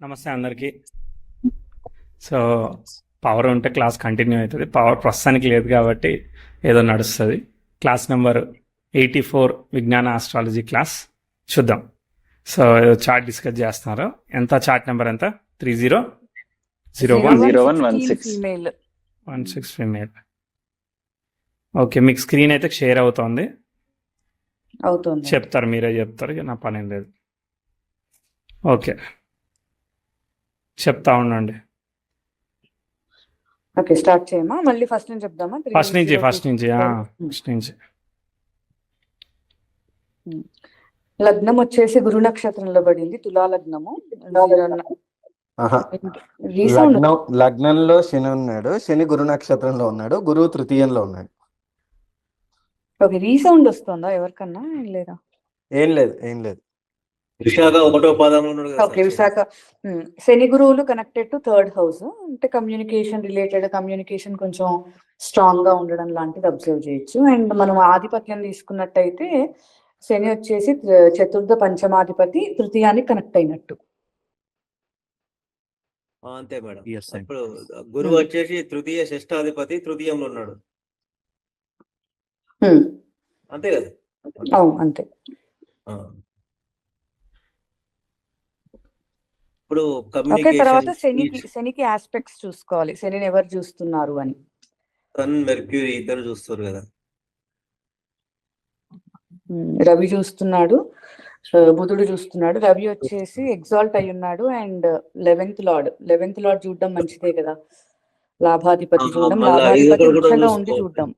నమస్తే అందరికీ. So power ఉంటే క్లాస్ కంటిన్యూ అవుతుంది. పవర్ ప్రస్తుతానికి లేదు కాబట్టి ఏదో నడుస్తుంది. క్లాస్ నెంబర్ 84 విజ్ఞాన ఆస్ట్రాలజీ క్లాస్ చూద్దాం. సో చార్ట్ డిస్కస్ చేస్తున్నారు. ఎంత చార్ట్ నెంబర్ ఎంత? 300116 ఫీమేల్. ఓకే, మీకు స్క్రీన్ అయితే షేర్ అవుతుంది. చెప్తారు, మీరే చెప్తారు, ఇక నా పని ఏం లేదు. ఓకే, చెప్తా ఉండండి. ఓకే, స్టార్ట్ చేయమా? మళ్ళీ ఫస్ట్ నుంచి చెప్దామా? ఫస్ట్ నుంచి. లగ్నం వచ్చేసి గురు నక్షత్రంలో పడింది, తులా లగ్నము. లగ్నంలో శని ఉన్నాడు, శని గురు నక్షత్రంలో ఉన్నాడు, గురువు తృతీయంలో ఉన్నాడు. ఓకే, రీసౌండ్ వస్తుందా ఎవరికన్నా? లేదా? ఏం లేదు. విశాఖ ఒకటో పాదంలో. ఓకే, విశాఖ. శని గురువులు కనెక్టెడ్ టు థర్డ్ హౌస్, అంటే కమ్యూనికేషన్ కొంచెం స్ట్రాంగ్ గా ఉండడం లాంటిది అబ్జర్వ్ చేయొచ్చు. అండ్ మనం ఆధిపత్యం తీసుకున్నట్టయితే శని వచ్చేసి చతుర్థ పంచమాధిపతి, తృతీయానికి కనెక్ట్ అయినట్టు. అంతే మేడం. ఇప్పుడు గురువు వచ్చేసి తృతీయ షష్టాధిపతి, తృతీయంలో ఉన్నాడు. అంతే కదా? అవును, అంతే. ఇప్పుడు తర్వాత శనికి ఆస్పెక్ట్స్ చూసుకోవాలి. శనిని ఎవరు చూస్తున్నారు అని. సన్, మెర్క్యూరీ ఇద్దరు చూస్తారు కదా. రవి చూస్తున్నాడు, బుధుడు చూస్తున్నాడు. రవి వచ్చేసి ఎగ్జాల్ట్ అయి ఉన్నాడు. అండ్ 11th లార్డ్ చూడడం మంచిదే కదా. లాభాధిపతి చూడడం, లాభాధిపతి ఉచ్చలో ఉండి చూడడం.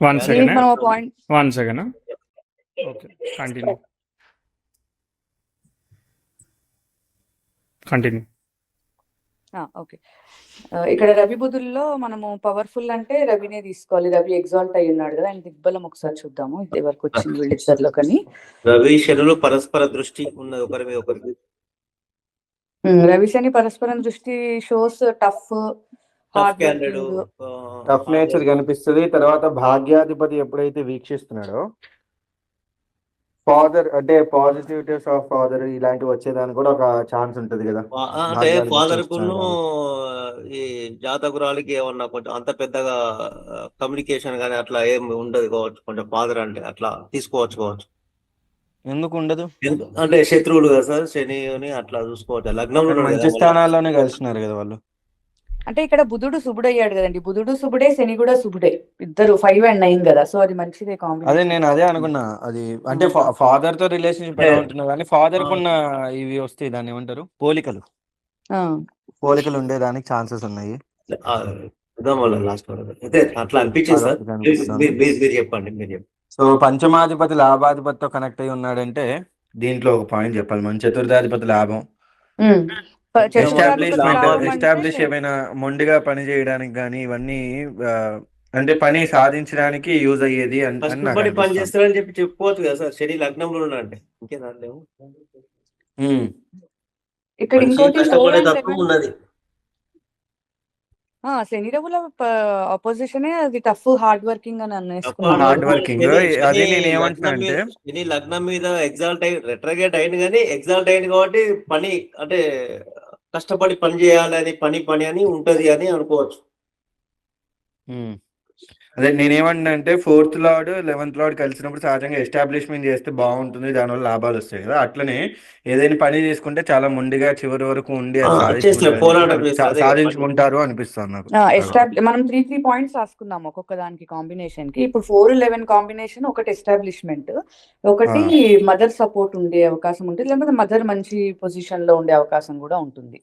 One second. Okay, continue. Okay, ఇక్కడ రవి బుధుల్లో మనము పవర్ఫుల్ అంటే రవినే తీసుకోవాలి. రవి ఎగ్జాల్ట్ అయి ఉన్నాడు కదా. ఆయన దిగ్బలం ఒకసారి చూద్దాము ఇది ఎవరికి వచ్చింది వీళ్ళిద్దరిలో. కానీ రవి శనులు పరస్పర దృష్టి ఉన్నది ఒకరి మీద ఒకరికి. రవి శని పరస్పరం దృష్టి షోస్ టఫ్ నేచర్ కనిపిస్తుంది. తర్వాత భాగ్యాధిపతి ఎప్పుడైతే వీక్షిస్తున్నాడో ఫాదర్ అంటే పాజిటివిటీస్ ఆఫ్ ఫాదర్ ఇలాంటివి వచ్చేదానికి కూడా ఒక ఛాన్స్ ఉంటది కదా. అంటే ఫాదర్ కును ఈ జాతకురాలకి ఏమన్నా కొంచెం అంత పెద్దగా కమ్యూనికేషన్ గానీ అట్లా ఏం ఉండదు కావచ్చు. కొంచెం ఫాదర్ అంటే అట్లా తీసుకోవచ్చు. ఎందుకు ఉండదు? అంటే శత్రువులు కదా సార్, శని అట్లా చూసుకోవచ్చు. లగ్నంలో మంచి స్థానాల్లోనే కలిసినారు కదా వాళ్ళు. అంటే ఇక్కడ బుధుడు శుభుడయ్యాడు కదండి. బుధుడు శుభుడే, శని కూడా శుభుడే, ఇద్దరు 5 and 9 కదా. సో అది మంచిదే కాంబినేషన్. అదే నేను అనుకున్నా. అది అంటే ఫాదర్ తో రిలేషన్షిప్ ఎలా ఉంటున్నా కానీ ఫాదర్ కున్న ఇవి వస్తాయి, దాన్ని ఏమంటారు, పోలికలు ఉండేదానికి ఛాన్సెస్ ఉన్నాయి. అట్లా అనిపించింది. మీరు చెప్పండి. సో పంచమాధిపతి లాభాధిపతితో కనెక్ట్ అయి ఉన్నాడంటే దీంట్లో ఒక పాయింట్ చెప్పాలి. మన చతుర్థాధిపతి లాభం, ఎస్టాబ్లిష్ ఏమైనా మొండిగా పని చేయడానికి కానీ ఇవన్నీ అంటే పని సాధించడానికి యూజ్ అయ్యేది పని చేస్తారని చెప్పుకోవచ్చు కదా సార్. శని లగ్నంలో అంటే ఇక్కడ ఇంకోటి ఉన్నది. శని రవుల ఆపోజిషన్ అది టఫ్ హార్డ్ వర్కింగ్ అని శని లగ్నం మీద ఎగ్జాల్ట్ అయి రెట్రగేట్ అయింది కానీ ఎగ్జాల్ట్ అయింది కాబట్టి పని అంటే కష్టపడి పని చేయాలని పని అని ఉంటది అని అనుకోవచ్చు. అదే నేనేమంటున్నా అంటే 4th లార్డ్ 11th లార్డ్ కలిసినప్పుడు సహజంగా ఎస్టాబ్లిష్మెంట్ చేస్తే బాగుంటుంది, దానివల్ల లాభాలు వస్తాయి కదా. అట్లనే ఏదైనా పని చేసుకుంటే చాలా ముందుగా చివరి వరకు ఉండి సాధించుకుంటారు అనిపిస్తుంది నాకు. మనం 3 పాయింట్స్ రాసుకున్నాం ఒక్కొక్క దానికి కాంబినేషన్ కి. ఇప్పుడు 4-11 కాంబినేషన్ ఒకటి ఎస్టాబ్లిష్మెంట్, ఒకటి మదర్ సపోర్ట్ ఉండే అవకాశం ఉంటుంది, లేకపోతే మదర్ మంచి పొజిషన్ లో ఉండే అవకాశం కూడా ఉంటుంది.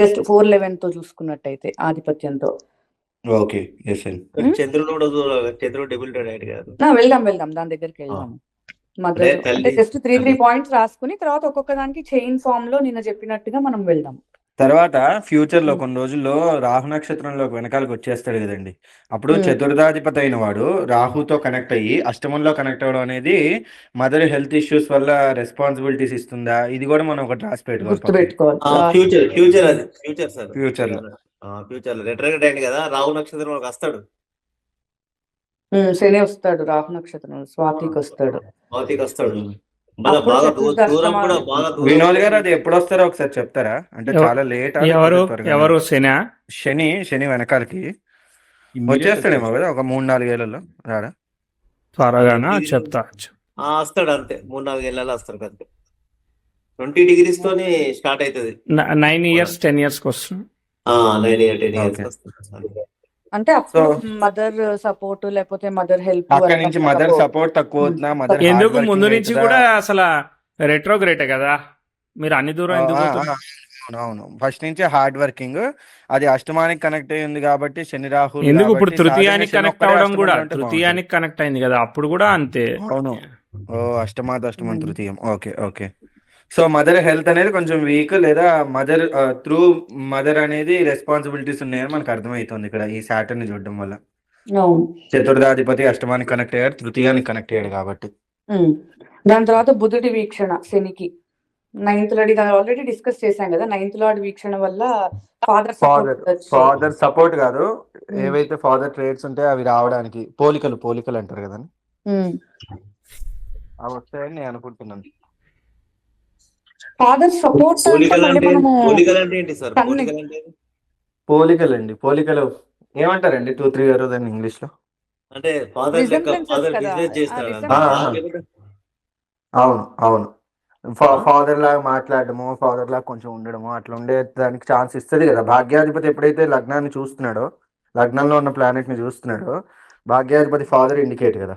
జస్ట్ 4-11 తో చూసుకున్నట్టయితే ఆధిపత్యంతో. ఓకే, వెళ్దాం దాని దగ్గరికి వెళ్దాం. అంటే జస్ట్ 3 పాయింట్స్ రాసుకుని తర్వాత ఒక్కొక్క దానికి చైన్ ఫామ్ లో నిన్న చెప్పినట్టుగా మనం వెళ్దాం. తర్వాత ఫ్యూచర్ లో కొన్ని రోజుల్లో రాహు నక్షత్రంలో వెనకాలకు వచ్చేస్తాడు కదండి. అప్పుడు చతుర్థాధిపతి అయిన వాడు రాహుతో కనెక్ట్ అయ్యి అష్టమంలో కనెక్ట్ అవ్వడం అనేది మదర్ హెల్త్ ఇష్యూస్ వల్ల రెస్పాన్సిబిలిటీస్ ఇస్తుందా, ఇది కూడా మనం ఒకటి రాసి పెట్టుకోవాలి. ఫ్యూచర్ లో రెట్రోగ్రేడ్ అయింది కదా, రాహు నక్షత్రం వస్తాడు. శని వస్తాడు రాహు నక్షత్రం, స్వాతికి వస్తాడు. మళ్ళీ అప్పుడు బాగా చతుర్థ దూరం కూడా అష్టమాలు. బాగా దూరం వినోద్ కూడా గారు అది ఎప్పుడు వస్తారో ఒకసారి చెప్తారా? అంటే ఎవ- చాలా లేట్ ఎవరు త్వరగా ఎవరు శనా శని వెనకాలకి వచ్చేస్తాడేమో కదా ఒక 3-4 ఏళ్లలో రాడా? త్వరగానా 20 చెప్తా. వస్తాడు అంతే, 3-4 ఏళ్ళలో వస్తాడు అంతే. 20 degrees తోని స్టార్ట్ అవుతుంది. 9 years 10 years వస్తుంది. 9-10 years Okay. వస్తుంది. అంటే అప్పుడు So- మదర్ సపోర్ట్ లేకపోతే మదర్ హెల్ప్ అక్కడి నుంచి మదర్ సపోర్ట్ తక్కువ అవుతుందా? మదర్ ఎందుకు ముందు నుంచి కూడా అసలు రెట్రోగ్రేటే కదా, మీరు అన్ని దూరం ఎందుకు పోతున్నారు? అవును, ఫస్ట్ నుంచి హార్డ్ వర్కింగ్. అది అష్టమానికి కనెక్ట్ అయ్యి ఉంది కాబట్టి శని రాహుల్ ఎందుకు ఇప్పుడు కాబట్టి తృతీయానికి సహజంగా శని కనెక్ట్ ఒక్కడే అవడం అష్టమంలో కూడా ఉంటే తృతీయానికి కనెక్ట్ అయింది కదా, అప్పుడు కూడా అంతే. బాగుంటుంది. అవును, అష్టమం తృతీయం. ఓకే. సో మదర్ హెల్త్ అనేది కొంచెం వీక్, లేదా మదర్ త్రూ మదర్ అనేది రెస్పాన్సిబిలిటీస్ ఉన్నాయని మనకు అర్థమవుతుంది ఇక్కడ ఈ సాటర్న్ ని చూడడం వల్ల. అవును. చతుర్థాధిపతి అష్టమానికి కనెక్ట్ అయ్యాడు, తృతీయానికి కనెక్ట్ అయ్యాడు కాబట్టి. దాని తర్వాత బుధుడి వీక్షణ శనికి 9th లార్డ్, ఇది ఆల్రెడీ డిస్కస్ చేశాం కదా. 9th లార్డ్ వీక్షణ వల్ల ఫాదర్ ఫాదర్ సపోర్ట్ కాదు, ఏవైతే ఫాదర్ ట్రేడ్స్ ఉంటాయో అవి రావడానికి పోలికలు అంటారు కదా, అవి వస్తాయని నేను అనుకుంటున్నాను. ఫాదర్ సపోర్ట్ పోలికలు అంటే ఏంటి సార్? పోలికలు ఏమంటారండి 2-3 గారు దాన్ని ఇంగ్లీష్ లో? అంటే ఫాదర్ బిజినెస్ చేస్తాడు. అవును, ఫాదర్ లాగా మాట్లాడడము, ఫాదర్ లాగా కొంచెం ఉండడము, అట్లా ఉండే దానికి ఛాన్స్ ఇస్తుంది కదా. భాగ్యాధిపతి ఎప్పుడైతే లగ్నాన్ని చూస్తున్నాడో, లగ్నంలో ఉన్న ప్లానెట్ ని చూస్తున్నాడో, భాగ్యాధిపతి ఫాదర్ ఇండికేట్ కదా.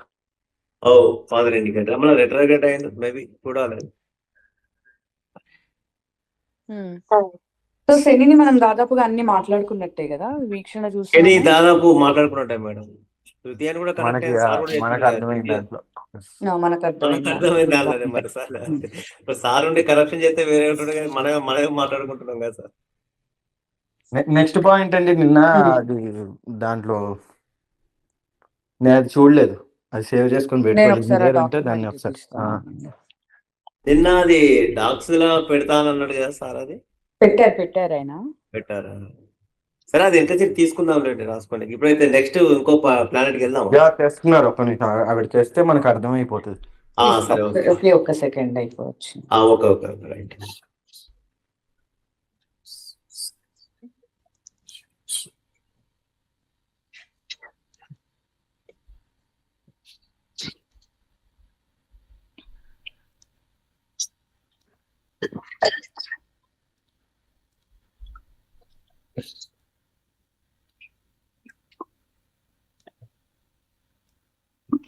ఫాదర్ ఇండికేట్ మన రెట్రోగ్రేట్ అయింది, మేబీ చూడాలి. సో శనిని మనం దాదాపుగా అన్ని మాట్లాడుకున్నట్టే కదా, వీక్షణ చూసి దాదాపు మాట్లాడుకున్నట్టే మేడం. తృతీయాన్ని కూడా కనెక్ట్ అయింది సార్, కూడా మనకు అర్థమైంది దాంట్లో. మనకు అర్థమైంది దానిలోనే మరి సార్. ఇప్పుడు సార్ ఉండి కరెక్షన్ చేస్తే వేరే ఉంటుంది, కానీ మనమే మాట్లాడుకుంటున్నాం కదా సార్. నెక్స్ట్ పాయింట్ అండి, నిన్న అది దాంట్లో నేను అది చూడలేదు, అది సేవ్ చేసుకొని పెట్టుకోలేదు. దాన్ని ఒకసారి నిన్న అది డాక్స్ లా పెడతానన్నాడు కదా సార్, అది పెట్టారు ఆయన. పెట్టారా? సరే, అది ఎంత చెప్పి తీసుకుందాం లేండి రాసుకోండి. ఇప్పుడైతే నెక్స్ట్ ఇంకో ప్లానెట్కి వెళ్దాం. తెస్తున్నారు ఒక నిమిషం, ఆవిడ చేస్తే మనకు అర్థమైపోతుంది. సరే, ఒక్క సెకండ్ అయిపోవచ్చు. Okay right.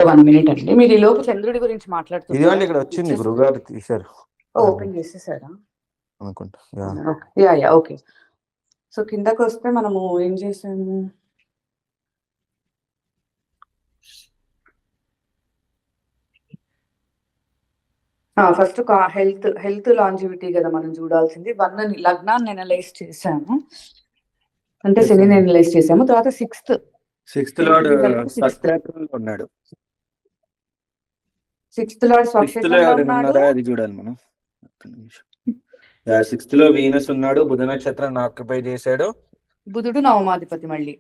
వన్ మినిట్ అండి, మీరు ఈ లోపు చంద్రుడి గురించి మాట్లాడుతున్నారు. ఇదిగోండి ఇక్కడ వచ్చింది, గురుగారు తీశారు. ఓపెన్ చేసేసారా అనుకుంటా. ఓకే. సో కిందకు వస్తే మనము ఏం చేసాము, ఫస్ట్ హెల్త్ లాంజివిటీ కదా మనం చూడాల్సింది. లగ్నాన్ని ఎనలైజ్ చేశాము, అంటే శనిని ఎనలైజ్ చేసాము. తర్వాత సిక్స్త్ లార్డ్ ఉన్నాడు, సిక్స్త్ లార్డ్ స్వక్షేత్రంలో అది చూడాలి మనం. 6th లో వీనస్ ఉన్నాడు, బుధ నక్షత్రాన్ని ఆక్యుపై చేశాడు. బుధుడు నవమాధిపతి మళ్ళీ.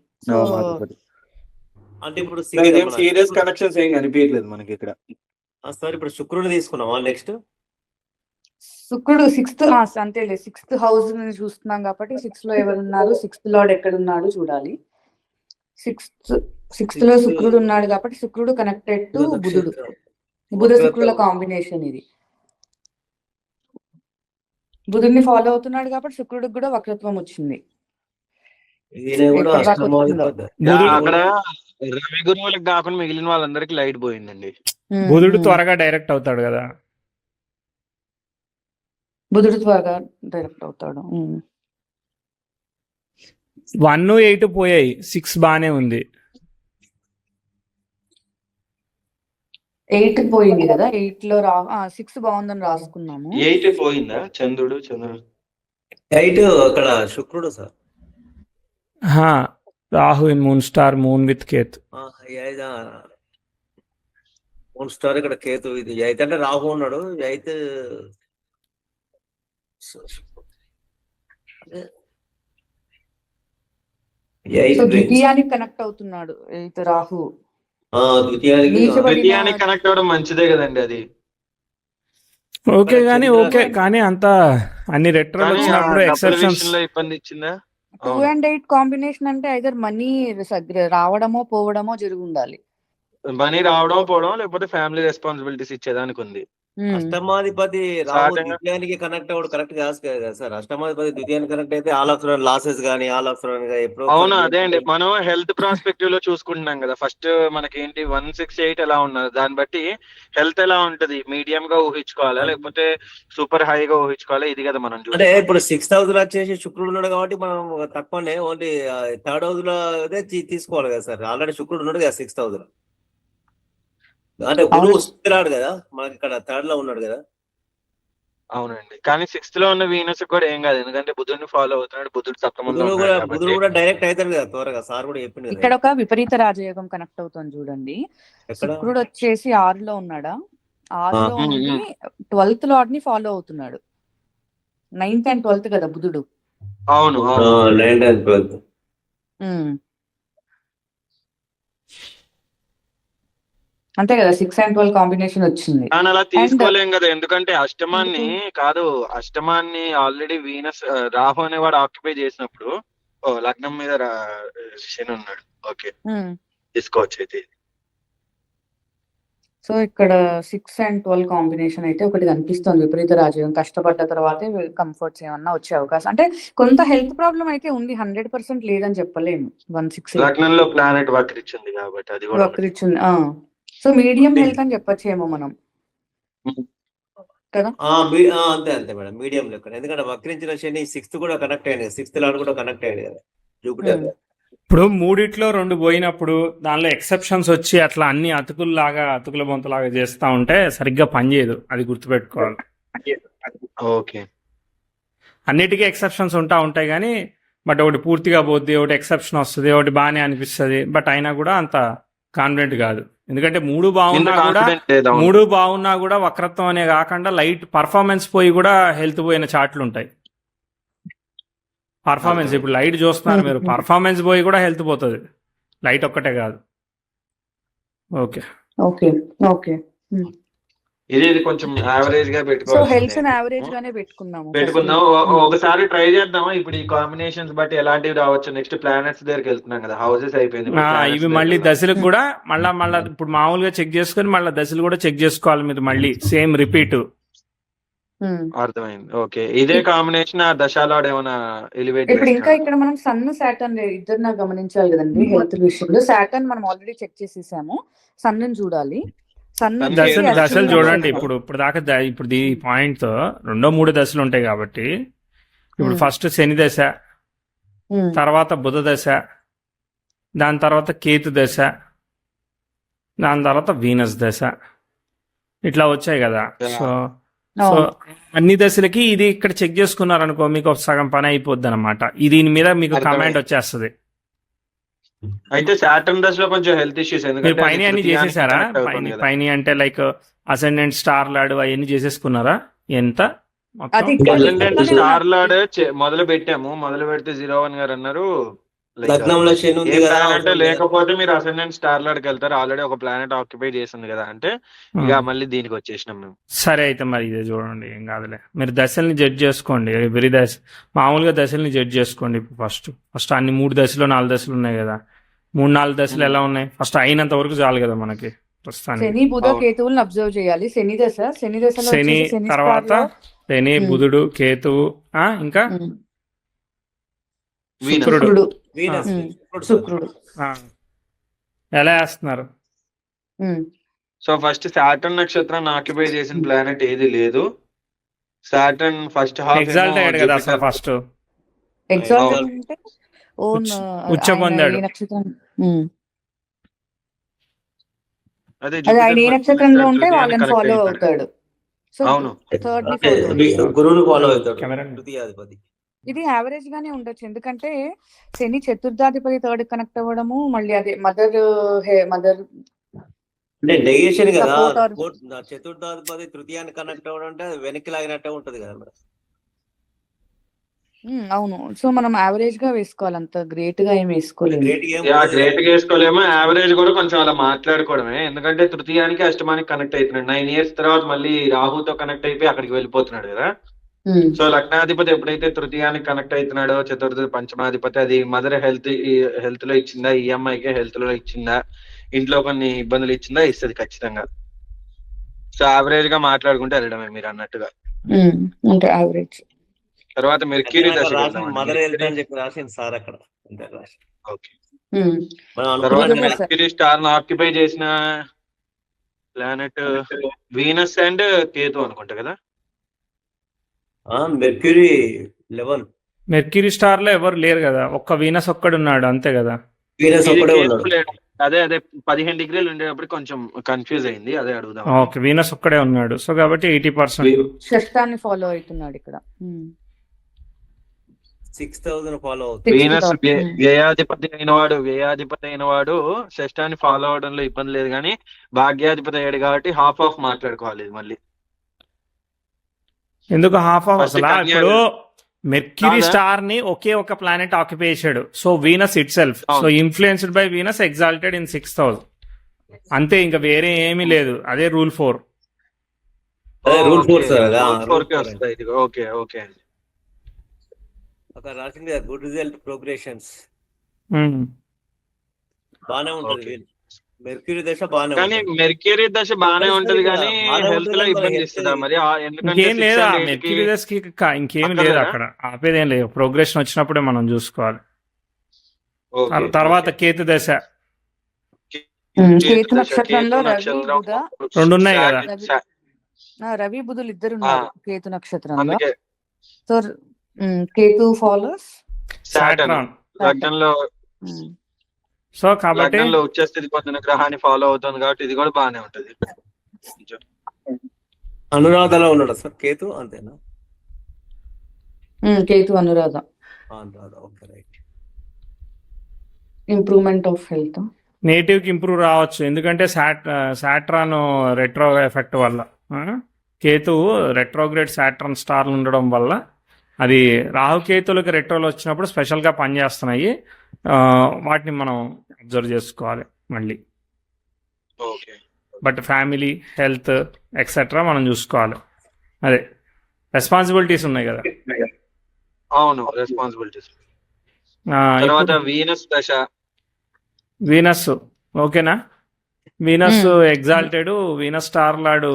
అంటే ఇప్పుడు సీరియస్ కనెక్షన్స్ ఏం కనిపించలేదు మనకి ఇక్కడ. సార్ ఇప్పుడు శుక్రుడు తీసుకున్నామా? నెక్స్ట్ శుక్రుడు 6th, అంతేలే 6th హౌస్ ని చూస్తున్నాం కాబట్టి 6th లో ఎవరు ఉన్నారు, 6th లార్డ్ ఎక్కడ ఉన్నాడు చూడాలి. 6th లో శుక్రుడు ఉన్నాడు కాబట్టి శుక్రుడు కనెక్టెడ్ టు బుధుడు, బుధ శుక్రుల కాంబినేషన్ ఇది. బుధుడిని ఫాలో అవుతున్నాడు కాబట్టి శుక్రుడికి కూడా వక్రత్వం వచ్చింది. అక్కడ రవి గురువులకు కాకుండా మిగిలిన వాళ్ళందరికి లైట్ పోయిందండి. బుధుడు త్వరగా డైరెక్ట్ అవుతాడు కదా, బుధుడు త్వరగా డైరెక్ట్ అవుతాడు. 1, 8 పోయాయి, 6 బానే ఉంది. 8 పోయింది కదా, 8 లో 6 బాగుందని రాసుకున్నాము. 8 పోయిందా? చంద్రుడు 8 అక్కడ శుక్రుడు sir. Rahu in moon star, moon with Ketu. Moon star ఇక్కడ కేతు. ఇది 8 అంటే రాహు ఉన్నాడు. 8 ద్వితీయానికి కనెక్ట్ అవుతున్నాడు 8 రాహు. ద్వితీయానికి కనెక్ట్ అవ్వడం మంచిదే కదండి. అది ఓకే మరి కానీ చంద్ర ఓకే కానీ అంత అన్ని రెట్రోలు కానీ ఆ వచ్చినప్పుడు డబ్బుల ఎక్సెప్షన్స్ విషయంలో ఇబ్బంది ఇచ్చిందా? 2 అవును. అండ్ 8 కాంబినేషన్ అంటే ఐదర్ మనీ రావడమో పోవడమో జరిగి ఉండాలి. మనీ రావడం పోవడం లేకపోతే ఫ్యామిలీ రెస్పాన్సిబిలిటీస్ ఇచ్చేదానికి ఉంది. అష్టమాధిపతి రాహు సహజంగా ద్వితీయానికి కనెక్ట్ అవ్వడు కరెక్ట్ కాదు కదా సార్. అష్టమాధిపతి ద్వితీయానికి కనెక్ట్ అయితే ఆల్ ఆఫ్ లాసెస్ కానీ ఆల్ ఆఫ్ ఎప్పుడో అవును ఒకసారి అదే అండి. మనం హెల్త్ ప్రాస్పెక్టివ్ లో చూసుకుంటున్నాం కదా. ఫస్ట్ మనకేంటి 168 ఎలా ఉన్నది దాన్ని బట్టి హెల్త్ ఎలా ఉంటది, మీడియం గా ఊహించుకోవాలా లేకపోతే సూపర్ హైగా ఊహించుకోవాలా, ఇది కదా మనం అంటే చూసుకోవాలి. ఇప్పుడు 6th హౌస్ లో వచ్చేసి శుక్రుడు ఉన్నాడు కాబట్టి మనం తక్కువనే ఓన్లీ 3rd హౌస్ లో అదే తీసుకోవాలి కదా సార్. ఆల్రెడీ శుక్రుడు ఉన్నాడు కదా 6th హౌస్ లో. అంటే గురువు అవును. స్థిరాడు కదా మనకి ఇక్కడ 3rd లో ఉన్నాడు కదా. అవునండి. కానీ 6th లో ఉన్న వీనస్ కూడా ఏం కాదు, ఎందుకంటే బుధుడిని ఫాలో అవుతున్నాడు, బుధుడు సప్తమంలో బుధుడు ఉన్నాడు కూడా కాబట్టి. డైరెక్ట్ అవుతాడు కదా త్వరగా. సార్ కూడా చెప్పింది ఇక్కడ కదా. ఒక విపరీత రాజయోగం కనెక్ట్ అవుతుంది చూడండి. ఎక్కడ శుక్రుడు వచ్చేసి 6లో ఉన్నాడా, 6లో ఉమ్, ఉండి ఉమ్. 12th లార్డ్ ని ఫాలో అవుతున్నాడు. 9th అండ్ 12th కదా బుధుడు. అవును అవును. 9th and 12th. ఉమ్. అంతే కదా 6 అండ్ 12 కాంబినేషన్ వచ్చింది. కానీ అలా అండ్ తీసుకోలేం కదా, ఎందుకంటే అష్టమాన్ని కాదు, అష్టమాన్ని ఆల్రెడీ వీనస్ రాహు అనేవాడు ఆక్యుపై చేసినప్పుడు లగ్నం మీద శని ఉన్నాడు. ఓకే తీసుకోవచ్చు అయితే. సో ఇక్కడ 6 అండ్ 12 కాంబినేషన్ అయితే ఒకటి కనిపిస్తుంది. విపరీత రాజయోగం కష్టపడ్డ తర్వాతే కంఫర్ట్స్ ఏమన్నా వచ్చే అవకాశం. అంటే కొంత హెల్త్ ప్రాబ్లం అయితే ఉంది, 100% లేదని చెప్పలేము. 168 లగ్నంలో ప్లానెట్ వక్రించింది కాబట్టి అది కూడా ఒకటి. వక్రిచ్చింది. సో మీడియం హెల్త్ అని చెప్పొచ్చేమో మనం కదా. అంతే అంతే మేడం, మీడియం లెక్క. ఎందుకంటే వక్రించిన శని 6th కూడా కనెక్ట్ అయ్యాడు, 6th లాడ్ కూడా కనెక్ట్ అయ్యాడు కదా జూపిటర్. ఇప్పుడు మూడిట్లో 2 పోయినప్పుడు దానిలో ఎక్సెప్షన్స్ వచ్చి అట్లా అన్ని అతుకుల బొంతలాగా చేస్తూ ఉంటే సరిగ్గా పనిచేయదు, అది గుర్తుపెట్టుకోవాలి. ఓకే. అన్నిటికీ ఎక్సెప్షన్స్ ఉంటాయి కానీ బట్ ఒకటి పూర్తిగా పోద్ది, ఒకటి ఎక్సెప్షన్ వస్తుంది, ఒకటి బాగానే అనిపిస్తుంది, బట్ అయినా కూడా అంత కాన్ఫిడెంట్ కాదు. ఎందుకంటే మూడు బాగున్నా కూడా వక్రత్వం అనే కాకుండా లైట్ పర్ఫార్మెన్స్ పోయి కూడా హెల్త్ పోయిన చాట్లు ఉంటాయి. పర్ఫార్మెన్స్ ఇప్పుడు లైట్ చూస్తున్నారు మీరు, పర్ఫార్మెన్స్ పోయి కూడా హెల్త్ పోతుంది, లైట్ ఒక్కటే కాదు. Okay okay okay. ఇది కొంచెం యావరేజ్ గా సో హెల్త్ పెట్టుకోవాలి. యావరేజ్ గానే పెట్టుకుందాము. పెట్టుకుందాం. ఒకసారి ట్రై చేద్దామా ఇప్పుడు ఈ కాంబినేషన్స్ బట్టి ఎలాంటివి రావచ్చు. నెక్స్ట్ ప్లానెట్స్ దగ్గరికి వెళ్తున్నాం కదా, హౌసెస్ అయిపోయింది. ఇవి మళ్ళీ దశలకు కూడా మళ్ళా ఇప్పుడు మామూలుగా చెక్ చేసుకొని మళ్ళీ దశలు కూడా చెక్ చేసుకోవాలి మీరు, మళ్ళీ సేమ్ రిపీట్. అర్థమైంది. ఓకే. ఇదే కాంబినేషన్ ఆ దశాలాడ్ ఏమైనా ఎలివేట్ ఇప్పుడు ఇంకా ఇక్కడ మనం సన్ సాటర్న్ ఇద్దరు నాకు గమనించాలి కదండి హెల్త్ విషయంలో. సాటర్న్ మనం ఆల్రెడీ చెక్ చేసేసాము, సన్ చూడాలి. సన్ దశలు చూడండి. ఇప్పుడు దాకా ఇప్పుడు ఈ పాయింట్ తో 2, 3 దశలు ఉంటాయి కాబట్టి ఇప్పుడు ఫస్ట్ శని దశ, తర్వాత బుధ దశ, దాని తర్వాత కేతు దశ, దాని తర్వాత వీనస్ దశ, ఇట్లా వచ్చాయి కదా. సో అన్ని దశలకి ఇది ఇక్కడ చెక్ చేసుకున్నారనుకో మీకు సగం పని అయిపోద్ది అనమాట. దీని మీద మీకు కమాండ్ వచ్చేస్తుంది. అయితే సాటర్న్ దశలో కొంచెం హెల్త్ ఇష్యూస్, మీరు పైన అన్ని చేసేసారా? పైన అంటే లైక్ అసెండెంట్ స్టార్ లాడ్ అవన్నీ చేసేసుకున్నారా? ఎంత అసెండెంట్ స్టార్ లాడ్ మొదలు పెడితే 01 గారు అన్నారు లగ్నంలో శని ఉంది కదా అంటే లేకపోతే మీరు అసెండెంట్ స్టార్ లాడ్కి వెళ్తారు, ఆల్రెడీ ఒక ప్లానెట్ ఆక్యుపై చేసింది కదా అంటే ఇక మళ్ళీ దీనికి వచ్చేసినాం మేము. సరే అయితే మరి ఇదే చూడండి, ఏం కాదులే. మీరు దశల్ని జడ్జ్ చేసుకోండి, మామూలుగా దశల్ని జడ్జ్ చేసుకోండి. ఫస్ట్ అన్ని 3 దశలు 4 దశలు ఉన్నాయి కదా, 3-4 దశలు ఎలా ఉన్నాయి ఫస్ట్ అయినంత వరకు చాలు కదా మనకి ప్రస్తుతానికి. శని బుధ కేతువులను అబ్జర్వ్ చేయాలి. శని దశలో శని తర్వాత శని బుధుడు కేతువు ఇంకా శుక్రుడు ఎలా వేస్తున్నారు. సో ఫస్ట్ సాటర్న్ నక్షత్రాన్ని ఆక్యుపై చేసిన ప్లానెట్ ఏది లేదు. సాటర్న్ ఫస్ట్ హాఫ్ ఎగ్జాల్ట్ అయ్యాడు కదా అసలు, ఫస్ట్ ఉచ్చ పొందాడు. ఆయన ఏ నక్షత్రంలో ఉంటే వాళ్ళని ఫాలో అవుతాడు. అవును, గురువుని ఫాలో అవుతాడు. ఇది యావరేజ్ గానే ఉండొచ్చు, ఎందుకంటే శని చతుర్థాధిపతి 3rd కనెక్ట్ అవ్వడము, మళ్ళీ అదే మదర్ అంటే నెగేషన్ కదా. చతుర్థాధిపతి తృతీయాన్ని కనెక్ట్ అవ్వడం అంటే వెనక్కి లాగినట్టే ఉంటది కదా. అవును. సో మనం యావరేజ్ గా వేసుకోవాలి, అంత గ్రేట్ గా ఏం వేసుకోలేము. గ్రేట్ ఏం యా పోదు. గ్రేట్ గా వేసుకోలేమో, యావరేజ్ కూడా కొంచెం అలా మాట్లాడుకోవడమే. ఎందుకంటే తృతీయానికి అష్టమానికి కనెక్ట్ అవుతున్నాడు. 9 years తర్వాత మళ్ళీ రాహుతో కనెక్ట్ అయిపోయి అక్కడికి వెళ్ళిపోతున్నాడు కదా. ఉమ్, సో లగ్నాధిపతి ఎప్పుడైతే తృతీయానికి కనెక్ట్ అవుతున్నాడో, చతుర్థ పంచమాధిపతి అది మదర్ హెల్త్ లో ఇచ్చిందా, ఈఎంఐకి హెల్త్ లో ఇచ్చిందా, ఇంట్లో కొన్ని ఇబ్బందులు ఇచ్చిందా, ఇస్తుంది ఖచ్చితంగా. సో యావరేజ్ గా మాట్లాడుకుంటే వెళ్ళడమే మీరు అన్నట్టుగా. అంటే యావరేజ్. తర్వాత అంటే మెర్క్యూరీ నాకు దశకి రాసింది వెళ్దామండి. మదర్ హెల్త్ అని చెప్పి రాసింది సార్ అక్కడ. అంతే రాసి ఓకే. మనం తర్వాత కుజుడు అనుకున్నట్టుగా దశ. మెర్క్యూరీ స్టార్ ను ఆక్యుపై చేసిన ప్లానెట్ వీనస్ అండ్ కేతు అనుకుంటా కదా. మెర్క్యూరీ 11 మెర్క్యూరీ స్టార్ లో ఎవరు లేరు కదా, ఒక్క వీనస్ ఒక్కడున్నాడు అంతే కదా. వీనస్ ఇది ఒక్కడే కేతు ఉన్నాడు. లేడు. అదే 15 degrees ఉండేటప్పుడు కొంచెం కన్ఫ్యూజ్ అయింది, అదే అడుగుదాం. ఓకే, వీనస్ ఒక్కడే ఉన్నాడు. సో కాబట్టి 80%. షష్టాన్ని ఫాలో అవుతున్నాడు ఇక్కడ. 6000 ఫాలో అవుతుంది. వీనస్ 60,000. వ్యయాధిపతి అయిన వాడు షష్టాన్ని ఫాలో అవడంలో ఇబ్బంది లేదు, కానీ భాగ్యాధిపతి అయ్యాడు కాబట్టి హాఫ్ ఆఫ్ మాట్లాడుకోవాలి ఇది మళ్ళీ. ఎందుకు హాఫ్ ఆఫ్ First అసలు? కన్యా ఇప్పుడు మెర్క్యూరీ కాదా? స్టార్ ని ఒకే ఒక ప్లానెట్ ఆక్యుపై చేశాడు. So Venus itself, so అవును. Influenced by Venus exalted in 6,000 అంతే, ఇంకా వేరే ఏమీ లేదు. అదే రూల్ 4. అదే రూల్ 4 సార్. అదా రూల్ 4 రూల్ కి 4 వస్తాయి ఇది. Okay okay. అక్కడ రాసింది గుడ్ రిజల్ట్ ప్రోగ్రెషన్స్ బానే ఉంటుంది. Okay. మెర్క్యూరీ దశ బానే కానీ ఉంటుంది. మెర్క్యూరీ దశ బాగానే ఉంటది, కానీ బానే హెల్త్ ఉంటుంది లో కానీ ఇబ్బంది health ఇస్తుందా మరి? ఎందుకంటే ఇంకేం 6 లేదా and 8 కి మెర్క్యూరీ దశకి, ఇంకేం లేదు అక్కర్లేదా? అక్కడ. ఆపేదేం లేదు, ప్రోగ్రెషన్ వచ్చినప్పుడే మనం చూసుకోవాలి. ఓకే, తర్వాత ఓకే. కేతు దశ కేతు నక్షత్రంలో కేతు రవి నక్షత్రం బుధ. రెండు ఉన్నాయి కదా. రవి బుధులు ఇద్దరు ఉన్నారు కేతు నక్షత్రంలో. అందుకే సో కేతు ఫాలోస్ సాటర్న్. లగ్నంలో సో కాబట్టి లగ్నంలో ఉచ్చస్థితి పొందిన గ్రహాన్ని ఫాలో అవుతుంది కాబట్టి ఇది కూడా బాగానే ఉంటది. అనురాధలో ఉన్నాడు సార్ కేతు, అంతేనా? Ketu Anuradha. Anuradha, okay right. Improvement of health. Native కి ఇంప్రూవ్ రావచ్చు, ఎందుకంటే సాట్రాన్ రెట్రో ఎఫెక్ట్ వల్ల. కేతువు రెట్రోగ్రేడ్ సాట్రాన్ స్టార్లు ఉండడం వల్ల అది రాహుకేతులకు రెట్రోలు వచ్చినప్పుడు స్పెషల్గా పనిచేస్తున్నాయి. వాటిని మనం అబ్జర్వ్ చేసుకోవాలి మళ్ళీ. Okay. But family health etcetera మనం చూసుకోవాలి. అదే రెస్పాన్సిబిలిటీస్ ఉన్నాయి కదా. అవును, రెస్పాన్సిబిలిటీస్. తర్వాత వీనస్ దశ. వీనస్ ఓకేనా. వీనస్ ఎగ్జాల్టెడ్, వీనస్ స్టార్ లాడు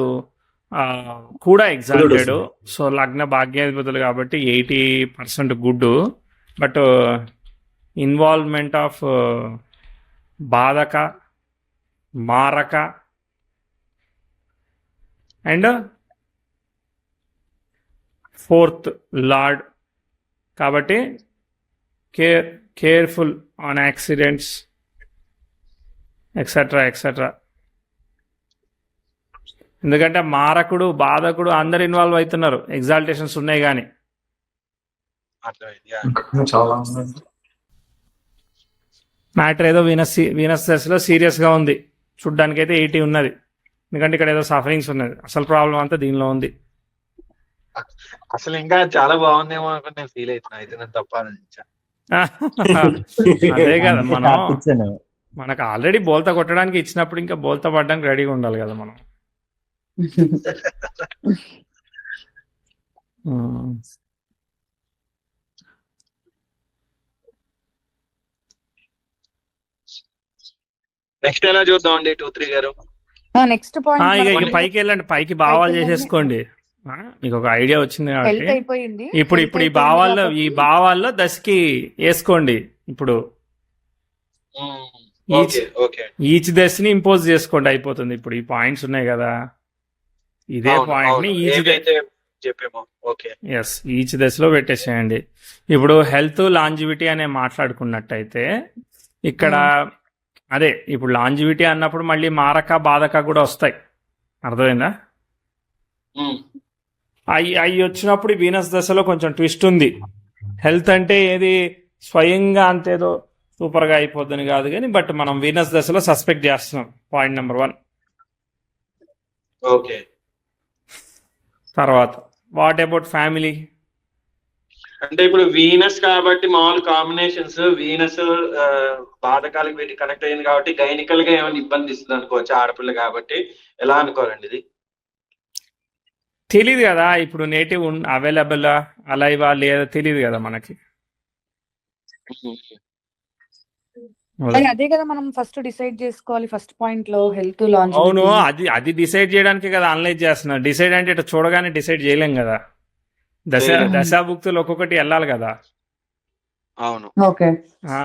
కూడా ఎగ్జాల్టెడ్. సో లగ్న భాగ్యాధిపతులు కాబట్టి 80% గుడ్. బట్ ఇన్వాల్వ్మెంట్ ఆఫ్ బాధక, మారక అండ్ 4th లార్డ్ కాబట్టి careful on accidents etcetera etcetera. ఎందుకంటే మారకుడు, బాధకుడు అందరు ఇన్వాల్వ్ అవుతున్నారు, ఎగ్జాల్టేషన్స్ ఉన్నాయి కానీ. మ్యాటర్ ఏదో వీనస్ దశలో సీరియస్గా ఉంది, చూడ్డానికి అయితే 80 ఉన్నది. ఎందుకంటే ఇక్కడ ఏదో సఫరింగ్స్ ఉన్నది, అసలు ప్రాబ్లం అంతా దీనిలో ఉంది. అసలు ఇంకా చాలా బాగుందేమో అనుకుని నేను ఫీల్ అవుతున్నా, అయితే నేను తప్ప అదే కదా, మనకు ఆల్రెడీ బోల్తా కొట్టడానికి ఇచ్చినప్పుడు ఇంకా బోల్తా పడడానికి రెడీగా ఉండాలి కదా మనం. నెక్స్ట్ ఎలా చూద్దాం అండి 2-3 గారు? నెక్స్ట్ పాయింట్ ఇక పైకి వెళ్ళండి, పైకి భావాలు చేసేసుకోండి. మీకు ఒక ఐడియా వచ్చింది హెల్త్ కాబట్టి అయిపోయింది. ఇప్పుడు ఈ భావాల్లో దశకి వేసుకోండి. ఇప్పుడు ఓకే ఓకే. ఈచ్ దశని ఇంపోజ్ చేసుకోండి, అయిపోతుంది. ఇప్పుడు ఈ పాయింట్స్ ఉన్నాయి కదా, ఇదే పాయింట్ ని చెప్పేమో. ఓకే, ఎస్, ఈచ్ దశలో పెట్టేసేయండి. ఇప్పుడు హెల్త్ లాంజివిటీ అనే మాట్లాడుకున్నట్టయితే ఇక్కడ అదే ఇప్పుడు లాంజివిటీ అన్నప్పుడు మళ్ళీ మారక బాధక కూడా వస్తాయి, అర్థమైందా? అవి వచ్చినప్పుడు వీనస్ దశలో కొంచెం ట్విస్ట్ ఉంది. హెల్త్ అంటే ఏది స్వయంగా అంతేదో సూపర్గా అయిపోద్దని కాదు కానీ, బట్ మనం వీనస్ దశలో సస్పెక్ట్ చేస్తున్నాం. Point number 1. ఓకే. తర్వాత వాట్ అబౌట్ ఫ్యామిలీ? అంటే ఇప్పుడు వీనస్ కాబట్టి మామూలు కాంబినేషన్స్ వీనస్ బాధకాలకు వీటికి కనెక్ట్ అయింది కాబట్టి గైనికల్ గా ఏమైనా ఇబ్బంది ఇస్తుంది అనుకోవచ్చు ఆడపిల్ల కాబట్టి, ఎలా అనుకోవాలండి ఇది? తెలియదు కదా ఇప్పుడు నేటివ్ అవైలబుల్ అలైవా లేదా తెలియదు కదా మనకి. మరి అదే కదా మనం ఫస్ట్ డిసైడ్ చేసుకోవాలి ఫస్ట్ పాయింట్ లో హెల్త్ లాంజ్. అవును, అది డిసైడ్ చేయడానికి కదా అనలైజ్ చేస్తున్నా. డిసైడ్ అంటే ఇట్లా చూడగానే డిసైడ్ చేయలేం కదా. చేయలేం. దశాభుక్తులు ఒక్కొక్కటి వెళ్ళాలి కదా. అవును. ఓకే ఆ.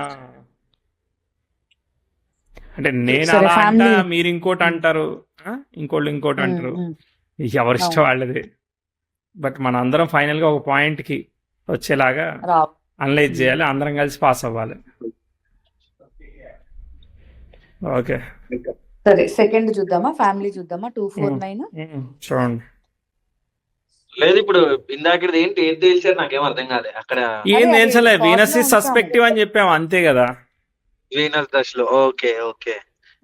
అంటే నేను సరే, అలా అంటా, family. మీరు ఇంకోటి అంటారు, ఇంకోళ్ళు ఇంకోటి అంటారు. ఎవరిష్టం అవును. వాళ్ళది. బట్ మన అందరం ఫైనల్ గా ఒక పాయింట్ కి వచ్చేలాగా రావు. అనలైజ్ చేయాలి, అందరం కలిసి పాస్ అవ్వాలి. ఓకే, సరే సెకండ్ చూద్దామా, ఫ్యామిలీ చూద్దామా. 249. చూడండి. లేదు ఇప్పుడు ఇందాకది ఏంటి ఏది తేల్చారు నాకేం అర్థం కాలే అక్కడ. ఏం అదే, తెలుసలే, pause వీనస్ లో ఇస్ ఉంచాము. సస్పెక్టివ్ అని చెప్పాము అంతే కదా. వీనస్ దశలో ఓకే ఓకే,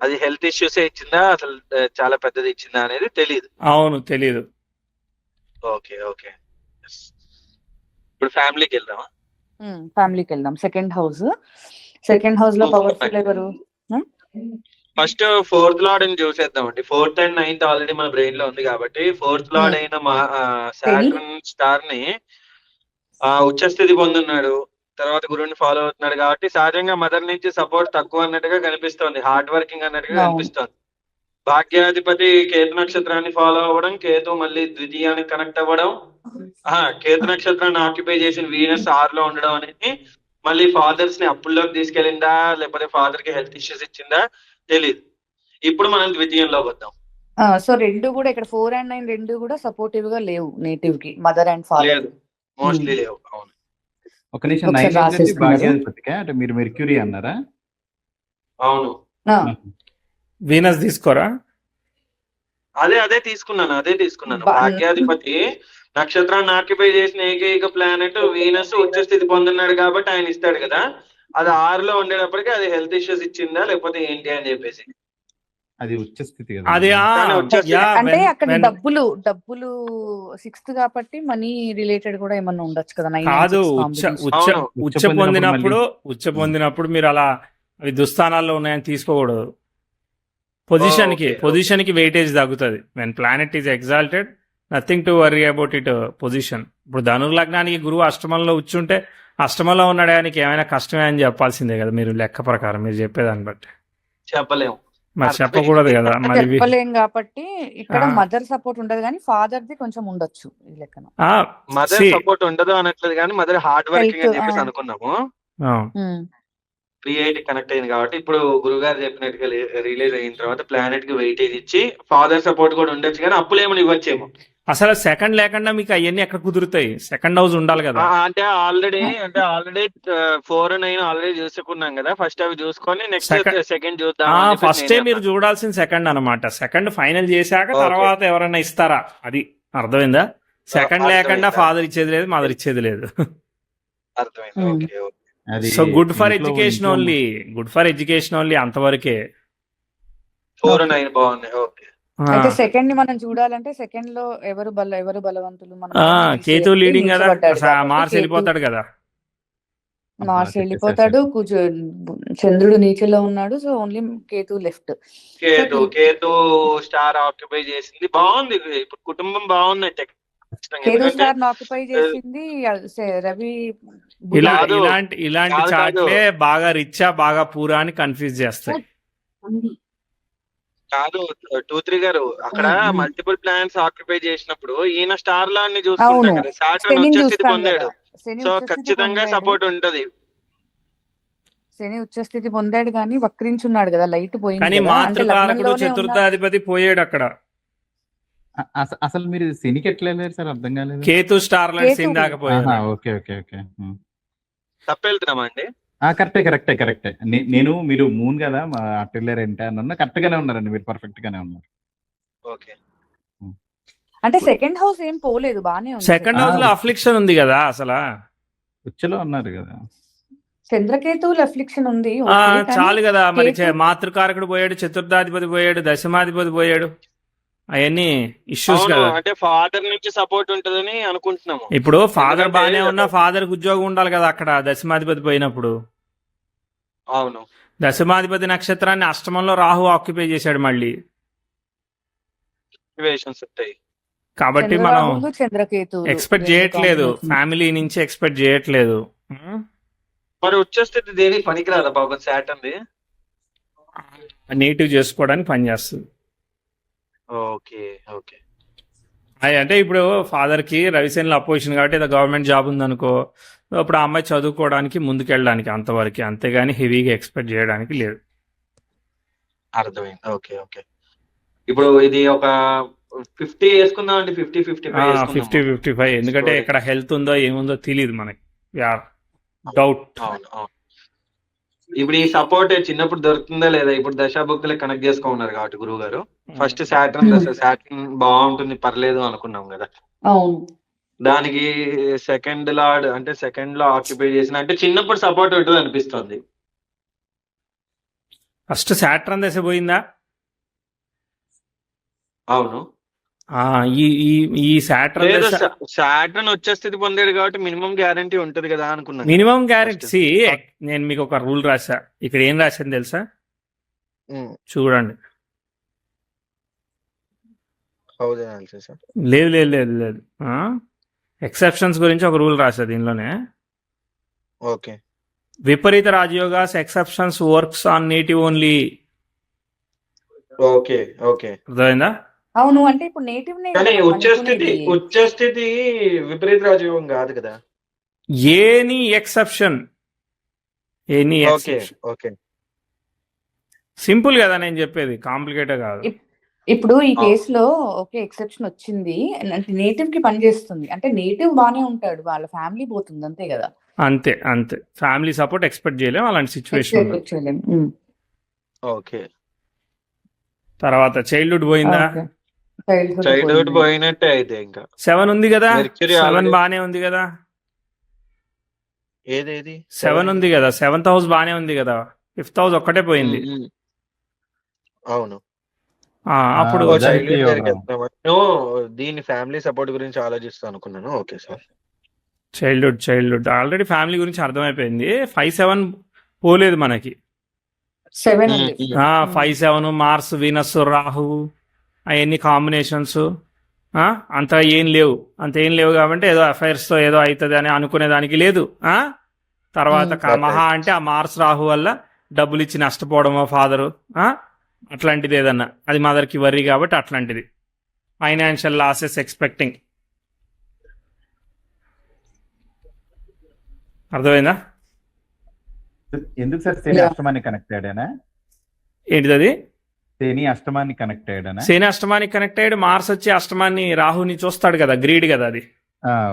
అది హెల్త్ ఇష్యూస్ ఇచ్చిందా అసలు చాలా పెద్దది ఇచ్చిందా అనేది తెలియదు. అవును, తెలీదు. ఓకే ఓకే, ఇప్పుడు ఫ్యామిలీకి వెళ్దామా? ఫ్యామిలీకి వెళ్దాం. సెకండ్ హౌస్ లో పవర్ఫుల్ ఎవరు? ఫస్ట్ ఫోర్త్ లార్డ్ అని చూసేద్దామండి. 4th and 9th ఆల్రెడీ మన బ్రెయిన్ లో ఉంది కాబట్టి ఫోర్త్ లార్డ్ అయిన సాటర్న్ స్టార్ ని ఉచ్చస్థితి పొందున్నాడు, తర్వాత గురువుని ఫాలో అవుతున్నాడు కాబట్టి సహజంగా మదర్ నుంచి సపోర్ట్ తక్కువ అన్నట్టుగా కనిపిస్తోంది, హార్డ్ వర్కింగ్ అన్నట్టుగా అవును. కనిపిస్తోంది. భాగ్యాధిపతి కేతు నక్షత్రాన్ని ఫాలో అవ్వడం, కేతు మళ్ళీ ద్వితీయానికి కనెక్ట్ అవ్వడం, కేతు నక్షత్రాన్ని ఆక్యుపై చేసిన వీనస్ 6 లో ఉండడం అనేది మళ్ళీ ఫాదర్స్ ని అప్పుల్లోకి తీసుకెళ్ళిందా లేకపోతే ఫాదర్ కి హెల్త్ ఇష్యూస్ ఇచ్చిందా తెలీదు. ఇప్పుడు మనం ద్వితీయంలోకి వద్దాం. సో రెండు కూడా ఇక్కడ 4 and 9 రెండు కూడా సపోర్టివ్ గా లేవు నేటివ్ కి, మదర్ అండ్ ఫాదర్. లేదు, మోస్ట్లీ లేవు. అవును. ఒక నిమిషం, ఒకసారి 9 ఏంటంటే రాసేసుకున్నారు. భాగ్యాధిపతిగా అంటే మీరు మెర్క్యూరీ అన్నారా? అవును, వీనస్ తీసుకోరా? అదే తీసుకున్నాను. భాగ్యాధిపతి నక్షత్రాన్ని ఆక్యుపై చేసిన ఏకైక ప్లానెట్ వీనస్ ఉచ్చస్థితి పొందున్నాడు కాబట్టి ఆయన ఇస్తాడు కదా. అది 6 లో ఉండేటప్పటికి అది హెల్త్ ఇష్యూస్ ఇచ్చిందా లేకపోతే ఏంటి అని చెప్పేసి. అది ఉచ్చ స్థితి కదా. అది కానీ వచ్చేసి- అంటే అక్కడ డబ్బులు 6th కాబట్టి మనీ రిలేటెడ్ కూడా ఏమన్నా ఉండొచ్చు కదా. 9 and కాదు, 6 ఉచ్చ combination. ఉచ్చ అవును. ఉచ్చ పొందినప్పుడు మీరు అలా అవి దుస్థానాల్లో ఉన్నాయని తీసుకోకూడదు. పొజిషన్ కి వెయిటేజ్ తగ్గుతుంది. When planet is exalted, nothing to worry about it position. ఇప్పుడు ధనుర్లగ్నానికి గురువు అష్టమంలో ఉచ్చుంటే అష్టమంలో ఉన్నాడానికి ఏమైనా కష్టమే అని చెప్పాల్సిందే కదా మీరు లెక్క ప్రకారం, మీరు చెప్పేదాన్ని బట్టి. చెప్పలేము. మరి చెప్పకూడదు కదా మరి. చెప్పలేం కాబట్టి ఇక్కడ ఆ. మదర్ సపోర్ట్ ఉండదు కానీ ఫాదర్ ది కొంచెం ఉండొచ్చు ఈ లెక్కన. మదర్ సపోర్ట్ ఉండదు అనట్లేదు కానీ మదర్ హార్డ్ వర్కింగ్ అని చెప్పేసి Health, అనుకున్నాము. ఉమ్. 380 కనెక్ట్ అయింది కాబట్టి ఇప్పుడు గురుగారు చెప్పినట్టుగా రిలీజ్ అయిన తర్వాత ప్లానెట్ కి వెయిటేజ్ ఇచ్చి ఫాదర్ సపోర్ట్ కూడా ఉండొచ్చు కానీ అప్పులు ఏమైనా ఇవ్వచ్చేమో. అసలు సెకండ్ లేకుండా మీకు అవన్నీ ఎక్కడ కుదురుతాయి? సెకండ్ హౌస్ ఉండాలి కదా. అంటే ఆల్రెడీ 4 and 9 ఆల్రెడీ చూసుకున్నాం కదా. ఫస్ట్ అవి చూసుకొని నెక్స్ట్ సెకండ్ చూద్దాం. ఫస్టే మీరు చూడాల్సిన సెకండ్ అన్నమాట. సెకండ్ ఫైనల్ చేశాక Okay. తర్వాత ఎవరైనా ఇస్తారా, అది అర్థమైందా? సెకండ్ లేకుండా ఫాదర్ ఇచ్చేది లేదు, మదర్ ఇచ్చేది లేదు. అర్థమైంది. Okay okay. అది సో గుడ్ ఫర్ ఇంట్లో- ఎడ్యుకేషన్ ఓన్లీ, అంతవరకే. 4 and 9 బాగున్నాయి. ఓకే. అయితే సెకండ్ ని మనం చూడాలంటే సెకండ్ లో ఎవరు బలవంతులు మనం కేతు లీడింగ్ కదా, నిలిచబడ్డాడు కాబట్టి మార్స్ కేతు- వెళ్ళిపోతాడు కదా. మార్స్ వెళ్ళిపోతాడు, చంద్రుడు నీచలో ఉన్నాడు. So only Ketu left. Ketu star occupy చేసింది బాగుంది. ఇప్పుడు కుటుంబం బాగుంది. కేతు స్టార్ ఆక్యుపై చేసింది రవి. కాదు. ఇలాంటి కాదు. చాట్లే బాగా రిచ్చా బాగా పూరా అని కన్ఫ్యూజ్ చేస్తాయి. కాదు 2-3 గారు అక్కడ మల్టిపుల్ ప్లానెట్స్ ఆక్యుపై చేసినప్పుడు ఈయన స్టార్ లా అవును, చూసుకుంటాం కదా. సాటర్న్ శని ఉచ్చస్థితి చూస్తాం పొందాడు. కదా. శని సో ఉచ్చస్థితి ఖచ్చితంగా పొందాడు. సపోర్ట్ ఉంటది. శని ఉచ్చస్థితి పొందాడు కానీ వక్రించున్నాడు కదా, లైట్ పోయింది కానీ కదా. అంటే మాతృకారకుడు లగ్నంలోనే చతుర్థాధిపతి పోయాడు అక్కడ. అసలు మీరు శనికి ఎట్లా వెళ్ళారు సార్? అర్థం కాలేదు. Ketu star light Ketu. సింగ్ దాకపోయాడు. Okay okay okay. తప్పెళ్తున్నామా అండి? కరెక్టే. మీరు మూన్ కదా అటు వెళ్ళారు ఏంటి అన్న కరెక్ట్ గానే ఉన్నారండి, మీరు పర్ఫెక్ట్ గానే ఉన్నారు. ఓకే. అంటే సెకండ్ హౌస్ ఏం పోలేదు, బానే ఉంది. సెకండ్ హౌస్ లో అఫ్లిక్షన్ ఉంది కదా అసలు. ఉచ్చలో ఉన్నారు కదా. చంద్రకేతువుల అఫ్లిక్షన్ ఉంది. ఆ, ఓకే, కానీ చాలు కదా మరి. కేతు- మాతృకారకుడు పోయాడు, చతుర్థాధిపతి పోయాడు, దశమాధిపతి పోయాడు. అవన్నీ ఇష్యూస్ అవును, కదా. అంటే ఫాదర్ నుంచి సపోర్ట్ ఉంటదని అనుకుంటున్నాము. ఇప్పుడు ఫాదర్ ఎందుకంటే బానే ఉన్నా ఫాదర్కి ఉద్యోగం ఉండాలి కదా అక్కడ దశమాధిపతి పోయినప్పుడు. అవును, దశమాధిపతి నక్షత్రాన్ని అష్టమంలో రాహు ఆక్యుపై చేశాడు మళ్ళీ. సిచ్యువేషన్స్ ఉంటాయి. కాబట్టి మనం చంద్రరాహులు చంద్రకేతువులు ఎక్స్పెక్ట్ రెండు చేయట్లేదు, combination. ఫ్యామిలీ నుంచి ఎక్స్పెక్ట్ చేయట్లేదు. మరి వచ్చేస్తే దేనికి పనికిరాదా బాబు సాటర్న్? నేటివ్ చేసుకోవడానికి పనిచేస్తుంది. Okay okay. అది అంటే ఇప్పుడు ఫాదర్కి రవిసేనలో అపోజిషన్ కాబట్టి ఏదో గవర్నమెంట్ జాబ్ ఉందనుకో, అప్పుడు ఆ అమ్మాయి చదువుకోవడానికి ముందుకెళ్ళడానికి అంతవరకు, అంతేగాని హెవీగా ఎక్స్పెక్ట్ చేయడానికి లేదు. అర్థమైంది. Okay okay. ఇప్పుడు ఇది ఒక 50 వేసుకుందాం అండి, 50-55 50-55 ఎందుకంటే Story. ఇక్కడ హెల్త్ ఉందో ఏముందో తెలియదు మనకి. డౌట్. అవును అవును. ఇప్పుడు ఈ సపోర్ట్ చిన్నప్పుడు దొరుకుతుందా లేదా? ఇప్పుడు దశాభుక్తులే కనెక్ట్ చేసుకున్నారు కాబట్టి గురువు గారు, ఫస్ట్ సాటర్న్ దశ, సాటర్న్ బాగుంటుంది పర్లేదు అనుకున్నాం కదా. అవును. దానికి సెకండ్ లార్డ్ అంటే సెకండ్ లో ఆక్యుపై చేసిన అంటే చిన్నప్పుడు సపోర్ట్ ఉంటుంది అనిపిస్తుంది. ఫస్ట్ సాటర్న్ దశ పోయిందా? అవును. ఈ ఈ ఈ సాటర్న్ లేదు, దశ సాటర్న్ వచ్చే స్థితి పొందాడు కాబట్టి మినిమం గ్యారంటీ ఉంటది కదా అనుకున్నాను. Minimum guarantee. నేను మీకు ఒక రూల్ రాసా, ఇక్కడ ఏం రాశాను తెలుసా? చూడండి. లేదు లేదు లేదు లేదు, ఎక్సెప్షన్స్ గురించి ఒక రూల్ రాసా దీనిలోనే. ఓకే. విపరీత రాజయోగాస్ exceptions works on native only. Okay okay. అర్థమైందా? అవును, అంటే ఇప్పుడు నేటివ్ కానీ వచ్చే స్థితి విపరీత రాజయోగం కాదు కదా. Any exception, any okay okay. Simple కదా నేను చెప్పేది, కాంప్లికేటెడ్ కాదు. ఇప్పుడు ఈ కేసులో ఓకే ఎక్సెప్షన్ వచ్చింది అంటే నేటివ్ కి పనిచేస్తుంది, అంటే నేటివ్ బానే ఉంటాడు, వాళ్ళ ఫ్యామిలీ పోతుంది అంతే కదా. అంతే అంతే, ఫ్యామిలీ సపోర్ట్ ఎక్స్పెక్ట్ చేయలేము అలాంటి సిచ్యువేషన్. Expect చేయలేం. ఉమ్. ఓకే. తర్వాత చైల్డ్హుడ్ పోయిందా? Okay. Childhood చైల్డ్హుడ్ పోయింది. పోయినట్టే అయితే ఇంకా 7 ఉంది కదా, Mercury 7 already- బానే ఉంది కదా, ఏదేది 7 ఉంది కదా, 7th హౌస్ బానే ఉంది కదా, 5th హౌస్ ఒక్కటే పోయింది. అవును. అప్పుడు ఓ, చైల్డ్హుడ్ దానికి దగ్గరికి ఒక- వెళ్తామా? దీని ఫ్యామిలీ సపోర్ట్ గురించి ఆలోచిస్తా అనుకున్నాను. Okay sir. Childhood already family గురించి అర్థమైపోయింది. 5-7 పోలేదు మనకి. 7 ఉంది. 5-7 మార్స్ వీనస్ రాహు అవన్నీ కాంబినేషన్స్ అంత ఏం లేవు కాబట్టి ఏదో అఫైర్స్తో ఏదో అవుతుంది అని అనుకునేదానికి లేదు. తర్వాత మహా అంటే ఆ మార్స్ రాహు వల్ల డబ్బులు ఇచ్చి నష్టపోవడమో ఫాదరు, అట్లాంటిది ఏదన్నా, అది మదర్కి వర్రీ కాబట్టి అట్లాంటిది. Financial losses expecting. అర్థమైందా? ఎందుకు సార్ శని Yeah. అష్టమాన్ని కనెక్ట్ అయ్యాడనా? ఏంటిది అది? శని అష్టమాన్ని కనెక్ట్ అయ్యాడనా? శని అష్టమానికి కనెక్ట్ అయ్యాడు, మార్స్ వచ్చి అష్టమాన్ని రాహుని చూస్తాడు కదా, గ్రీడ్ కదా అది.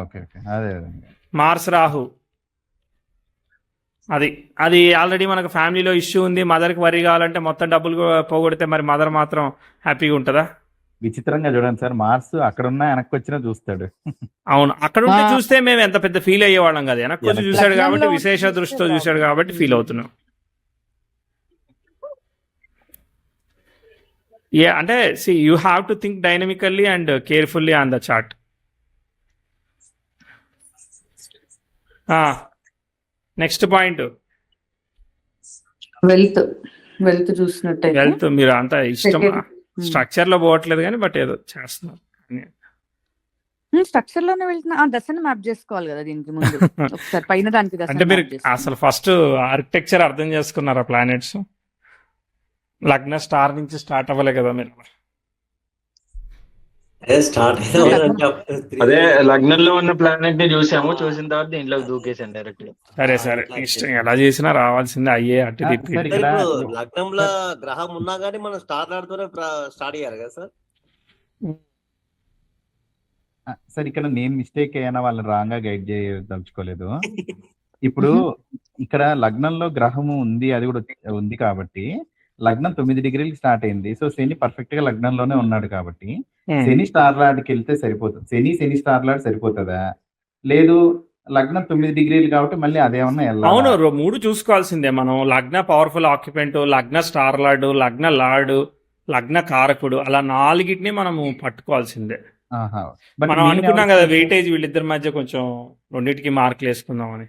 ఓకే ఓకే, అదే విధంగా. మార్స్ రాహు అది ఆల్రెడీ మనకు ఫ్యామిలీలో ఇష్యూ ఉంది. మదర్కి వరి కావాలంటే మొత్తం డబ్బులు పోగొడితే మరి మదర్ మాత్రం హ్యాపీగా ఉంటుందా? విచిత్రంగా చూడండి సార్, మార్స్ అక్కడున్నా వెనక్కి వచ్చినా చూస్తాడు. అవును, అక్కడ ఉంటే చూస్తే మేము ఎంత పెద్ద ఫీల్ అయ్యేవాళ్ళం కదా, వెనక్కి వచ్చి చూశాడు కాబట్టి, లగ్నంలో విశేష చూస్తే దృష్టితో చూశాడు కాబట్టి ఫీల్ అవుతున్నాం. అంటే you have to think dynamically and carefully on the chart. Next point, wealth చూసినట్టయితే వెల్త్. మీరు అంత ఇష్టం Second. స్ట్రక్చర్ లో పోవట్లేదు కానీ బట్ ఏదో చేస్తున్నారు. స్ట్రక్చర్ లోనే వెళ్తున్నా. ఆ దశను మ్యాప్ చేసుకోవాలి కదా దీనికి ముందు ఒకసారి పైన దానికి దశ అంటే మీరు అసలు ఫస్ట్ ఆర్కిటెక్చర్ అర్థం చేసుకున్నారా? ప్లానెట్స్ లగ్న స్టార్ నుంచి స్టార్ట్ అవ్వలే కదా మీరు. స్టార్ట్ అదే లగ్నంలో ఉన్న ప్లానెట్ ని చూసాము, చూసిన తర్వాత దీంట్లోకి దూకేసాను డైరెక్ట్ గా. సరే ఇష్టం ఎలా చేసినా రావాల్సిందే, అయ్యే అటు తిప్పి. సరే. ఇక్కడ ఇప్పుడు లగ్నంలో గ్రహం ఉన్నా కానీ మనం స్టార్ట్ ఆడుతూనే స్టార్ట్ చేయాలి కదా సార్. సార్ ఇక్కడ నేను మిస్టేక్ అయినా వాళ్ళని రాంగ్ గా గైడ్ చేయదలుచుకోలేదు. ఇప్పుడు ఇక్కడ లగ్నంలో గ్రహము ఉంది, అది కూడా ఉంది కాబట్టి లగ్నం 9 డిగ్రీలకి స్టార్ట్ అయింది. సో శని పర్ఫెక్ట్ గా లగ్నంలోనే ఉన్నాడు కాబట్టి శని స్టార్ లాడ్కి వెళ్తే సరిపోతుంది. శని స్టార్ లాడ్ సరిపోతుందా? లేదు లగ్నం 9 డిగ్రీలు కాబట్టి మళ్ళీ అదేమన్నా అవును, వెళ్ళాలి. 3 చూసుకోవాల్సిందే మనం. లగ్న పవర్ఫుల్ ఆక్యుపెంట్, లగ్న స్టార్ లార్డ్, లగ్న లార్డ్, లగ్న కారకుడు, అలా నాలుగిటిని మనము పట్టుకోవాల్సిందే. ఆహా. బట్ మనం మెయిన్ అనుకున్నాం ఎవరికి కదా ఇవ్వాలి సార్? వెయిటేజ్ వీళ్ళిద్దరి మధ్య కొంచెం రెండింటికి మార్కులు వేసుకుందామని.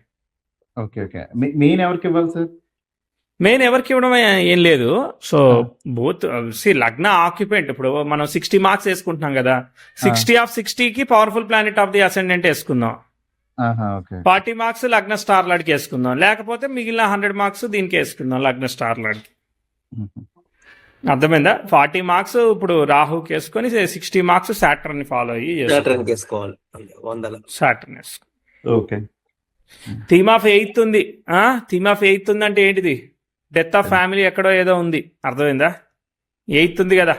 Okay okay. మెయిన్ ఎవరికి ఇవ్వాలి సార్? మెయిన్ ఎవరికి ఇవ్వడం ఏం లేదు. సో ఆ, బోత్ లగ్న ఆక్యుపెంట్, ఇప్పుడు మనం 60 మార్క్స్ వేసుకుంటున్నాం కదా, ఆ, 60 ఆఫ్ 60కి powerful planet of the ascendant వేసుకుందాం, ఆహా, ఓకే 40 మార్క్స్ లగ్న స్టార్ లాడ్కి వేసుకుందాం, లేకపోతే మిగిలిన 100 మార్క్స్ దీనికి వేసుకుందాం లగ్న స్టార్ లాడ్కి. మ్మ్. అర్థమైందా? 40 మార్క్స్ ఇప్పుడు రాహుకి వేసుకొని 60 మార్క్స్ సాటర్న్ ని ఫాలో అయ్యి ప్యాటర్న్ చేసుకోవాలి 100. సాటర్న్ వేసుకో. ఓకే. థీమ్ ఆఫ్ ఎయిత్ ఉంది. థీమ్ ఆఫ్ ఎయిత్ ఉంది అంటే ఏంటిది? డెత్ ఆఫ్ ఫ్యామిలీ ఎక్కడో ఏదో ఉంది. అర్థమైందా? ఎయిత్ ఉంది కదా,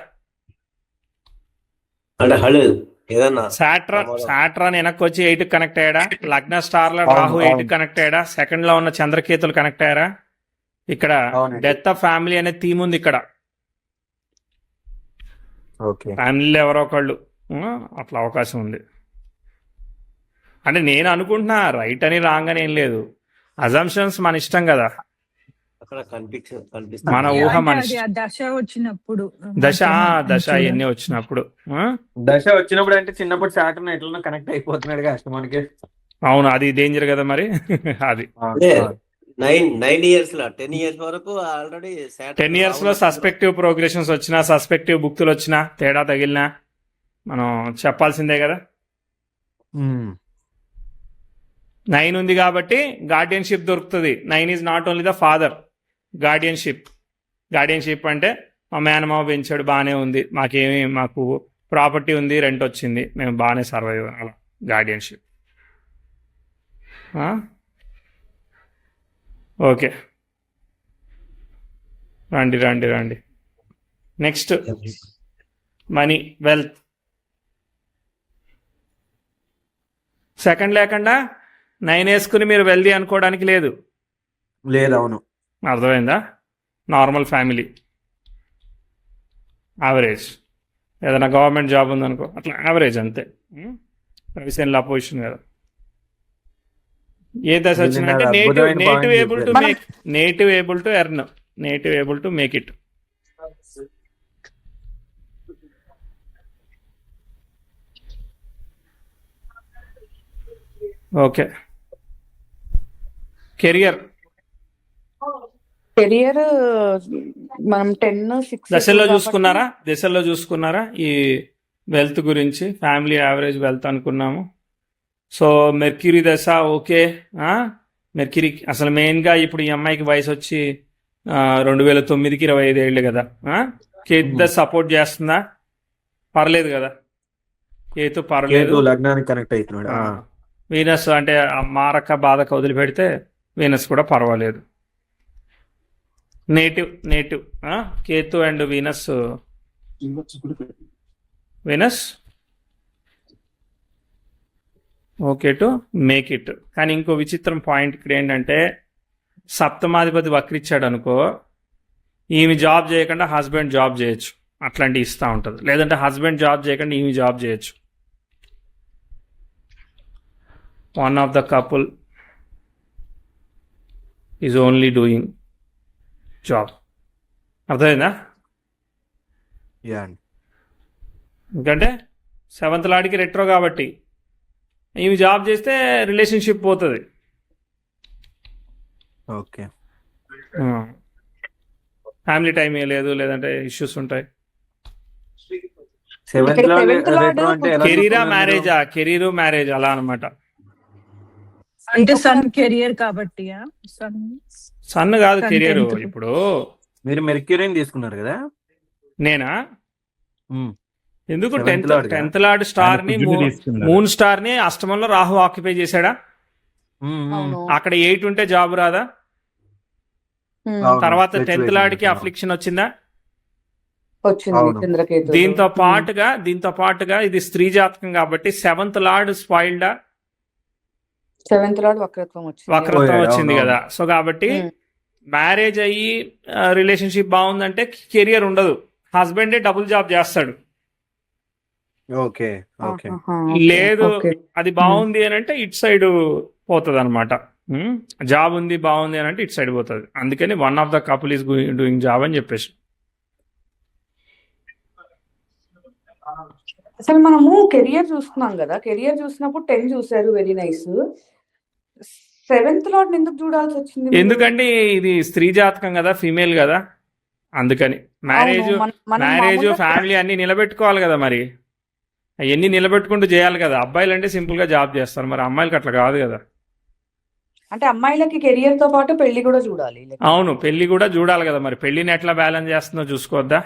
అంటే హళు ఏదన్నా సాట్రాన్ వెనక్కి వచ్చి 8 కనెక్ట్ అయ్యాడా? లగ్న స్టార్ లో అవును, రాహు 8 అవును. కనెక్ట్ అయ్యాడా? సెకండ్ లో ఉన్న చంద్రకేతులు కనెక్ట్ అయ్యారా? ఇక్కడ అవునండి. డెత్ ఆఫ్ ఫ్యామిలీ అనే థీమ్ ఉంది. ఇక్కడ ఓకే. ఫ్యామిలీలో ఎవరో ఒకళ్ళు అట్లా అవకాశం ఉంది. అంటే నేను అనుకుంటున్నా, రైట్ అని రాంగ్ అని ఏం లేదు, అజంప్షన్స్ మన ఇష్టం కదా, అక్కడ కనిపిస్తుంది. మన ఊహ అంటే మన అది ఆ ఇష్టం. దశ వచ్చినప్పుడు దశ మాత్రమే దశ చూడాలి. ఇవన్నీ వచ్చినప్పుడు. దశ వచ్చినప్పుడు అంటే చిన్నప్పుడు సాటర్న్ ఎట్లా కనెక్ట్ అయిపోతున్నాడుగా అష్టమానికి. అవును, అది డేంజర్ కదా మరి. అది అదే 9 years లా 10 years వరకు ఆల్రెడీ 10 years లో సస్పెక్టివ్ ప్రోగ్రెషన్స్ వచ్చినా, సస్పెక్టివ్ బుక్తులు వచ్చినా, తేడా తగిలినా మనం చెప్పాల్సిందే కదా. 9 ఉంది కాబట్టి గార్డియన్షిప్ దొరుకుతుంది. 9 is not only the father, guardianship అంటే మా మేనమామ పెంచాడు, బాగానే ఉంది, మాకు ప్రాపర్టీ ఉంది, రెంట్ వచ్చింది, మేము బాగానే సర్వైవ్, అలా గార్డియన్షిప్. ఓకే, రండి. Next money, wealth. సెకండ్ లేకుండా 9 వేసుకుని మీరు వెల్దీ అనుకోవడానికి లేదు. లేదు. అవును. అర్థమైందా? నార్మల్ ఫ్యామిలీ, యావరేజ్, ఏదైనా గవర్నమెంట్ జాబ్ ఉందనుకో, అట్లా యావరేజ్ అంతే. రవిసేన్ల పొజిషన్ కదా. ఏ దశ వచ్చిందంటే అద్భుతమైన point చెప్పారు. Native able to earn, native able to make it. Okay, career మనం 10-6 దశల్లో చూసుకున్నారా ఈ వెల్త్ గురించి? ఫ్యామిలీ యావరేజ్ వెల్త్ అనుకున్నాము. సో మెర్క్యూరీ దశ ఓకే. మెర్క్యూరీ అసలు మెయిన్గా ఇప్పుడు ఈ అమ్మాయికి వయసు వచ్చి 2009కి 25 ఏళ్ళు కదా. కేతు దశ సపోర్ట్ చేస్తుందా? పర్లేదు కదా, కేతు పర్లేదు. లగ్నానికి కనెక్ట్ అవుతున్నాడు. వీనస్ అంటే ఆ మారక బాధక వదిలిపెడితే వీనస్ కూడా పర్వాలేదు. Native Ketu and Venus okay to make it. కానీ ఇంకో విచిత్రం పాయింట్ ఇక్కడ ఏంటంటే, సప్తమాధిపతి వక్రిచ్చాడు అనుకో, ఈమె జాబ్ చేయకుండా హస్బెండ్ జాబ్ చేయొచ్చు, అట్లాంటివి ఇస్తూ ఉంటుంది. లేదంటే హస్బెండ్ జాబ్ చేయకుండా ఈమె జాబ్ చేయొచ్చు. One of the couple is only doing job. అర్థమైందా? ఎందుకంటే 7th లాడికి రెట్రో కాబట్టి ఈమె జాబ్ చేస్తే రిలేషన్షిప్ పోతుంది. ఓకే. ఫ్యామిలీ టైం ఏ లేదు, లేదంటే ఇష్యూస్ ఉంటాయి. కెరీర్ మ్యారేజ్ అలా అనమాట. అంటే సన్ కెరియర్ కాబట్టి సన్ కాదు, కెరియర్. 10th. ఇప్పుడు మీరు మెర్క్యూరీని తీసుకున్నారు కదా. నేనా ఎందుకు 7th Lord గా? 10th లార్డ్ స్టార్ ని, కుజుడు తీసుకున్నాడు. మూన్ స్టార్ ని అష్టమంలో రాహు ఆక్యుపై చేశాడా? అవును. అక్కడ 8 ఉంటే జాబ్ రాదా? అవును. తర్వాత 10th Fluctuation లార్డ్ కి అవును. అఫ్లిక్షన్ వచ్చిందా? వచ్చింది అవును. చంద్రకేతు. దీంతో పాటుగా ఇది స్త్రీ జాతకం కాబట్టి 7th లార్డ్ స్పాయిల్డా, 7th లార్డ్ వక్రత్వం వక్రత్వం పోయాడు, వచ్చింది అవును, కదా. సో కాబట్టి మ్యారేజ్ అయ్యి రిలేషన్షిప్ బాగుందంటే కెరియర్ ఉండదు, హస్బెండే డబుల్ జాబ్ చేస్తాడు. ఓకే. ఓకే. లేదు అది బాగుంది అని అంటే ఇటు సైడ్ పోతుంది అనమాట. జాబ్ ఉంది బాగుంది అని అంటే ఇటు సైడ్ పోతుంది. అందుకని one of the couple is doing job అని చెప్పేసి. అసలు మనము కెరియర్ చూస్తున్నాం కదా, కెరియర్ చూసినప్పుడు 10 చూసారు, వెరీ నైస్. 7th లాట్ ఎందుకు చూడాల్సి వచ్చింది మీరు? ఎందుకంటే ఇది స్త్రీ జాతకం కదా, ఫీమేల్ కదా, అందుకని. మ్యారేజ్ అవును, మనం మ్యారేజ్ మామూలుగా ఫ్యామిలీ అన్ని నిలబెట్టుకోవాలి కదా, మరి అవన్నీ నిలబెట్టుకుంటూ చేయాలి కదా. అబ్బాయిలు అంటే సింపుల్ గా జాబ్ చేస్తారు, మరి అమ్మాయిలకి అట్లా కాదు కదా. అంటే అమ్మాయిలకి కెరియర్ తో పాటు పెళ్లి కూడా చూడాలి. అవును, పెళ్లి కూడా చూడాలి కదా, మరి పెళ్లిని ఎట్లా బ్యాలెన్స్ చేస్తుందో చూసుకోవద్దా.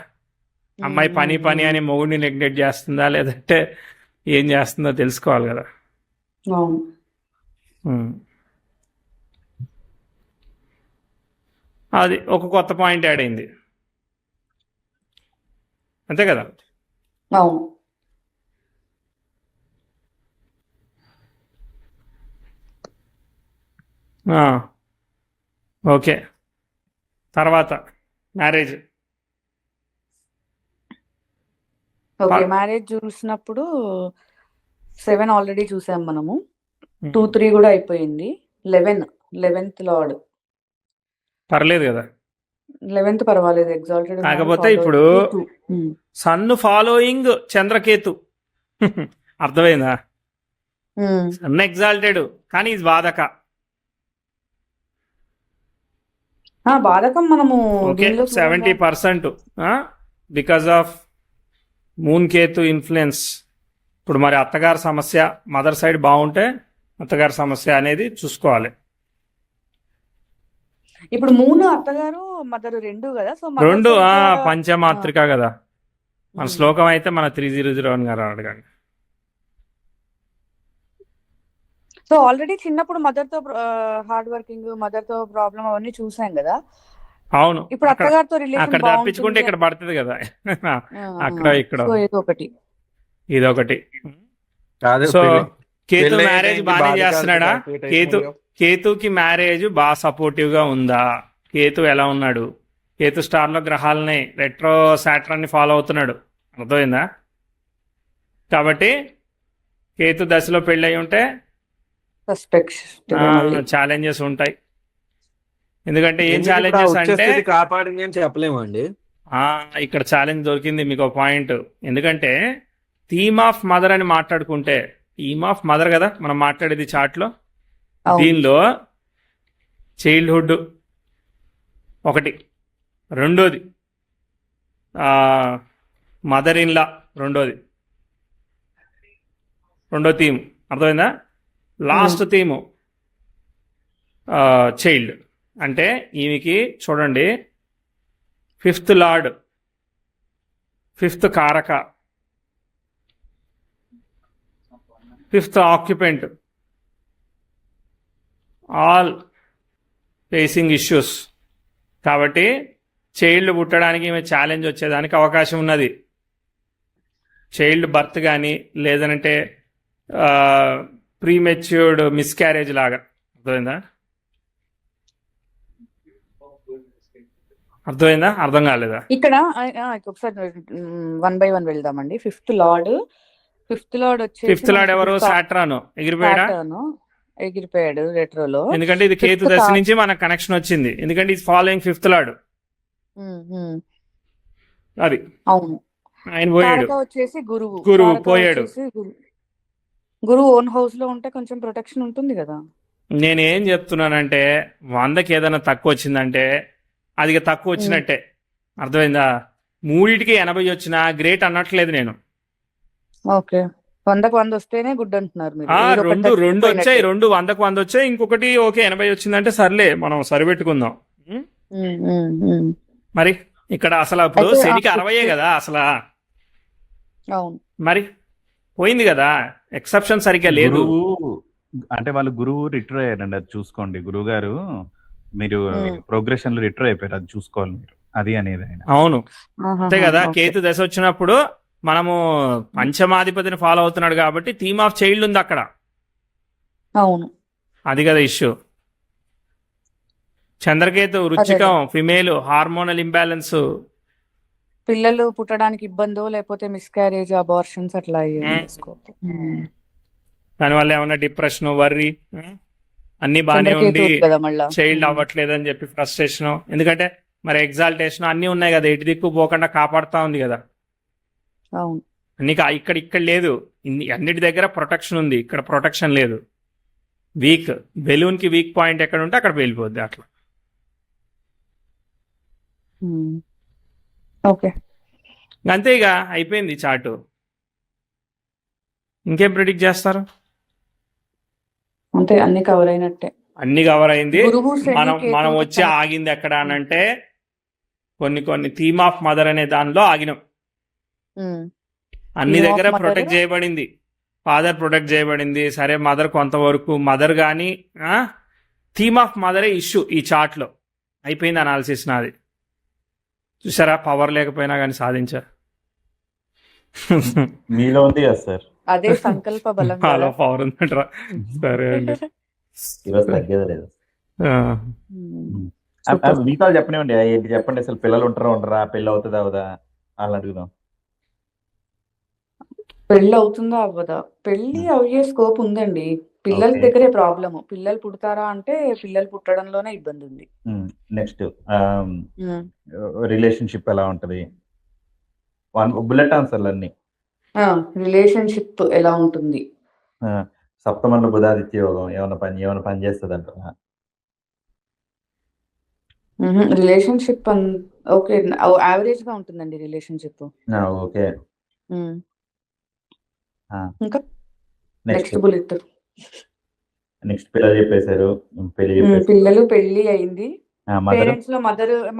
అమ్మాయి పని పని అని మొగుడిని నెగ్లెక్ట్ చేస్తుందా, లేదంటే ఏం చేస్తుందో తెలుసుకోవాలి కదా. అవును. ఉమ్. అది ఒక కొత్త పాయింట్ యాడ్ అయింది, అంతే కదా. అవును. ఆ, ఓకే. తర్వాత మ్యారేజ్. ఓకే, మ్యారేజ్ చూసినప్పుడు 7 ఆల్రెడీ చూసాం మనము. 2, 3 కూడా అయిపోయింది. 11th lord. పర్లేదు కదా. 11th పర్వాలేదు, ఎగ్జాల్టెడ్. కాకపోతే ఇప్పుడు సన్ ఫాలోయింగ్ చంద్రకేతు అర్థమైందా. సన్ ఎగ్జాల్టెడ్ కానీ ఇది బాధక. బాధకం మనము okay, 70% because of moon Ketu influence. ఇప్పుడు మరి అత్తగారి సమస్య, మదర్ సైడ్ బాగుంటే అత్తగారి సమస్య అనేది చూసుకోవాలి. ఇప్పుడు మూడు అత్తగారు మదర్ రెండు కదా, సో mother రెండు side గా- పంచమాత్రిక కదా. మన శ్లోకం అయితే మన 3001 గారు అడగండి. సో ఆల్రెడీ చిన్నప్పుడు మదర్ తో హార్డ్ వర్కింగ్, మదర్ తో ప్రాబ్లం అవన్నీ చూసాం కదా. అవును, ఇప్పుడు అక్కడ అత్తగారితో అక్కడ రిలేషన్ తప్పించుకుంటే ఇక్కడ పడుతుంది కదా. అక్కడ ఇక్కడ ఏదో ఒకటి. ఇదొకటి. కాదు, సో పెళ్లి- కేతు పెళ్లి మ్యారేజ్ అయితే బాగానే బాధకాలు చేస్తున్నాడా? కాకపోతే కేతు ఏమో. కేతుకి మ్యారేజ్ బాగా సపోర్టివ్ గా ఉందా? కేతు ఎలా ఉన్నాడు? కేతు స్టార్ లో గ్రహాలని రెట్రో సాటర్న్ ని ఫాలో అవుతున్నాడు, అర్థమైందా? కాబట్టి కేతు దశలో పెళ్ళి అయి ఉంటే సస్పెక్ట్ ఛాలెంజెస్ ఉంటాయి. ఎందుకంటే ఏం ఎందుకు ఇప్పుడు ఆ ఛాలెంజెస్ అంటే ఉచ్చస్థితి కాపాడింది అని చెప్పలేమండి. ఇక్కడ ఛాలెంజ్ దొరికింది మీకు ఒక పాయింట్. ఎందుకంటే థీమ్ ఆఫ్ మదర్ అని మాట్లాడుకుంటే, థీమ్ ఆఫ్ మదర్ కదా మనం మాట్లాడేది చాట్లో. దీనిలో చైల్డ్హుడ్ ఒకటి, రెండోది మదర్ ఇన్లా రెండో థీమ్, అర్థమైందా? Last theme child. అంటే ఈమెకి చూడండి, 5th లార్డ్, 5th కారక, 5th occupant, all facing issues. కాబట్టి చైల్డ్ పుట్టడానికి ఈమె ఛాలెంజ్ వచ్చేదానికి అవకాశం ఉన్నది. చైల్డ్ బర్త్ కానీ లేదనంటే ప్రీమెచ్యూర్డ్ మిస్క్యారేజ్ లాగా, అర్థమైందా? అర్థమైందా? అర్థం కాలేదా? ఇక్కడ ఒకసారి 1 by 1 వెళ్దామండి. 5th లార్డ్ వచ్చేసి 5th లార్డ్ ఎవరు? సాట్రాను. ఎగిరిపోయాడా? ఎగిరిపోయాడు రెట్రోలో. ఎందుకంటే ఇది కేతు దశ నుంచి మనకు కనెక్షన్ వచ్చింది. ఎందుకంటే ఇది ఫాలోయింగ్ 5th లార్డ్. అది అవును. ఆయన పోయాడు. తారక వచ్చేసి గురువు గురువు పోయాడు. గురువు ఓన్ హౌస్ లో ఉంటే కొంచెం ప్రొటెక్షన్ ఉంటుంది కదా. నేనేం చెప్తున్నానంటే 100కి ఏదైనా తక్కువ వచ్చిందంటే అది తక్కువ వచ్చినట్టే, అర్థమైందా? 3కి 80 వచ్చినా గ్రేట్ అనట్లేదు నేను. ఓకే, 100కి 100 వస్తేనే గుడ్ అంటున్నారు మీరు. రెండు వచ్చాయి, 100కి 100 వచ్చాయి, ఇంకొకటి ఓకే 80 వచ్చిందంటే సర్లే మనం సరిపెట్టుకుందాం. మరి ఇక్కడ అసలు ఇప్పుడు శనికి 60 కదా అసలు. అవును, మరి పోయింది కదా, ఎక్సెప్షన్ సరిగ్గా లేదు. అంటే వాళ్ళు గురువు రిటైర్ అయ్యారండి, అది చూసుకోండి. గురువు గారు మీరు ప్రోగ్రెషన్ లో రిటైర్ అయిపోయారు, అది చూసుకోవాలి మీరు. అది అనేది ఆయన. అవును, అంతే కదా. కేతు దశ వచ్చినప్పుడు మనము పంచమాధిపతిని ఫాలో అవుతున్నాడు కాబట్టి థీమ్ ఆఫ్ చైల్డ్ ఉంది అక్కడ. అవును, అది కదా ఇష్యూ. చంద్రకేతు వృచ్చికం, ఫిమేల్, హార్మోనల్ ఇంబ్యాలెన్స్, పిల్లలు పుట్టడానికి ఇబ్బందో లేకపోతే మిస్క్యారేజ్, అబార్షన్స్ అట్లా దానివల్ల ఏమన్నా డిప్రెషన్, వర్రీ అన్ని బాగానే ఉండి చైల్డ్ అవ్వట్లేదు అని చెప్పి ఫ్రస్ట్రేషన్. ఎందుకంటే మరి ఎగ్జాల్టేషన్ అన్ని ఉన్నాయి కదా, ఎటు దిక్కు పోకుండా కాపాడుతా ఉంది కదా. అవును, నీకు ఇక్కడ లేదు, అన్నిటి దగ్గర ప్రొటెక్షన్ ఉంది, ఇక్కడ ప్రొటెక్షన్ లేదు. వీక్ బెలూన్కి వీక్ పాయింట్ ఎక్కడ ఉంటే అక్కడ వెళ్ళిపోద్ది అట్లా. ఓకే, అంతే ఇక అయిపోయింది చార్టు. ఇంకేం ప్రిడిక్ట్ చేస్తారు? అంతే, అన్ని కవర్ అయినట్టే. అన్ని కవర్ అయింది. గురువు శని మనం కేతువుకి వచ్చి ఆగింది ఎక్కడ అనంటే కొన్ని థీమ్ ఆఫ్ మదర్ అనే దానిలో ఆగినాం. ఉమ్, అన్ని Theme of దగ్గర mother? ప్రొటెక్ట్ చేయబడింది, ఫాదర్ ప్రొటెక్ట్ చేయబడింది. సరే మదర్ కొంతవరకు, మదర్ కానీ థీమ్ ఆఫ్ మదరే ఇష్యూ ఈ చార్ట్లో. అయిపోయింది అనాలిసిస్ నాది. చూసారా, పవర్ లేకపోయినా కానీ సాధించారు. మీలో ఉంది కదా సార్. అదే సంకల్ప బలం చాలా కదా. పవర్ ఉందంటరా. సరే అండి. ఈరోజు తగ్గేది లేదు. ఆ, ఉమ్, మిగతా చెప్పనివ్వండి, ఏంటి చెప్పండి. అసలు పిల్లలు ఉండరా, పెళ్ళి అవుతుందా అవదా అని అడుగుదాం. పెళ్ళి అవుతుందా అవ్వదా? పెళ్లి అయ్యే స్కోప్ ఉందండి. పిల్లల Okay. దగ్గరే ప్రాబ్లమ్. పిల్లలు పుడతారా అంటే పిల్లలు పుట్టడంలోనే ఇబ్బంది ఉంది. నెక్స్ట్ ఉమ్, రిలేషన్షిప్ ఎలా ఉంటది? బుల్లెట్ ఆన్సర్లు అన్ని. రిలేషన్షిప్ ఎలా ఉంటుంది? సప్తమంలో బుధాదిత్య యోగం ఏమైనా పని చేస్తుంది అంటారా? రిలేషన్షిప్ ఓకే, యావరేజ్ గా ఉంటుందండి రిలేషన్షిప్. ఓకే. ఇంకా నెక్స్ట్ నెక్స్ట్ బుల్లెట్. నెక్స్ట్ పిల్లలు చెప్పేశారు, పెళ్లి చెప్పేశారు. పిల్లలు, పెళ్లి అయింది. మదర్ పేరెంట్స్ లో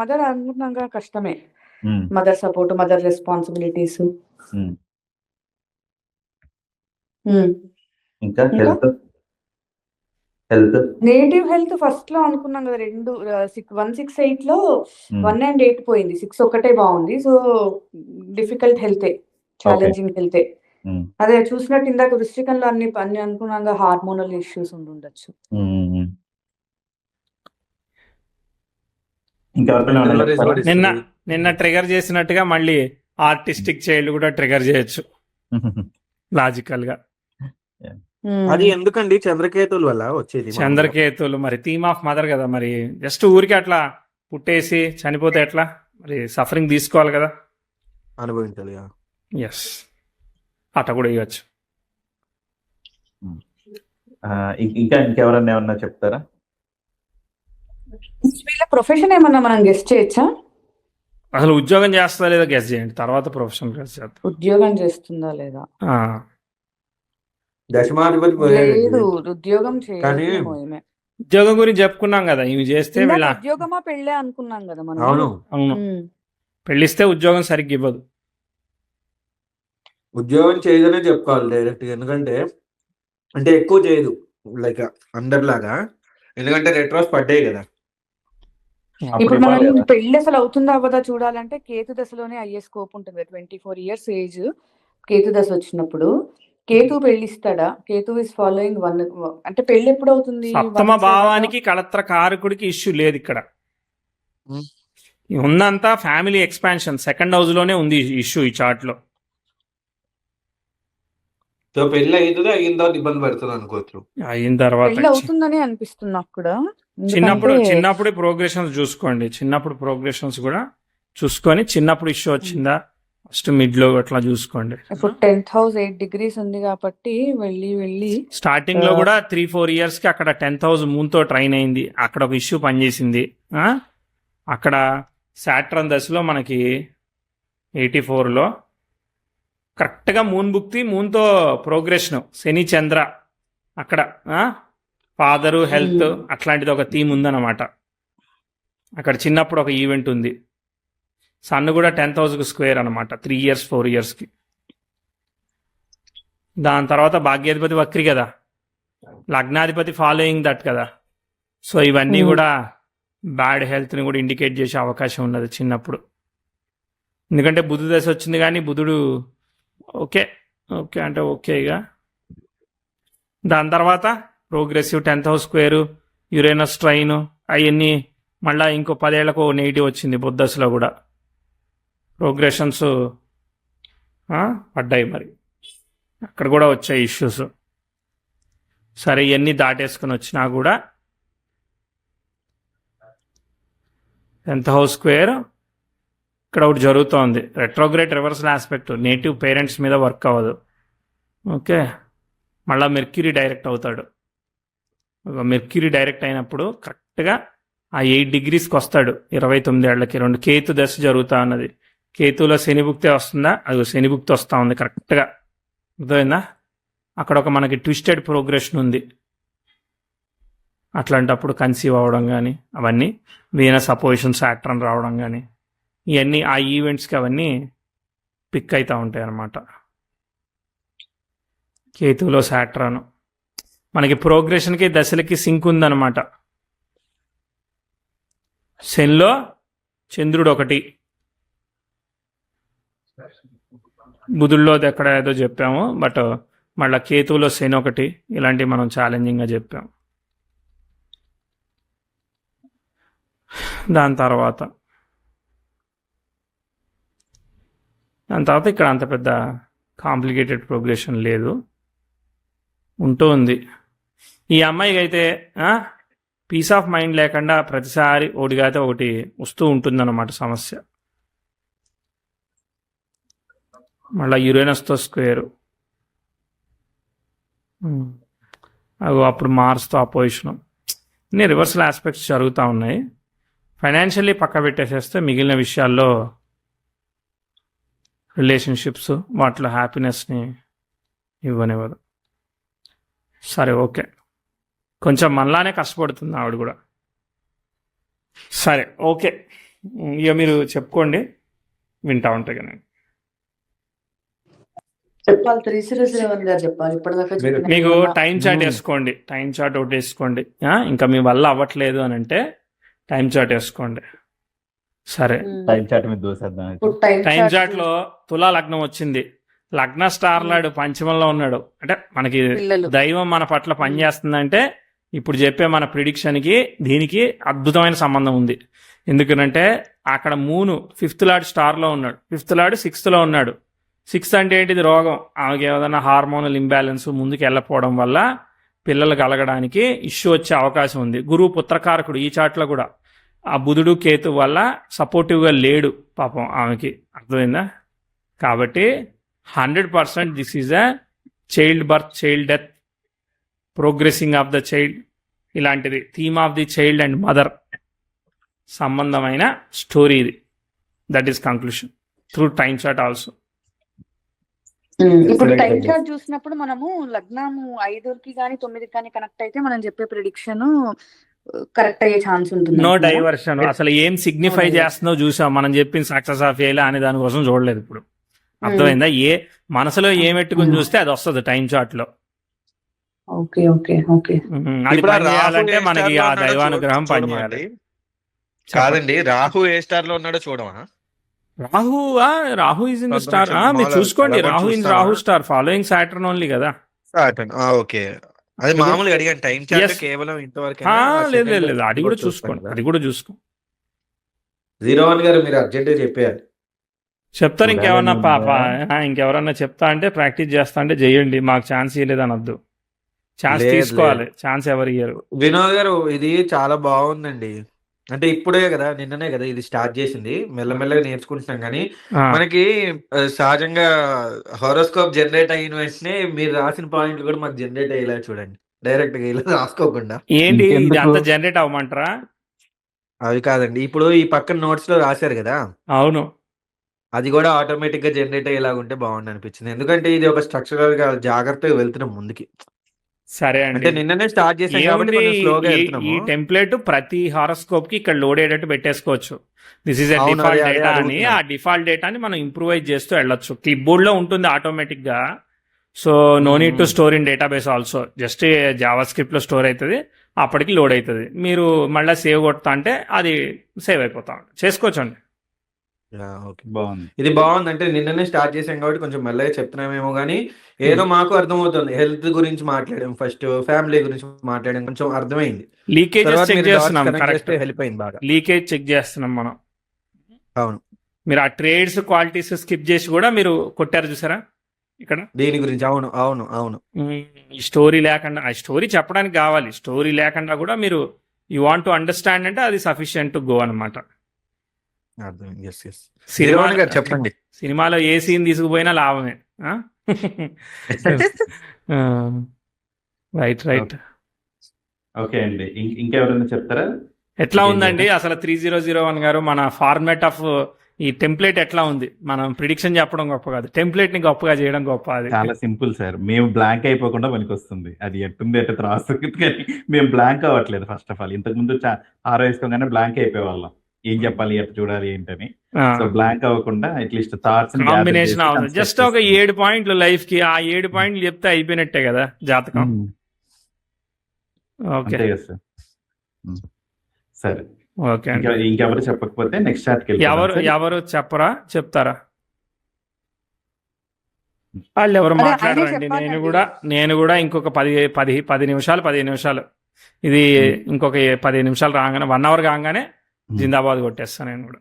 మదర్ అనుకున్నాక కష్టమే. Mother support, mother responsibilities. ఇంకా హెల్త్ నేటివ్ హెల్త్ ఫస్ట్ లో అనుకున్నాం కదా, 168 లో 1 and 8 పోయింది, 6 ఒకటే బాగుంది. సో డిఫికల్ట్ హెల్తే, ఛాలెంజింగ్ హెల్తే. అదే చూసినట్టు ఇందాక వృశ్చికంలో అన్ని అనుకున్నాగా హార్మోనల్ ఇష్యూస్ ఉండొచ్చు. ఇంకా నిన్న ట్రిగర్ చేసినట్టుగా మళ్ళీ ఆర్టిస్టిక్ చైల్డ్ కూడా ట్రిగర్ చేయొచ్చు లాజికల్ గా. అది ఎందుకండి? చంద్రకేతుల వల్ల వచ్చేది. చంద్రకేతులు మరి థీమ్ ఆఫ్ మదర్ కదా, మరి జస్ట్ ఊరికి అట్లా పుట్టేసి చనిపోతే ఎట్లా, మరి సఫరింగ్ తీసుకోవాలి కదా, అనుభవించాలి. ఎస్ అట్లా కూడా ఇవ్వచ్చు. ఇంకెవరన్నా ఏమన్నా చెప్తారా? వీళ్ళ ప్రొఫెషన్ ఏమన్నా మనం గెస్ట్ చేయొచ్చా? అసలు ఉద్యోగం చేస్తుందా లేదా గెస్ చేయండి, తర్వాత ప్రొఫెషన్ గెస్ చేద్దాం. ఉద్యోగం చేస్తుందా లేదా? దశమాధిపతి లేదు, ఉద్యోగం చేయలేమో ఈమె. ఉద్యోగం గురించి చెప్పుకున్నాం కదా, ఇవి చేస్తే వీళ్ళ ఉద్యోగమా పెళ్ళే అనుకున్నాం కదా మనం. అవును, అవును, పెళ్ళిస్తే ఉద్యోగం సరిగ్గా ఇవ్వదు. ఉద్యోగం చేయదనే చెప్పుకోవాలి డైరెక్ట్ గా. ఎందుకంటే అంటే ఎక్కువ చేయదు, లైక్ అందరిలాగా. ఎందుకంటే రెట్రోస్ పడ్డాయి కదా. ఇప్పుడు మనం పెళ్లి అసలు అవుతుందా అవ్వదా చూడాలంటే కేతు దశలోనే అయ్యే స్కోప్ ఉంటుంది. 24 years ఏజ్ కేతు దశ వచ్చినప్పుడు కేతు పెళ్లిస్తాడా? కేతు ఇస్ ఫాలోయింగ్ 1, అంటే పెళ్లి ఎప్పుడు అవుతుంది? సప్తమ భావానికి కళత్ర కారకుడికి ఇష్యూ లేదు ఇక్కడ. ఉందంతా ఫ్యామిలీ ఎక్స్పాన్షన్, సెకండ్ హౌస్ లోనే ఉంది ఇష్యూ ఈ చార్ట్ లో. సో పెళ్లి అవుతుంది, అయిన తర్వాత ఇబ్బంది పడుతుంది అనుకోవచ్చు. అయిన తర్వాత పెళ్లి అవుతుందని అనిపిస్తుంది నాకు కూడా. చిన్నప్పుడు ప్రోగ్రెషన్స్ చూసుకోండి, చిన్నప్పుడు ప్రోగ్రెషన్స్ కూడా చూసుకొని, చిన్నప్పుడు ఇష్యూ వచ్చిందా ఫస్ట్ మిడ్ లో అట్లా చూసుకోండి. ఇప్పుడు 10th house 8 degrees ఉంది కాబట్టి వెళ్ళి స్టార్టింగ్ లో కూడా 3-4 years కి అక్కడ 10th house మూన్ తో ట్రైన్ అయింది, అక్కడ ఒక ఇష్యూ పనిచేసింది. అక్కడ సాట్రన్ దశలో మనకి 84లో కరెక్ట్గా మూన్ బుక్తి, మూన్తో ప్రోగ్రెషన్, శని చంద్ర, అక్కడ ఫాదరు హెల్త్ అట్లాంటిది ఒక థీమ్ ఉందన్నమాట. అక్కడ చిన్నప్పుడు ఒక ఈవెంట్ ఉంది. సన్ కూడా 10th houseకు స్క్వేర్ అనమాట, 3 years 4 yearsకి. దాని తర్వాత భాగ్యాధిపతి వక్రి కదా, లగ్నాధిపతి ఫాలోయింగ్ దట్ కదా. సో ఇవన్నీ కూడా బ్యాడ్ హెల్త్ని కూడా ఇండికేట్ చేసే అవకాశం ఉన్నది చిన్నప్పుడు. ఎందుకంటే బుధు దశ వచ్చింది, కానీ బుధుడు ఓకే అంటే ఓకే. ఇక దాని తర్వాత progressive 10th house square, Uranus train, అవన్నీ మళ్ళీ ఇంకో 10 ఏళ్లకు నెగిటివ్ వచ్చింది బుద్ధస్లో కూడా. ప్రోగ్రెషన్స్ పడ్డాయి, మరి అక్కడ కూడా వచ్చాయి ఇష్యూస్. సరే ఇవన్నీ దాటేసుకుని వచ్చినా కూడా 10th house స్క్వేర్ ఇక్కడ ఒకటి జరుగుతోంది. Retrograde reversal aspect native parents మీద వర్క్ అవ్వదు. ఓకే, మళ్ళీ మెర్క్యూరీ డైరెక్ట్ అవుతాడు. మెర్క్యూరీ డైరెక్ట్ అయినప్పుడు కరెక్ట్గా ఆ 8 degreesకి వస్తాడు 29 ఏళ్లకి. 2 కేతు దశ జరుగుతూ ఉన్నది. కేతువులో శనిభుక్తి వస్తుందా? అది శనిభుక్తి వస్తూ ఉంది కరెక్ట్గా. అర్థమైందా? అక్కడ ఒక మనకి ట్విస్టెడ్ ప్రోగ్రెషన్ ఉంది. అట్లాంటప్పుడు కన్సీవ్ అవ్వడం కానీ అవన్నీ, వీనస్ అపోజిషన్ సాటర్న్ రావడం కానీ ఇవన్నీ ఆ ఈవెంట్స్కి అవన్నీ పిక్ అవుతూ ఉంటాయి అన్నమాట. కేతువులో సాటర్న్ మనకి ప్రోగ్రెషన్కి దశలకి సింక్ ఉందన్నమాట. శనిలో చంద్రుడు ఒకటి, బుధుల్లో ఎక్కడ ఏదో చెప్పాము, బట్ మళ్ళీ కేతువులో శని ఒకటి, ఇలాంటివి మనం ఛాలెంజింగ్గా చెప్పాం. దాని తర్వాత ఇక్కడ అంత పెద్ద కాంప్లికేటెడ్ ప్రోగ్రెషన్ లేదు, ఉంటూ ఉంది. ఈ అమ్మాయికి అయితే పీస్ ఆఫ్ మైండ్ లేకుండా ప్రతిసారి ఒకటిగాతే ఒకటి వస్తూ ఉంటుందన్నమాట సమస్య. మళ్ళీ యురేనస్తో స్క్వేరు, అప్పుడు మార్స్తో అపోజిషను, ఇన్ని రివర్సల్ ఆస్పెక్ట్స్ జరుగుతూ ఉన్నాయి. ఫైనాన్షియల్లీ పక్క పెట్టేసేస్తే మిగిలిన విషయాల్లో రిలేషన్షిప్స్ వాటిలో హ్యాపీనెస్ని ఇవ్వనివ్వదు. సరే, ఓకే, కొంచెం మనలానే కష్టపడుతుంది ఆవిడ కూడా. సరే, ఓకే, ఇక మీరు చెప్పుకోండి, వింటా ఉంటాయి కదా. చెప్పాలి 3011 గారు చెప్పాలి. ఇప్పటిదాకా చెప్పిన మీకు ఏమన్నా- టైం చార్ట్ వేసుకోండి, టైం చార్ట్ ఒకటి వేసుకోండి. ఇంకా మీ వల్ల అవ్వట్లేదు అని అంటే టైం చార్ట్ వేసుకోండి. సరే, టైం చాట్ మీద దూసేద్దాం అయితే. ఇప్పుడు టైం టైం చార్ట్ చార్ట్ లో తులా లగ్నం వచ్చింది, లగ్న స్టార్ లాడు పంచమంలో ఉన్నాడు. అంటే మనకి పిల్లలు దైవం మన పట్ల పనిచేస్తుందంటే ఇప్పుడు చెప్పే మన ప్రిడిక్షన్కి దీనికి అద్భుతమైన సంబంధం ఉంది. ఎందుకనంటే అక్కడ మూను 5th లార్డ్ స్టార్లో ఉన్నాడు, 5th లార్డ్ 6th లో ఉన్నాడు. 6th అంటే ఏంటిది? రోగం. ఆమెకి ఏదైనా హార్మోనల్ ఇంబ్యాలెన్స్ ముందుకు వెళ్ళకపోవడం వల్ల పిల్లలు కలగడానికి ఇష్యూ వచ్చే అవకాశం ఉంది. గురువు పుత్రకారకుడు ఈ చాట్లో కూడా. ఆ బుధుడు కేతు వల్ల సపోర్టివ్గా లేడు పాపం ఆమెకి. అర్థమైందా? కాబట్టి 100% this is a child birth, child death, progressing of the child, ఇలాంటిది theme of the child and mother సంబంధమైన స్టోరీ ఇది. That is conclusion through time chart also. ఇప్పుడు Excellent టైం అండి. చార్ట్ చూసినప్పుడు మనము లగ్నము 5కి కానీ 9కి కానీ కనెక్ట్ అయితే మనం చెప్పే ప్రిడిక్షన్ కరెక్ట్ అయ్యే ఛాన్స్ ఉంటుంది. నో అంటున్నారా? డైవర్షన్. అసలు ఏం సిగ్నిఫై No diversion. చేస్తుందో చూసాం, మనం చెప్పిన సక్సెస్ ఆఫ్ ఫెయిల్ అనే దానికోసం చూడలేదు. ఇప్పుడు అర్థమైందా? ఏ మనసులో ఏం పెట్టుకుని చూస్తే అది వస్తుంది టైం చార్ట్ లో. ఓకే ఓకే ఓకే అది ఇప్పుడు ఆ పని రాహు చేయాలంటే ఏ మనకి స్టార్ ఆ లో ఉన్నాడో దైవానుగ్రహం చూడమా పనిచేయాలి. అండి? కాదండి, రాహు ఏ స్టార్ లో ఉన్నాడో చూడమా? రాహు ఇస్ ఇన్ ద కొంచెం స్టార్. మీరు మామూలుగా చూసుకోండి, అలా కూడా రాహు ఇన్ చూస్తావా? Rahu star following Saturn only కదా. సాటర్న్. ఓకే, అది మామూలుగా అడిగాను. Time chart Yes. కేవలం ఇంతవరకు లేదు లేదు లేదు, అది కూడా చూసుకోండి, అది కూడా చూసుకో. 01 గారు మీరు అర్జెంట్ చెప్పేయాలి. చెప్తారు ఇంకెవరన్నా చూడాలని పాప, ఉందా? ఇంకెవరన్నా చెప్తా అంటే ప్రాక్టీస్ చేస్తా అంటే చెయ్యండి, మాకు ఛాన్స్ ఇవ్వలేదు అనొద్దు. ఛాన్స్ లేదు, తీసుకోవాలి, ఛాన్స్ ఎవరు ఇయ్యరు. వినోద్ గారు ఇది చాలా బాగుందండి. అంటే ఇప్పుడే కదా, నిన్ననే కదా ఇది స్టార్ట్ చేసింది, మెల్లమెల్లగా నేర్చుకుంటున్నాం. కానీ ఆ, మనకి సహజంగా హారోస్కోప్ జనరేట్ అయిన వెంటనే మీరు రాసిన పాయింట్లు కూడా మాకు జనరేట్ అయ్యేలా చూడండి, డైరెక్ట్ గా ఇలా రాసుకోకుండా. ఏంటి ఇది ఇంకెందుకు? అంత జనరేట్ అవ్వమంటారా? అవి కాదండి, ఇప్పుడు ఈ పక్కన నోట్స్ లో రాశారు కదా, అవును, అది కూడా ఆటోమేటిక్ గా జనరేట్ అయ్యేలాగా ఉంటే బాగుంది అనిపించింది. ఎందుకంటే ఇది ఒక స్ట్రక్చరల్ గా జాగ్రత్తగా వెళ్తున్నాం ముందుకి. సరే అంటే అండి. నిన్ననే స్టార్ట్ చేసాం కాబట్టి ఏముంది, కొంచెం స్లోగా ఈ వెళ్తున్నాము. టెంప్లెట్ ప్రతి హారోస్కోప్ కి ఇక్కడ లోడ్ అయ్యేటట్టు పెట్టేసుకోవచ్చు. దిస్ ఈస్ ఎ అవును, డిఫాల్ట్ అదే డేటా అని. అడుగుతున్నా. ఆ డిఫాల్ట్ డేటాని మనం ఇంప్రూవైజ్ చేస్తూ వెళ్ళొచ్చు. క్లిప్ బోర్డ్ లో ఉంటుంది ఆటోమేటిక్ గా. So no need to store in database also. Just JavaScript లో స్టోర్ అవుతుంది, అప్పటికి లోడ్ అవుతుంది. మీరు మళ్ళీ సేవ్ కొడతా అంటే అది సేవ్ అయిపోతా ఉంటుంది. చేసుకోవచ్చండి. ఓకే, బాగుంది. ఇది బాగుంది. అంటే నిన్ననే స్టార్ట్ చేసాం కాబట్టి కొంచెం మెల్లగా చెప్తున్నామేమో కానీ ఏదో మాకు అర్థమవుతుంది. హెల్త్ గురించి మాట్లాడాం, ఫస్ట్ ఫ్యామిలీ గురించి మాట్లాడాం, కొంచెం అర్థమైంది. లీకేజెస్ తర్వాత చెక్ మీరు dots చేస్తున్నాం, connect కరెక్ట్. చేస్తే help అయింది బాగా. లీకేజ్ చెక్ చేస్తున్నాం మనం. అవును, మీరు ఆ ట్రేడ్స్ క్వాలిటీస్ స్కిప్ చేసి కూడా మీరు కొట్టారు చూసారా ఇక్కడ. దీని గురించి. అవును అవును అవును. ఈ స్టోరీ లేకుండా, ఆ స్టోరీ చెప్పడానికి కావాలి, స్టోరీ లేకుండా కూడా మీరు యూ వాంట్ టు అండర్స్టాండ్ అంటే అది సఫిషియంట్ టు గో అనమాట. అర్థం. Yes yes. సినిమా వీరమణి గారు చెప్పండి. సినిమాలో ఏ సీన్ తీసుకుపోయినా లాభమే. Right right. ఓకే అండి. ఇంకెవరైనా చెప్తారా? ఎట్లా ఉందండి అసలు 3001 గారు మన ఫార్మాట్ ఆఫ్ ఈ టెంప్లెట్ ఎట్లా ఉంది? మనం ప్రిడిక్షన్ చెప్పడం గొప్ప కాదు, టెంప్లెట్ ని గొప్పగా చేయడం గొప్ప. అది చాలా సింపుల్ సార్. మేము బ్లాంక్ అయిపోకుండా పనికొస్తుంది. అది ఎట్టుంది ఎట్ట రాస్తుంది కానీ మేము బ్లాంక్ అవ్వట్లేదు. ఫస్ట్ ఆఫ్ ఆల్ ఇంతకు ముందు ఆరో వేసుకోగానే బ్లాంక్ అయిపోయేవాళ్ళం. ఏం చెప్పాలి, ఎట్లా చూడాలి ఏంటని. సో బ్లాంక్ అవ్వకుండా అట్లీస్ట్ థాట్స్ కాంబినేషన్ అవుతుంది. జస్ట్ ఒక 7 పాయింట్లు లైఫ్ కి, ఆ 7 పాయింట్లు చెప్తే అయిపోయినట్టే కదా జాతకం. ఓకే అంతే కదా సార్. సరే, ఓకే. ఇంకెవరు చెప్పకపోతే నెక్స్ట్ చాట్కి ఎవరు చెప్పరా, చెప్తారా? వాళ్ళు ఎవరు అదే, మాట్లాడరండి. ఆయనే నేను కూడా ఇంకొక 10 నిమిషాలు 15 నిమిషాలు ఇది ఇంకొక 15 నిమిషాలు రాగానే 1 అవర్ కాగానే జిందాబాద్ కొట్టేస్తాను నేను కూడా.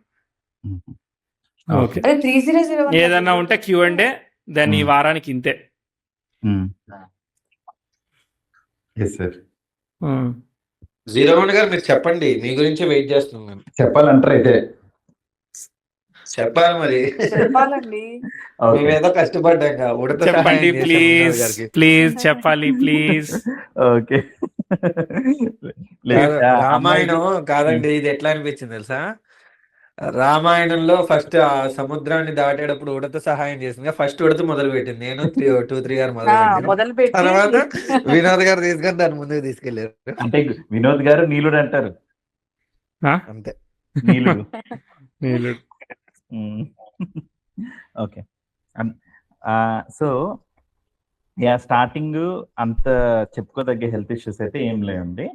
ఓకే, అదే 3001 ఏదన్నా ఉంటే Q&A దాన్ని ఈ వారానికి ఇంతే. సార్ వీరమణి గారు మీరు చెప్పండి, మీ గురించి వెయిట్ చేస్తున్నాం మేము. చెప్పాలంటారు అయితే. చెప్పాలి మరి. చెప్పాలండి. మేమేదో కష్టపడ్డాక ఉడత చెప్పండి సహాయం చేశాం ప్లీజ్ వినోద్ గారికి. ప్లీజ్ చెప్పాలి ప్లీజ్. ఓకే. కాదు, రామాయణం కాదండి, ఇది ఎట్లా అనిపించింది తెలుసా? రామాయణంలో ఫస్ట్ ఆ సముద్రాన్ని దాటేటప్పుడు ఉడత సహాయం చేసింది. ఫస్ట్ ఉడత మొదలు పెట్టింది, నేను 2-3 గారు మొదలు పెట్టి తర్వాత వినోద్ గారు తీసుకొని దాన్ని ముందుకు తీసుకెళ్లారు. అంటే వినోద్ గారు నీలుడు అంటారు. అంతే. నీలుడు. నీలుడు. ఓకే. సో స్టార్టింగ్ అంత చెప్పుకోదగ్గ హెల్త్ ఇష్యూస్ అయితే ఏం లేవండి.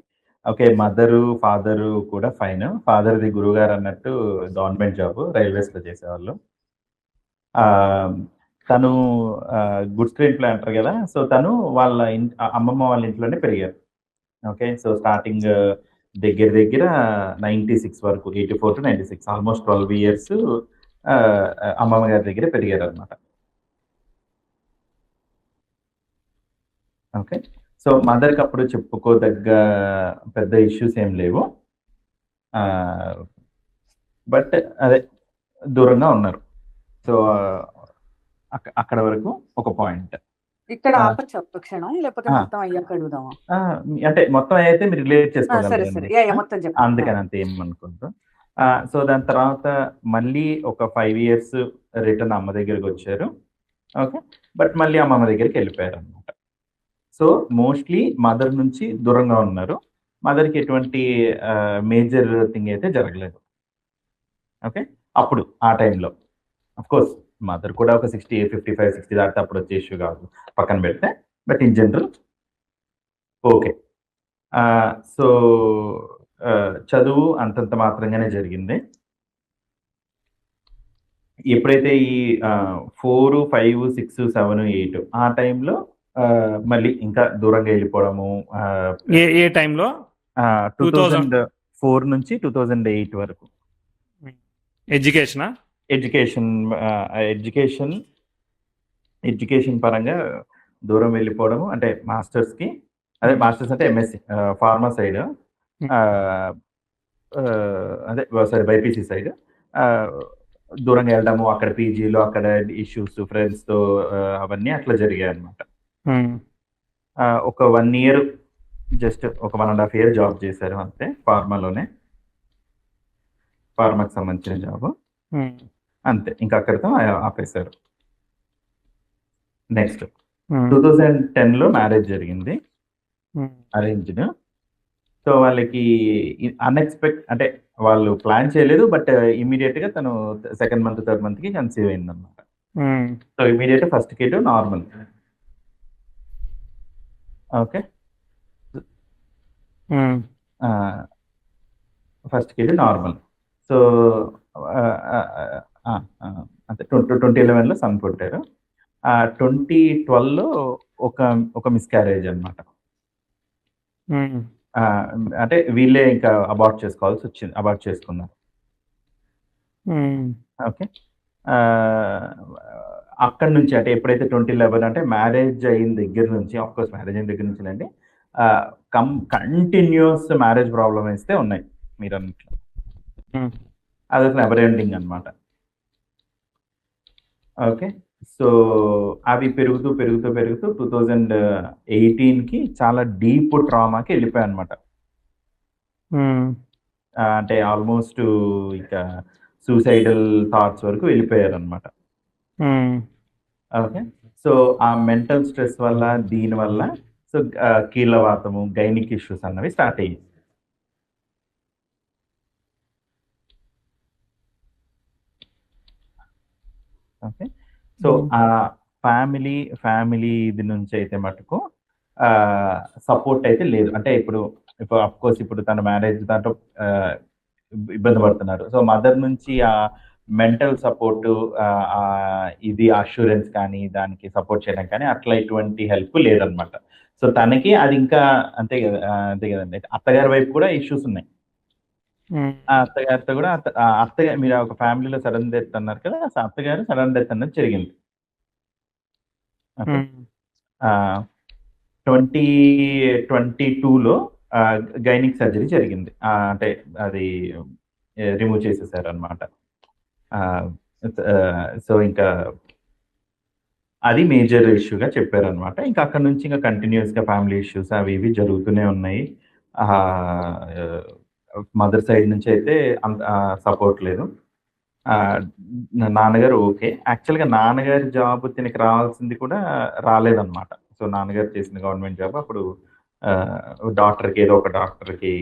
ఓకే, మదరు ఫాదరు కూడా ఫైన్. ఫాదర్ది గురుగారు అన్నట్టు గవర్నమెంట్ జాబ్ రైల్వేస్ లో చేసేవాళ్ళు. తను గుడ్ స్క్రీన్ ప్లే అంటారు కదా, సో తను వాళ్ళ అమ్మమ్మ వాళ్ళ ఇంట్లోనే పెరిగారు. ఓకే, సో స్టార్టింగ్ దగ్గర 96 వరకు, 84 to 96, ఆల్మోస్ట్ 12 years అమ్మమ్మ గారి దగ్గర పెరిగారు అనమాట. ఓకే, సో మదర్కి అప్పుడు చెప్పుకోదగ్గ పెద్ద ఇష్యూస్ ఏం లేవు. బట్ అదే దూరంగా ఉన్నారు. సో అక్కడ వరకు ఒక పాయింట్. ఇక్కడ ఆపచ్చు ఒక్క క్షణం, లేకపోతే మొత్తం అయ్యాక అడుగుదామా? అంటే మొత్తం అయితే మీరు రిలేట్ సరే చేసుకోగలరు, సరే, యా, యా, మొత్తం చెప్పండి. అందుకని అంత ఏమనుకుంటారు. సో దాని తర్వాత మళ్ళీ ఒక 5 years రిటర్న్ అమ్మ దగ్గరికి వచ్చారు. ఓకే, బట్ మళ్ళీ అమ్మమ్మ దగ్గరికి వెళ్ళిపోయారు అనమాట. సో మోస్ట్లీ మదర్ నుంచి దూరంగా ఉన్నారు. మదర్కి ఎటువంటి మేజర్ థింగ్ అయితే జరగలేదు. ఓకే, అప్పుడు ఆ టైంలో కోర్స్ మదర్ కూడా ఒక 60, 55, 60 దాటితే అప్పుడు వచ్చే ఇష్యూ కాదు, పక్కన పెడితే. But in general okay. So చదువు అంతంత మాత్రంగానే జరిగింది. ఎప్పుడైతే ఈ 4, 5, 6, 7, 8 ఆ టైంలో మళ్ళీ ఇంకా దూరంగా వెళ్ళిపోవడము. ఏ టైంలో? 2004 నుంచి 2008 వరకు. ఎడ్యుకేషన్ పరంగా దూరం వెళ్ళిపోవడము, అంటే మాస్టర్స్కి, అదే మాస్టర్స్ అంటే ఎంఎస్సి ఫార్మా సైడ్, అదే సారీ బైపీసీ సైడ్ దూరంగా వెళ్ళడము. అక్కడ పీజీలో అక్కడ ఇష్యూస్ ఫ్రెండ్స్తో అవన్నీ అట్లా జరిగాయి అనమాట. ఒక 1 year, జస్ట్ ఒక 1.5 year జాబ్ చేశారు అంతే, ఫార్మాలోనే, ఫార్మాకి సంబంధించిన జాబ్ అంతే. ఇంకా అక్కడితో ఆపేశారు. నెక్స్ట్ 2010లో మ్యారేజ్ జరిగింది, అరేంజ్డ్. సో వాళ్ళకి అంటే వాళ్ళు ప్లాన్ చేయలేదు, బట్ ఇమీడియట్ గా తను 2nd month 3rd month కి కన్సీవ్ అయింది అనమాట. So immediate first kid normal. Okay, first kid normal. So అంటే 2011లో సన్ పుట్టారు. 2012లో ఒక మిస్క్యారేజ్ అనమాట. అంటే వీళ్ళే ఇంకా అబార్ట్ చేసుకోవాల్సి వచ్చింది, అబార్ట్ చేసుకున్నారు. ఓకే, అక్కడ నుంచి అంటే ఎప్పుడైతే 2011 అంటే మ్యారేజ్ అయిన దగ్గర నుంచి, ఆఫ్ కోర్స్ మ్యారేజ్ అయిన దగ్గర నుంచి అండి, కంటిన్యూస్ మ్యారేజ్ ప్రాబ్లమ్ అయితే ఉన్నాయి మీరు అన్నట్లు. అది ఒక నెవర్ ఎండింగ్ అనమాట. ఓకే. సో అవి పెరుగుతూ 2018కి చాలా డీప్ ట్రామాకి వెళ్ళిపోయాయి అనమాట. అంటే ఆల్మోస్ట్ ఇక సూసైడల్ థాట్స్ వరకు వెళ్ళిపోయారనమాట. ఓకే. సో ఆ మెంటల్ స్ట్రెస్ వల్ల దీని వల్ల సో కీళ్ళవాతము, గైనిక్ ఇష్యూస్ అన్నవి స్టార్ట్ అయ్యాయి. ఓకే. సో ఆ ఫ్యామిలీ ఇది నుంచి అయితే మటుకు సపోర్ట్ అయితే లేదు. అంటే ఇప్పుడు అఫ్ కోర్స్ ఇప్పుడు తన మ్యారేజ్ దాంట్లో ఇబ్బంది పడుతున్నారు. సో మదర్ నుంచి ఆ మెంటల్ సపోర్ట్, ఇది అష్యూరెన్స్ కానీ దానికి సపోర్ట్ చేయడం కానీ అట్లా ఎటువంటి హెల్ప్ లేదనమాట. సో తనకి అది ఇంకా అంతే కదండి. అత్తగారి వైపు కూడా ఇష్యూస్ ఉన్నాయి. ఆ అత్తగారితో కూడా అత్తగారు మీరు ఒక ఫ్యామిలీలో సడన్ డెత్ అన్నారు కదా, సో అత్తగారు సడన్ డెత్ అన్నది జరిగింది. 2022లో గైనిక్ సర్జరీ జరిగింది. అంటే అది రిమూవ్ చేసేసారు అనమాట. సో ఇంకా అది మేజర్ ఇష్యూగా చెప్పారనమాట. ఇంకా అక్కడ నుంచి ఇంకా కంటిన్యూస్గా ఫ్యామిలీ ఇష్యూస్ అవి ఇవి జరుగుతూనే ఉన్నాయి. మదర్ సైడ్ నుంచి అయితే అంత సపోర్ట్ లేదు. నాన్నగారు ఓకే. యాక్చువల్గా నాన్నగారి జాబ్ తినకి రావాల్సింది కూడా రాలేదన్నమాట. సో నాన్నగారు చేసిన గవర్నమెంట్ జాబ్ అప్పుడు డాక్టర్కి ఏదో ఒక డాక్టర్కి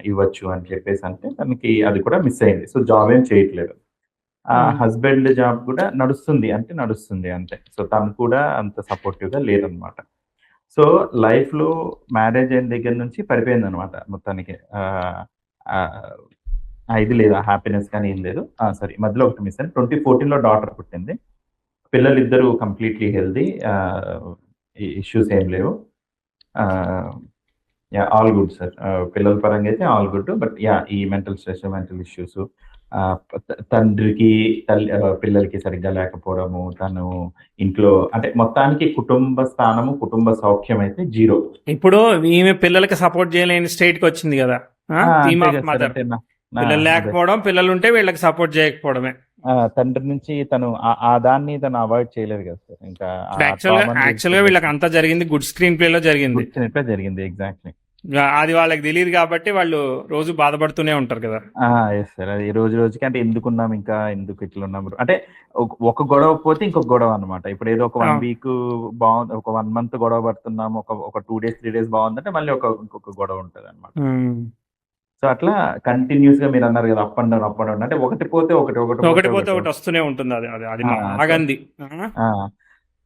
ఇవ్వచ్చు అని చెప్పేసి అంటే తనకి అది కూడా మిస్ అయింది. సో జాబ్ ఏం చేయట్లేదు. హస్బెండ్ జాబ్ కూడా నడుస్తుంది అంతే. సో తను కూడా అంత సపోర్టివ్గా లేదనమాట. సో లైఫ్లో మ్యారేజ్ అయిన దగ్గర నుంచి పడిపోయింది అనమాట మొత్తానికి. ఇది లేదు, హ్యాపీనెస్ కానీ ఏం లేదు. సారీ, మధ్యలో ఒకటి మిస్ అయింది. 2014లో డాటర్ పుట్టింది. పిల్లలు ఇద్దరు కంప్లీట్లీ హెల్దీ, ఇష్యూస్ ఏం లేవు. All good sir. పిల్లల పరంగా అయితే ఆల్ గుడ్. బట్ ఈ మెంటల్ స్ట్రెస్, మెంటల్ ఇష్యూస్, తండ్రికి పిల్లలకి సరిగ్గా లేకపోవడము, తను ఇంట్లో అంటే మొత్తానికి కుటుంబ స్థానము, కుటుంబ సౌఖ్యం అయితే జీరో. ఇప్పుడు ఈమె పిల్లలకి సపోర్ట్ చేయలేని స్టేట్ కి వచ్చింది కదా. థీమ్ ఆఫ్ మదర్, పిల్లలు లేకపోవడం, పిల్లలు ఉంటే వీళ్ళకి సపోర్ట్ చేయకపోవడమే. తండ్రి నుంచి తను ఆ దాన్ని తను అవాయిడ్ చేయలేదు కదా సార్. ఇంకా యాక్చువల్ గా వీళ్ళకి అంతా జరిగింది గుడ్ స్క్రీన్ ప్లే లో జరిగింది. ఎగ్జాక్ట్లీ. అది వాళ్ళకి తెలియదు కాబట్టి వాళ్ళు రోజు బాధపడుతూనే ఉంటారు కదా. Yes sir. అది రోజు రోజుకి అంటే ఎందుకున్నాం, ఇంకా ఎందుకు ఇట్లా ఉన్నాం అంటే ఒక గొడవ పోతే ఇంకొక గొడవ అనమాట. ఇప్పుడు ఏదో ఒక 1 వీక్ బాగుంది, ఒక 1 మంత్ గొడవ పడుతున్నాము, ఒక 2 days 3 days బాగుందంటే మళ్ళీ ఇంకొక గొడవ ఉంటుంది అనమాట. సో అట్లా కంటిన్యూస్ గా మీరు అన్నారు కదా, అప్ అండ్ డౌన్ అంటే ఒకటి పోతే ఒకటి వస్తూనే ఉంటుంది. అది ఆగంది.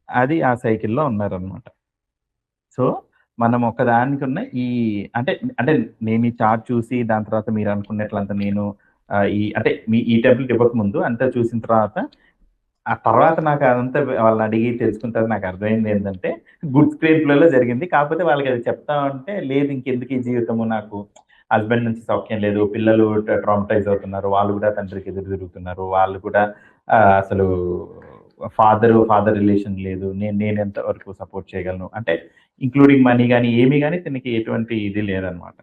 అది ఆ సైకిల్లో ఉన్నారనమాట. సో మనం ఒకదానికి ఉన్న అంటే నేను ఈ చార్ట్ చూసి దాని తర్వాత మీరు అనుకున్నట్లంతా నేను అంటే ఈ టెంప్లెట్ ఇవ్వక ముందు అంతా చూసిన తర్వాత నాకు అదంతా వాళ్ళని అడిగి తెలుసుకున్న తర్వాత నాకు అర్థమైంది ఏంటంటే గుడ్ స్క్రీన్ ప్లేలో జరిగింది. కాకపోతే వాళ్ళకి అది చెప్తా ఉంటే లేదు, ఇంకెందుకు ఈ జీవితము, నాకు హస్బెండ్ నుంచి సౌఖ్యం లేదు, పిల్లలు ట్రామటైజ్ అవుతున్నారు, వాళ్ళు కూడా తండ్రికి ఎదురు తిరుగుతున్నారు, వాళ్ళు కూడా అసలు ఫాదర్ రిలేషన్ లేదు, నేను ఎంత వరకు సపోర్ట్ చేయగలను అంటే ఇంక్లూడింగ్ మనీ కానీ ఏమి కానీ తనకి ఎటువంటి ఇది లేదనమాట.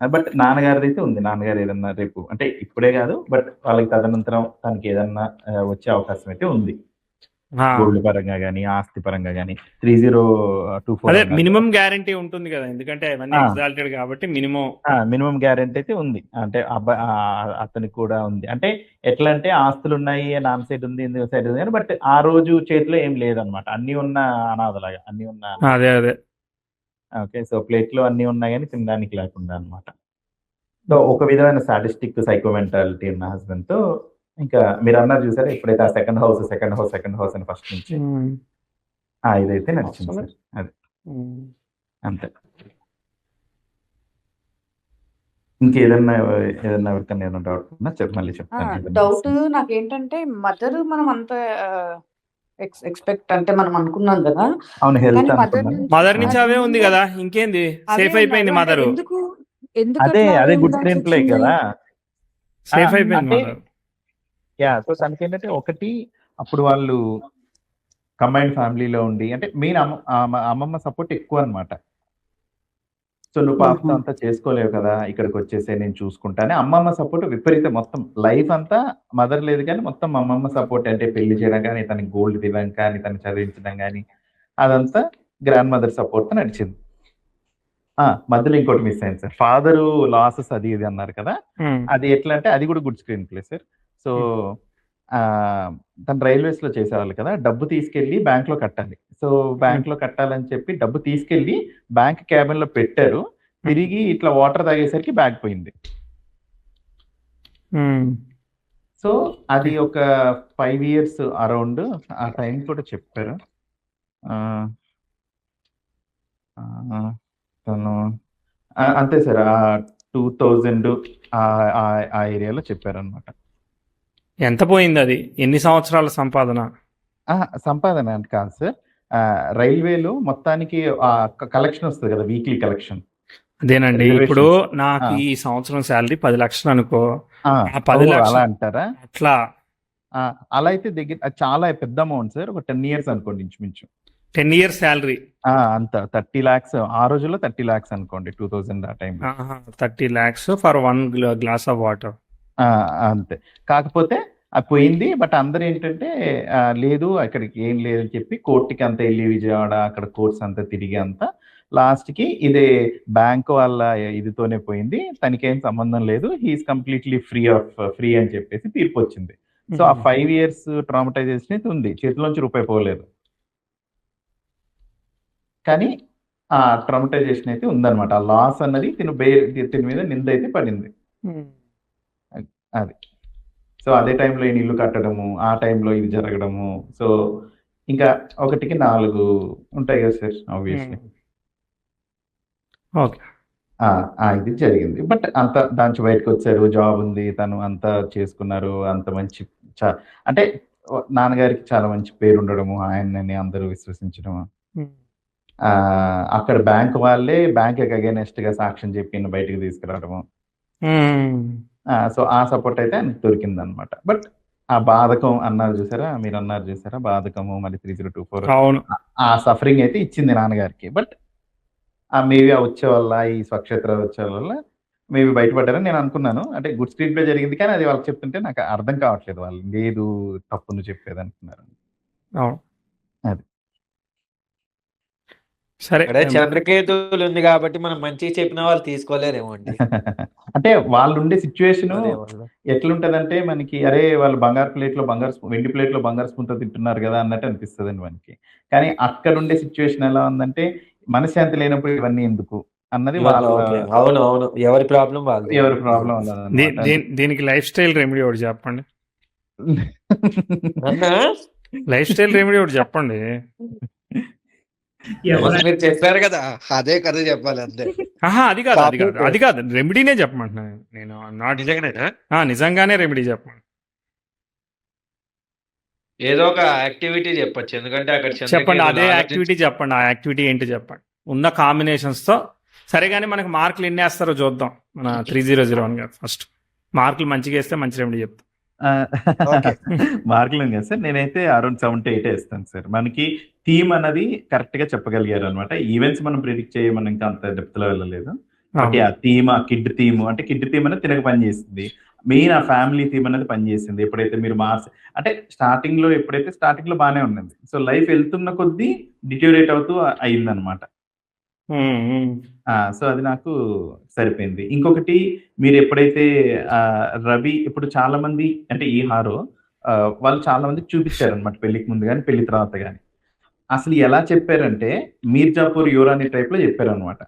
బట్ నాన్నగారి అయితే ఉంది. నాన్నగారు ఏదన్నా రేపు అంటే ఇప్పుడే కాదు, బట్ వాళ్ళకి తదనంతరం తనకి ఏదన్నా వచ్చే అవకాశం అయితే ఉంది. గోల్డ్ పరంగా కానీ, ఆస్తి పరంగా కానీ. 3024 మినిమం గ్యారంటీ ఉంటుంది కదా, ఎందుకంటే అవన్నీ ఎగ్జాల్టెడ్ కాబట్టి మినిమం గ్యారంటీ అయితే ఉంది. అంటే అతనికి కూడా ఉంది. అంటే ఎట్లా అంటే ఆస్తులు ఉన్నాయి, నాన్న సైడ్ ఉంది, సైడ్ ఉంది కానీ బట్ ఆ రోజు చేతిలో ఏం లేదనమాట. అన్ని ఉన్న అనాథలాగా, అన్ని ఉన్న అదే ఓకే. సో ప్లేట్ లో అన్ని ఉన్నాయి కానీ తినడానికి లేకుండా అనమాట. సో ఒక విధమైన సాడిస్టిక్ సైకో మెంటాలిటీ ఉన్న హస్బెండ్ తో ఇంకా మీరు అన్నారు చూసారా, ఎప్పుడైతే ఆ సెకండ్ హౌస్ అని ఫస్ట్ నుంచి ఇదైతే నచ్చింది సార్. అది అంతే. ఇంకేదన్నా ఎవరికన్నా ఏదైనా డౌట్ ఉన్నా మళ్ళీ చెప్తాను. డౌట్ నాకేంటంటే మదర్ మనం అంత ఎక్స్పెక్ట్ అంటే మనం అనుకున్నాం కదా. అవును, హెల్త్ మదర్ నుంచి అవే ఉంది కదా, ఇంకేంది సేఫ్ అయిపోయింది మదర్. అదే గుడ్ స్క్రీన్ ప్లే కదా, సేఫ్ అయిపోయింది మదర్. సో తనకి ఏంటంటే ఒకటి అప్పుడు వాళ్ళు కంబైన్డ్ ఫ్యామిలీలో ఉండి అంటే మెయిన్ అమ్మమ్మ సపోర్ట్ ఎక్కువ అనమాట. సో నువ్వు పాపతో అంతా చేసుకోలేవు కదా, ఇక్కడికి వచ్చేసే నేను చూసుకుంటాను. అమ్మమ్మ సపోర్ట్ విపరీతం, మొత్తం లైఫ్ అంతా మదర్ లేదు కానీ మొత్తం అమ్మమ్మ సపోర్ట్. అంటే పెళ్లి చేయడం కానీ, తనకి గోల్డ్ ఇవ్వడం కానీ, తను చదివించడం కానీ, అదంతా గ్రాండ్ మదర్ సపోర్ట్ నడిచింది. మధ్యలో ఇంకోటి మిస్ అయింది సార్, ఫాదరు లాసెస్ అది ఇది అన్నారు కదా, అది ఎట్లా అంటే అది కూడా good screen play sir. So తను రైల్వేస్ లో చేసేవాళ్ళు కదా, డబ్బు తీసుకెళ్లి బ్యాంక్ లో కట్టాలి. సో బ్యాంక్ లో కట్టాలని చెప్పి డబ్బు తీసుకెళ్లి బ్యాంక్ క్యాబిన్ లో పెట్టారు. తిరిగి ఇట్లా వాటర్ తాగేసరికి బ్యాగ్ పోయింది. సో అది ఒక 5 years అరౌండ్ ఆ టైం కూడా చెప్పారు. తను అంతే సార్, 2000 ఆ ఏరియాలో చెప్పారనమాట. ఎంత పోయింది అది? ఎన్ని సంవత్సరాల సంపాదన? సంపాదన అంటే కాదు సార్, రైల్వేలో మొత్తానికి కలెక్షన్ వస్తుంది కదా, వీక్లీ కలెక్షన్. అదేనండి, ఇప్పుడు నాకు ఈ సంవత్సరం శాలరీ 10 లక్షలు అనుకో, ఆ 10 అలా లక్షలు అంటారా? అట్లా అలా అయితే దగ్గర అది చాలా పెద్ద అమౌంట్ సార్, ఒక 10 years అనుకోండి ఇంచుమించు. 10 years శాలరీ అంత 30 lakhs ఆ రోజుల్లో 30 lakhs అనుకోండి, 2000 ఆ time. 30 lakhs for 1 glass of water. అంతే. కాకపోతే అది పోయింది. బట్ అందరు ఏంటంటే లేదు అక్కడికి ఏం లేదని చెప్పి కోర్టుకి అంతా వెళ్ళి విజయవాడ అక్కడ కోర్ట్స్ అంతా తిరిగి అంతా లాస్ట్ కి ఇదే బ్యాంక్ వాళ్ళ ఇదితోనే పోయింది, తనకేం సంబంధం లేదు, హీఈస్ కంప్లీట్లీ ఫ్రీ అని చెప్పేసి తీర్పు వచ్చింది. సో ఆ 5 years ట్రామటైజేషన్ అయితే ఉంది, చేతిలోంచి రూపాయి పోలేదు, కానీ ఆ ట్రామటైజేషన్ అయితే ఉందన్నమాట. ఆ లాస్ అన్నది తిని మీద నింద అయితే పడింది. అది సో అదే టైంలో ఈయన ఇల్లు కట్టడము, ఆ టైంలో ఇది జరగడము. సో ఇంకా 1కి 4 ఉంటాయి కదా సార్, ఆబ్వియస్లీ. ఓకే, ఇది జరిగింది. బట్ అంత దాంట్లో బయటకు వచ్చారు, జాబ్ ఉంది, తను అంతా చేసుకున్నారు, అంత మంచి అంటే నాన్నగారికి చాలా మంచి పేరు ఉండడము, ఆయనని అందరూ విశ్వసించడము. అక్కడ బ్యాంక్ వాళ్ళే బ్యాంక్ అగైనెస్ట్ గా సాక్ష్యం చెప్పి బయటకు తీసుకురావడము. సో ఆ సపోర్ట్ అయితే ఆయనకు దొరికింది అనమాట. బట్ ఆ బాధకం అన్నారు చూసారా, మీరు అన్నారు చూసారా, బాధకము మళ్ళీ 3024 ఆ సఫరింగ్ అయితే ఇచ్చింది నాన్నగారికి. బట్ మేబీ వచ్చే వల్ల, ఈ స్వక్షేత్ర వచ్చే వల్ల మేబీ బయటపడ్డారని నేను అనుకున్నాను. అంటే గుడ్ స్క్రీన్ ప్లే జరిగింది, కానీ అది వాళ్ళకి చెప్తుంటే నాకు అర్థం కావట్లేదు, వాళ్ళు లేదు తప్పు నువ్వు చెప్పేది అంటున్నారు. అది సరే. చంద్రకేతువులు ఉంది కాబట్టి మనం మంచి చెప్పిన వాళ్ళు తీసుకోలేరేమో అండి. అంటే వాళ్ళు ఉండే సిచ్యువేషన్ ఎట్లుంటదంటే మనకి, అరే వాళ్ళు వెండి ప్లేట్లో బంగారు స్పూన్ తో తింటున్నారు కదా అన్నట్టు అనిపిస్తుంది మనకి. కానీ అక్కడ ఉండే సిచ్యువేషన్ ఎలా ఉందంటే, మనశ్శాంతి లేనప్పుడు ఇవన్నీ ఎందుకు అన్నది అవును ఎవరి ప్రాబ్లం దీనికి లైఫ్ స్టైల్ రెమెడీ ఒకటి చెప్పండి. లైఫ్ స్టైల్ రెమెడీ ఒకటి చెప్పండి. మీరు చెప్పారు కదా, అదే కథ చెప్పాలి అంతే. అది కాదు రెమెడీనే చెప్పమంటున్నాను నేను. నిజంగానే రెమెడీ చెప్పండి. ఏదో ఒక యాక్టివిటీ చెప్పొచ్చు, ఎందుకంటే అక్కడ చెప్పండి, అదే యాక్టివిటీ చెప్పండి. ఆ యాక్టివిటీ ఏంటి చెప్పండి, ఉన్న కాంబినేషన్స్ తో. సరే కానీ మనకు మార్కులు ఎన్ని వేస్తారో చూద్దాం. మన 3001 గారు ఫస్ట్ మార్కులు మంచిగా వేస్తే మంచి రెమెడీ చెప్తాం. మార్కులు కదా సార్, నేనైతే అరౌండ్ 7-8 వేస్తాను సార్. మనకి థీమ్ అన్నది కరెక్ట్ గా చెప్పగలిగారు అనమాట. ఈవెంట్స్ మనం ప్రిడిక్ట్ చేయమని ఇంకా అంత డెప్త్ లో వెళ్ళలేదు. బట్ ఆ థీమ్, ఆ కిడ్ థీమ్ అనేది తినక పనిచేసింది. మెయిన్ ఆ ఫ్యామిలీ థీమ్ అనేది పనిచేసింది. ఎప్పుడైతే మీరు అంటే స్టార్టింగ్ లో బాగానే ఉన్నది. సో లైఫ్ వెళ్తున్న కొద్దీ డిటోరేట్ అవుతూ అయిందనమాట. సో అది నాకు సరిపోయింది. ఇంకొకటి, మీరు ఎప్పుడైతే రవి, ఇప్పుడు చాలా మంది అంటే ఈ హారో వాళ్ళు చాలా మంది చూపించారు అనమాట, పెళ్లికి ముందు కానీ పెళ్లి తర్వాత కానీ. అసలు ఎలా చెప్పారంటే మీర్జాపూర్ యువరాణి టైప్ లో చెప్పారు అనమాట.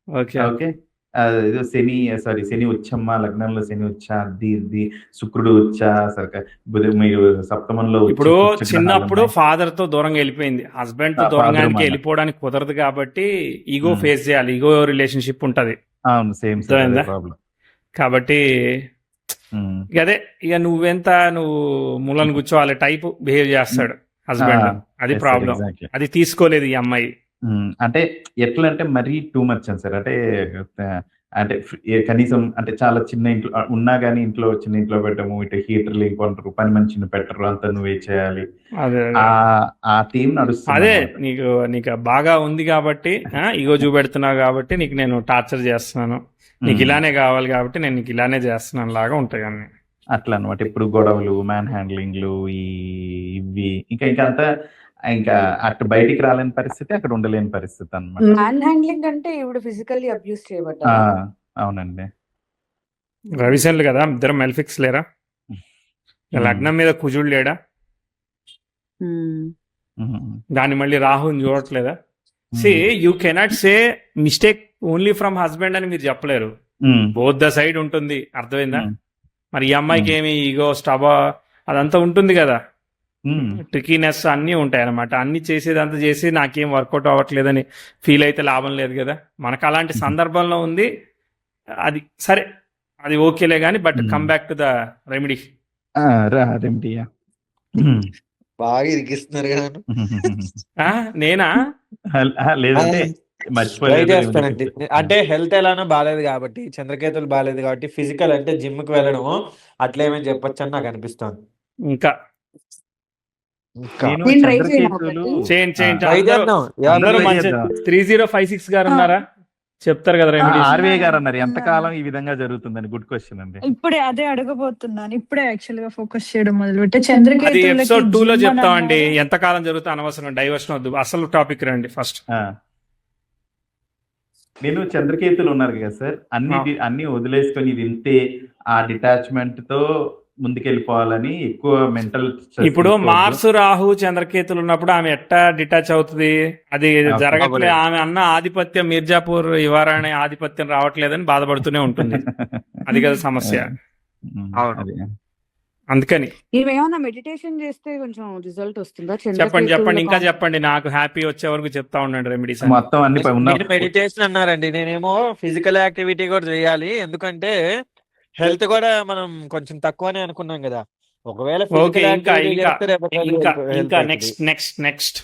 ఓకే, ఏదో శని వచ్చమ్మా, లగ్నంలో శని వచ్చా, అది శుక్రుడు వచ్చా, మీరు సప్తమంలో. ఇప్పుడు చిన్నప్పుడు ఫాదర్ తో దూరంగా వెళ్ళిపోయింది, హస్బెండ్ తో దూరంగా వెళ్ళిపోవడానికి కుదరదు కాబట్టి ఈగో ఫేస్ చేయాలి, ఈగో రిలేషన్షిప్ ఉంటది. అవును, సేమ్ ప్రాబ్లం. కాబట్టి అదే ఇక నువ్వు మూలను కూర్చోవాలి టైప్ బిహేవ్ చేస్తాడు హస్బెండ్. అది ప్రాబ్లం, అది తీసుకోలేదు ఈ అమ్మాయి. అంటే ఎట్లా అంటే మరీ టూ మచ్ అని సార్. అంటే అంటే కనీసం అంటే చాలా చిన్న ఇంట్లో ఉన్నా గానీ ఇంట్లో చిన్న ఇంట్లో పెట్టము. ఇటు హీటర్లు ఇంకొంటారు. పని మనిషిని పెట్టరు. అంతా నువ్వే చేయాలి. అదే ఆ థీమ్ నడుస్తుంది అదే అన్నమాట. నీకు బాగా ఉంది కాబట్టి ఇగో చూపెడుతున్నావు కాబట్టి నీకు నేను టార్చర్ చేస్తున్నాను, నీకు ఇలానే కావాలి కాబట్టి నేను నీకు ఇలానే చేస్తున్నాను లాగా ఉంటాయి అన్ని. అట్లా అనమాట. ఇప్పుడు గొడవలు, మ్యాన్ హ్యాండ్లింగ్లు, ఇవి ఇంకా అంతా ఇంకా అటు బయటికి రాలేని పరిస్థితి, అక్కడ ఉండలేని పరిస్థితి అన్నమాట. మ్యాన్ హ్యాండ్లింగ్ అంటే ఇప్పుడు ఫిజికల్లీ అబ్యూస్ ఆ, చేయబడ్డా? అవునండి. రవిశన్లు కదా ఇద్దరు మెల్ఫిక్స్ లేరా? లగ్నం మీద కుజుడు లేడా? దాన్ని మళ్ళీ రాహుని చూడట్లేదా? See you cannot say mistake only from husband అని మీరు చెప్పలేరు. బోత్ ద సైడ్ ఉంటుంది, అర్థమైందా? మరి ఈ అమ్మాయికి ఏమి ఈగో స్టబా అదంతా ఉంటుంది కదా, ట్రికీనెస్ అన్నీ ఉంటాయి అనమాట. అన్ని చేసేదంతా చేసి నాకేం వర్కౌట్ అవ్వట్లేదని ఫీల్ అయితే లాభం లేదు కదా. మనకు అలాంటి సందర్భంలో ఉంది అది, సరే అది ఓకేలే కానీ, but come back to the remedy. రెమెడీయా బాగా ఇరికిస్తున్నారు కదా. నేనా లేదంటే ట్రై మర్చిపోలేదు. చేస్తానండి. అంటే హెల్త్ ఎలానో బాగాలేదు కాబట్టి, చంద్రకేతులు బాగాలేదు కాబట్టి ఫిజికల్ అంటే జిమ్ కి వెళ్ళడము అట్లా ఏమేమి చెప్పొచ్చు అని నాకు అనిపిస్తుంది. ఇంకా నేను నేను try చేయనా చంద్రకేతులు ఒకటి? చేయండి. ట్రై చేద్దాం. అందరూ try మంచి చేద్దాం. 3056 గారు ఉన్నారా? చెప్తారు కదా రెమెడీ. ఆర్వే గారు అన్నారు ఎంతకాలం ఈ విధంగా జరుగుతుందని. గుడ్ క్వశ్చన్ అండి. ఇప్పుడే అదే అడగబోతున్నాను. ఇప్పుడే యాక్చువల్ గా ఫోకస్ చేయడం మొదలు పెట్టే అది చంద్రకేతువులకి ఎపిసోడ్ 2 లో జిమ్ అని చెప్తామండి. అన్నారు. ఎంతకాలం జరుగుతా అనవసరం, డైవర్షన్ వద్దు, అసలు టాపిక్ రండి ఫస్ట్. నేను చంద్రకేతులు ఉన్నారు కదా సార్, అన్ని వదిలేసుకొని ఇది ఇంతే, ఆ డిటాచ్మెంట్ తో ముందుకెళ్ళిపోవాలని ఎక్కువ మెంటల్ ఇప్పుడు మార్స్ రాహు చంద్రకేతులు ఉన్నప్పుడు ఆమె ఎట్టా డిటాచ్ అవుతుంది? అది జరగట్లే. ఆమె అన్న ఆధిపత్యం మిర్జాపూర్ ఇవారాణి ఆధిపత్యం రావట్లేదని బాధపడుతూనే ఉంటుంది. అది కదా సమస్య. అందుకని ఇవేమన్నా మెడిటేషన్ చేస్తే కొంచెం రిజల్ట్ వస్తుందా? చెప్పండి ఇంకా చెప్పండి. నాకు హ్యాపీ వచ్చే వరకు చెప్తా ఉండండి రెమెడీస్. మొత్తం అన్ని మెడిటేషన్ అన్నారండి, నేనేమో ఫిజికల్ యాక్టివిటీ కూడా చేయాలి. ఎందుకంటే హెల్త్ కూడా మనం కొంచెం తక్కువనే అనుకున్నాం కదా. ఒకవేళ ఓకే, ఇంకా నెక్స్ట్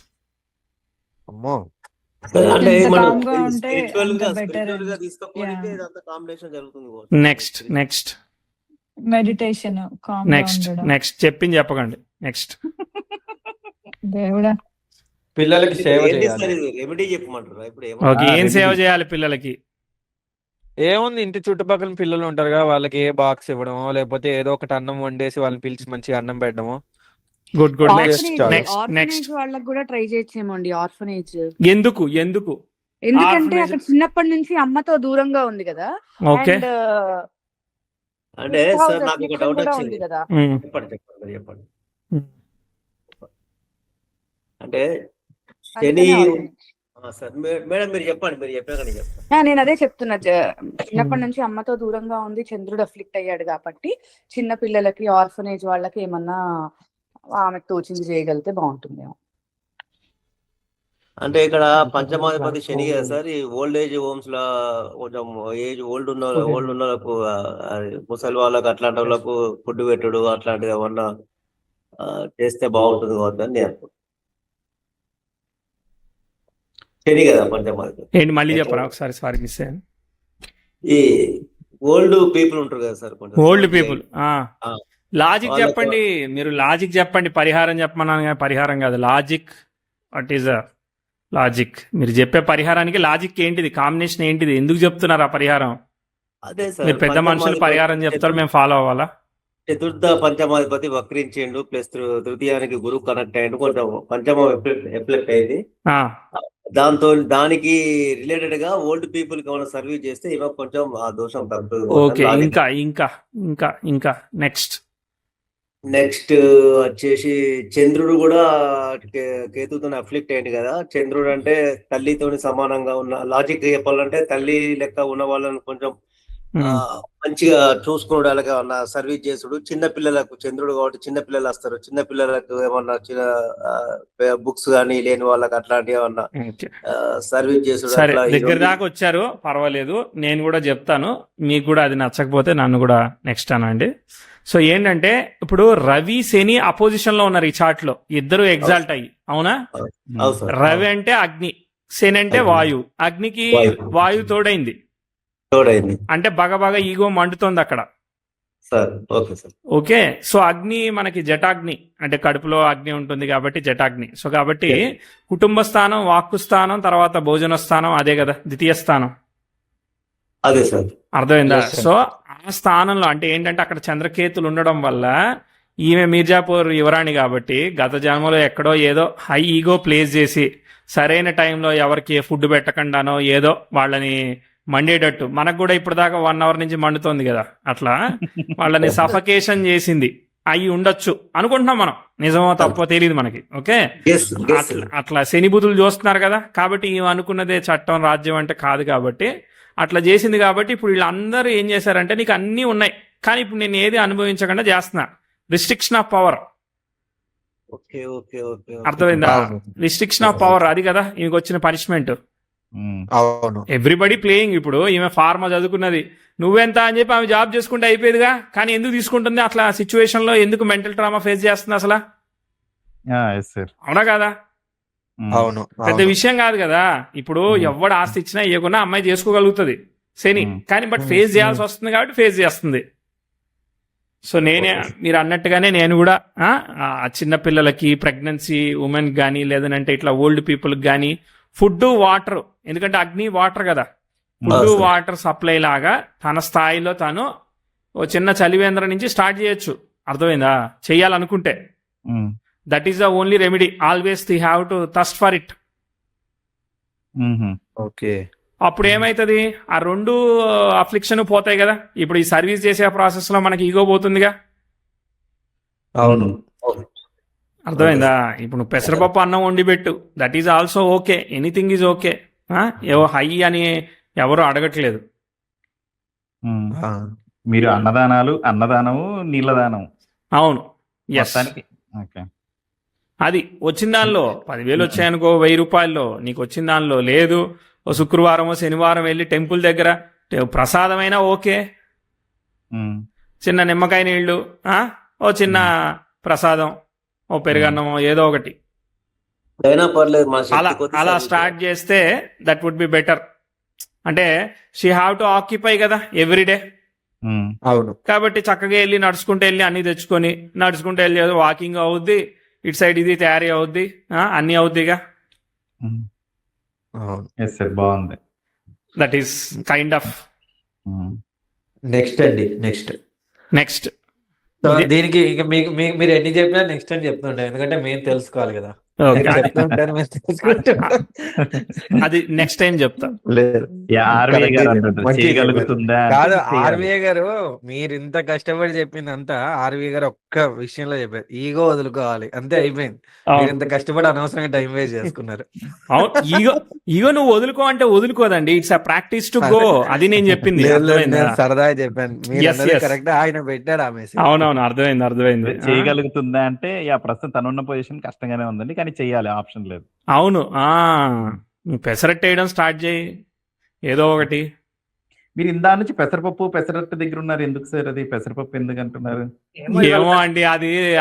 అమ్మో అంటే ఎంత మనం calm గా ఉంటే spiritual అంత గా better spiritual గా అండి. తీసుకోకపోతే Yeah. ఇదంతా కాంబినేషన్ జరుగుతుంది. నెక్స్ట్ మెడిటేషన్ కామ్ గా ఉండడం. నెక్స్ట్ చెప్పింది చెప్పకండి. నెక్స్ట్ దేవుడా, పిల్లలకి సేవ చేయాలి. రెమెడీ చెప్పమంటారు ఇప్పుడు. ఓకే, ఏం సేవ చేయాలి పిల్లలకి? ఏముంది, ఇంటి చుట్టుపక్కల పిల్లలు ఉంటారు కదా, వాళ్ళకి ఏ బాక్స్ ఇవ్వడమో, లేకపోతే ఏదో ఒకటి అన్నం వండేసి వాళ్ళని పిలిచి మంచిగా అన్నం పెట్టడమో. Good Next. ఆర్ఫనేజ్ వాళ్ళకి కూడా ట్రై చేయొచ్చేమోండి. ఆర్ఫనేజ్ ఎందుకు ఎందుకంటే అక్కడ చిన్నప్పటి నుంచి అమ్మతో దూరంగా ఉంది కదా. ఓకే, అండ్ అంటే సార్ నాకు ఒక డౌట్ కూడా వచ్చింది. ఉంది కదా. చెప్పండి. అంటే శని సార్, మేడం మీరు చెప్పండి, మీరు చెప్పాక నేను చెప్తాను. నేను అదే చెప్తున్నా. చిన్నప్పటి నుంచి అమ్మతో దూరంగా ఉంది, చంద్రుడు అఫ్లిక్ట్ అయ్యాడు కాబట్టి చిన్న పిల్లలకి ఆర్ఫనేజ్ వాళ్ళకి ఏమన్నా ఆమెకు తోచింది చేయగలిగితే బాగుంటుందేమో. అంటే ఇక్కడ పంచమాధిపతి శని కదా సార్. ఈ ఓల్డ్ ఏజ్ హోమ్స్ లా కొంచెం ఏజ్ ఓల్డ్ ఉన్న వాళ్ళకు, ముసలి వాళ్ళకు, అట్లాంటి వాళ్ళకు ఫుడ్ పెట్టడు అట్లాంటిది ఏమన్నా చేస్తే బాగుంటుంది కావచ్చు అని నేను అనుకుంటున్నాను. శని కదా పంచమాధిపతి. ఏంటి మళ్ళీ చెప్పరా ఒకసారి? సారీ మిస్ అయ్యాను. ఈ ఓల్డ్ పీపుల్ ఉంటారు కదా సార్, కొంచెం ఓల్డ్ పీపుల్ లాజిక్ వాళ్ళకు- చెప్పండి. మీరు లాజిక్ చెప్పండి. పరిహారం చెప్పమన్నాను కానీ పరిహారం కాదు, logic. What is the logic? మీరు చెప్పే పరిహారానికి లాజిక్ ఏంటిది? కాంబినేషన్ ఏంటిది? ఎందుకు చెప్తున్నారు ఆ పరిహారం? అదే సార్, మీరు పెద్ద మనుషులు పరిహారం చెప్తారు, మేము ఫాలో అవ్వాలా? చతుర్థ పంచమాధిపతి వక్రించిండు, ప్లస్ తృతీయానికి గురువు కనెక్ట్ అయ్యిండు, కొంచెం పంచమం ఎఫ్లెక్ట్ అయింది. ఆ, దానికి రిలేటెడ్ గా ఓల్డ్ పీపుల్ కి ఏమైనా సర్వీస్ చేస్తే ఇవాళ కొంచెం ఆ దోషం తగ్గుతుంది. ఓకే, ఇంకా నెక్స్ట్ వచ్చేసి చంద్రుడు కూడా కేతుతో అఫ్లిక్ట్ అయ్యింది కదా. చంద్రుడు అంటే తల్లితోని సమానంగా ఉన్న, లాజిక్ చెప్పాలంటే తల్లి లెక్క ఉన్న వాళ్ళని కొంచెం మంచిగా చూసుకోవడానికి ఏమన్నా సర్వీస్ చేసుడు. చిన్న పిల్లలకు చంద్రుడు కాబట్టి చిన్న పిల్లలు వస్తారు, చిన్న పిల్లలకు ఏమన్నా చిన్న బుక్స్ కానీ లేని వాళ్ళకి అట్లాంటివి ఏమన్నా సర్వీస్ చేసుడు. సరే, అట్లా దగ్గర దాకా వచ్చారు, పర్వాలేదు. నేను కూడా చెప్తాను, మీకు కూడా అది నచ్చకపోతే నన్ను కూడా నెక్స్ట్ అనండి. సో ఏంటంటే ఇప్పుడు రవి శని అపోజిషన్ లో ఉన్నారు ఈ చార్ట్ లో, ఇద్దరు ఎగ్జాల్ట్ అయ్యి, అవునా? అవును సార్. రవి అంటే అగ్ని, శని అంటే అగ్ని. వాయు, అగ్నికి వాయు తోడైంది తోడైంది అంటే బగ ఈగో మండుతోంది అక్కడ. Sir. Okay sir. Okay, so అగ్ని మనకి జటాగ్ని అంటే కడుపులో అగ్ని ఉంటుంది కాబట్టి జటాగ్ని. సో కాబట్టి కుటుంబ స్థానం, వాక్కు స్థానం, తర్వాత భోజన స్థానం అదే కదా ద్వితీయ స్థానం. అదే సార్. అర్థమైందా? Yes, sir. సో ఆ స్థానంలో అంటే ఏంటంటే అక్కడ చంద్రకేతులు ఉండడం వల్ల ఈమె మీర్జాపూర్ యువరాణి కాబట్టి గత జన్మలో ఎక్కడో ఏదో హై ఈగో ప్లేస్ చేసి సరైన టైంలో ఎవరికి ఫుడ్ పెట్టకుండానో ఏదో వాళ్ళని మండేటట్టు, మనకు కూడా ఇప్పుడు దాకా 1 hour నుంచి మండుతోంది కదా, అట్లా వాళ్ళని సఫకేషన్ చేసింది అయి ఉండొచ్చు అనుకుంటున్నాం మనం. నిజమో తప్పో తెలియదు మనకి. Okay, Yes, yes, sir. అట్లా శని బుధులు చూస్తున్నారు కదా, కాబట్టి ఈమె అనుకున్నదే చట్టం రాజ్యం అంటే కాదు కాబట్టి అట్లా చేసింది. కాబట్టి ఇప్పుడు వీళ్ళందరూ ఏం చేశారంటే నీకు అన్నీ ఉన్నాయి కానీ ఇప్పుడు నేను ఏది అనుభవించకుండా చేస్తున్నా, restriction of power. Okay okay okay. అర్థమైందా? అవును. రిస్ట్రిక్షన్ ఆఫ్ పవర్, అది కదా ఈమెకు వచ్చిన పనిష్మెంట్. అవును. Everybody playing. ఇప్పుడు ఈమె ఫార్మా చదువుకున్నది, నువ్వెంత అని చెప్పి ఆమె జాబ్ చేసుకుంటే అయిపోయేదిగా, కానీ ఎందుకు తీసుకుంటుంది అట్లా సిచ్యువేషన్ లో? ఎందుకు మెంటల్ ట్రామా ఫేస్ చేస్తుంది అసలు? సార్. అవునా కదా? అవును. పెద్ద విషయం కాదు కదా. ఇప్పుడు ఎవడు ఆస్తి ఇచ్చినా ఇవ్వకున్నా అమ్మాయి చేసుకోగలుగుతుంది శని, కానీ బట్ ఫేస్ చేయాల్సి వస్తుంది కాబట్టి ఫేస్ చేస్తుంది. సో నేనే మీరు అన్నట్టుగానే నేను కూడా చిన్న పిల్లలకి, ప్రెగ్నెన్సీ ఉమెన్ కానీ లేదనంటే ఇట్లా ఓల్డ్ పీపుల్కి కానీ ఫుడ్, వాటర్, ఎందుకంటే అగ్ని వాటర్ కదా, ఫుడ్ వాటర్ సప్లై లాగా తన స్థాయిలో తను ఓ చిన్న చలివేంద్ర నుంచి స్టార్ట్ చేయొచ్చు. అర్థమైందా? చెయ్యాలనుకుంటే that is the only remedy. Always the have to thirst for it. Okay. అప్పుడు ఏమైతుంది, ఆ 2 అఫ్లిక్షన్ పోతాయి కదా. ఇప్పుడు ఈ సర్వీస్ చేసే ప్రాసెస్ లో మనకి ఈగో పోతుందిగా. అవును. అర్థమైందా? ఇప్పుడు నువ్వు పెసరపప్పు అన్నం వండి పెట్టు, that is also okay, anything is okay. ఏవో హై అని ఎవరు అడగట్లేదు. ఆ, మీరు అన్నదానము నీళ్ళదానం అవును, ఎస్. మొత్తానికి ఓకే. అది వచ్చిన దానిలో 10,000 వచ్చాయనుకో, 1000 రూపాయల్లో నీకు వచ్చిన దానిలో లేదు, ఓ శుక్రవారమో శనివారం వెళ్ళి టెంపుల్ దగ్గర ప్రసాదమైనా ఓకే, చిన్న నిమ్మకాయ నీళ్లు, ఓ చిన్న ప్రసాదం, ఓ పెరుగన్నమో ఏదో ఒకటి అయినా పర్లేదు, మా అలా శక్తి కొద్దీ అలా సార్. స్టార్ట్ చేస్తే దట్ వుడ్ బి బెటర్. అంటే షీ హ్యావ్ టు ఆక్యుపై కదా ఎవ్రీడే. అవును. కాబట్టి చక్కగా వెళ్ళి నడుచుకుంటూ వెళ్ళి అన్ని తెచ్చుకొని నడుచుకుంటూ వెళ్ళి వాకింగ్ అవుద్ది, ఇటు సైడ్ ఇది తయారీ అవుద్ది, అన్నీ అవుద్దిగా. అవును. ఎస్ సార్, బాగుంది. That is kind of next అండి. నెక్స్ట్. సో ఇదే. దీనికి ఇక మీరు ఎన్ని చెప్పినా నెక్స్ట్ అని చెప్తుండే, ఎందుకంటే మేము తెలుసుకోవాలి కదా. ఓకే, నేను చెప్తుంటాను, మీరు తెలుసుకుంటారు. అది నెక్స్ట్ టైం చెప్తా. లేదు. ఆర్వీఐ గారు Correct. అంటుంటారు, మంచిగా చేయగలుగుతుందా అంటే కాదు, చేయాలి. ఆర్వీఐ గారు మీరు ఇంత కష్టపడి చెప్పిందంతా ఆర్వీఐ గారు ఒక్క విషయంలో చెప్పారు, ఈగో వదులుకోవాలి, అంతే అయిపోయింది. మీరు ఇంత కష్టపడి అనవసరంగా టైం వేస్ట్ చేసుకున్నారు. అవును, ఈగో నువ్వు వదులుకో అంటే వదులుకోదండి, it's a practice to go. అది నేను చెప్పింది. లేదు, అర్థమైందా? నేను సరదాగా చెప్పాను, మీరు Yes, అన్నది yes. కరెక్ట్. ఆయన పెట్టాడు ఆ మెసేజ్. అవునవును, అర్థమైంది. చేయగలుగుతుందా అంటే ప్రస్తుతం తనున్న పొజిషన్ కష్టంగానే ఉందండి, కానీ చెయ్యాలి, ఆప్షన్ లేదు. అవును, నువ్వు పెసరట్టు వేయడం స్టార్ట్ చేయి ఏదో ఒకటి. మీరు ఇందా నుంచి పెసరట్టు దగ్గర ఉన్నారు, ఎందుకు సార్? అది పెసరపప్పు ఎందుకు అంటున్నారు? ఏమో అండి,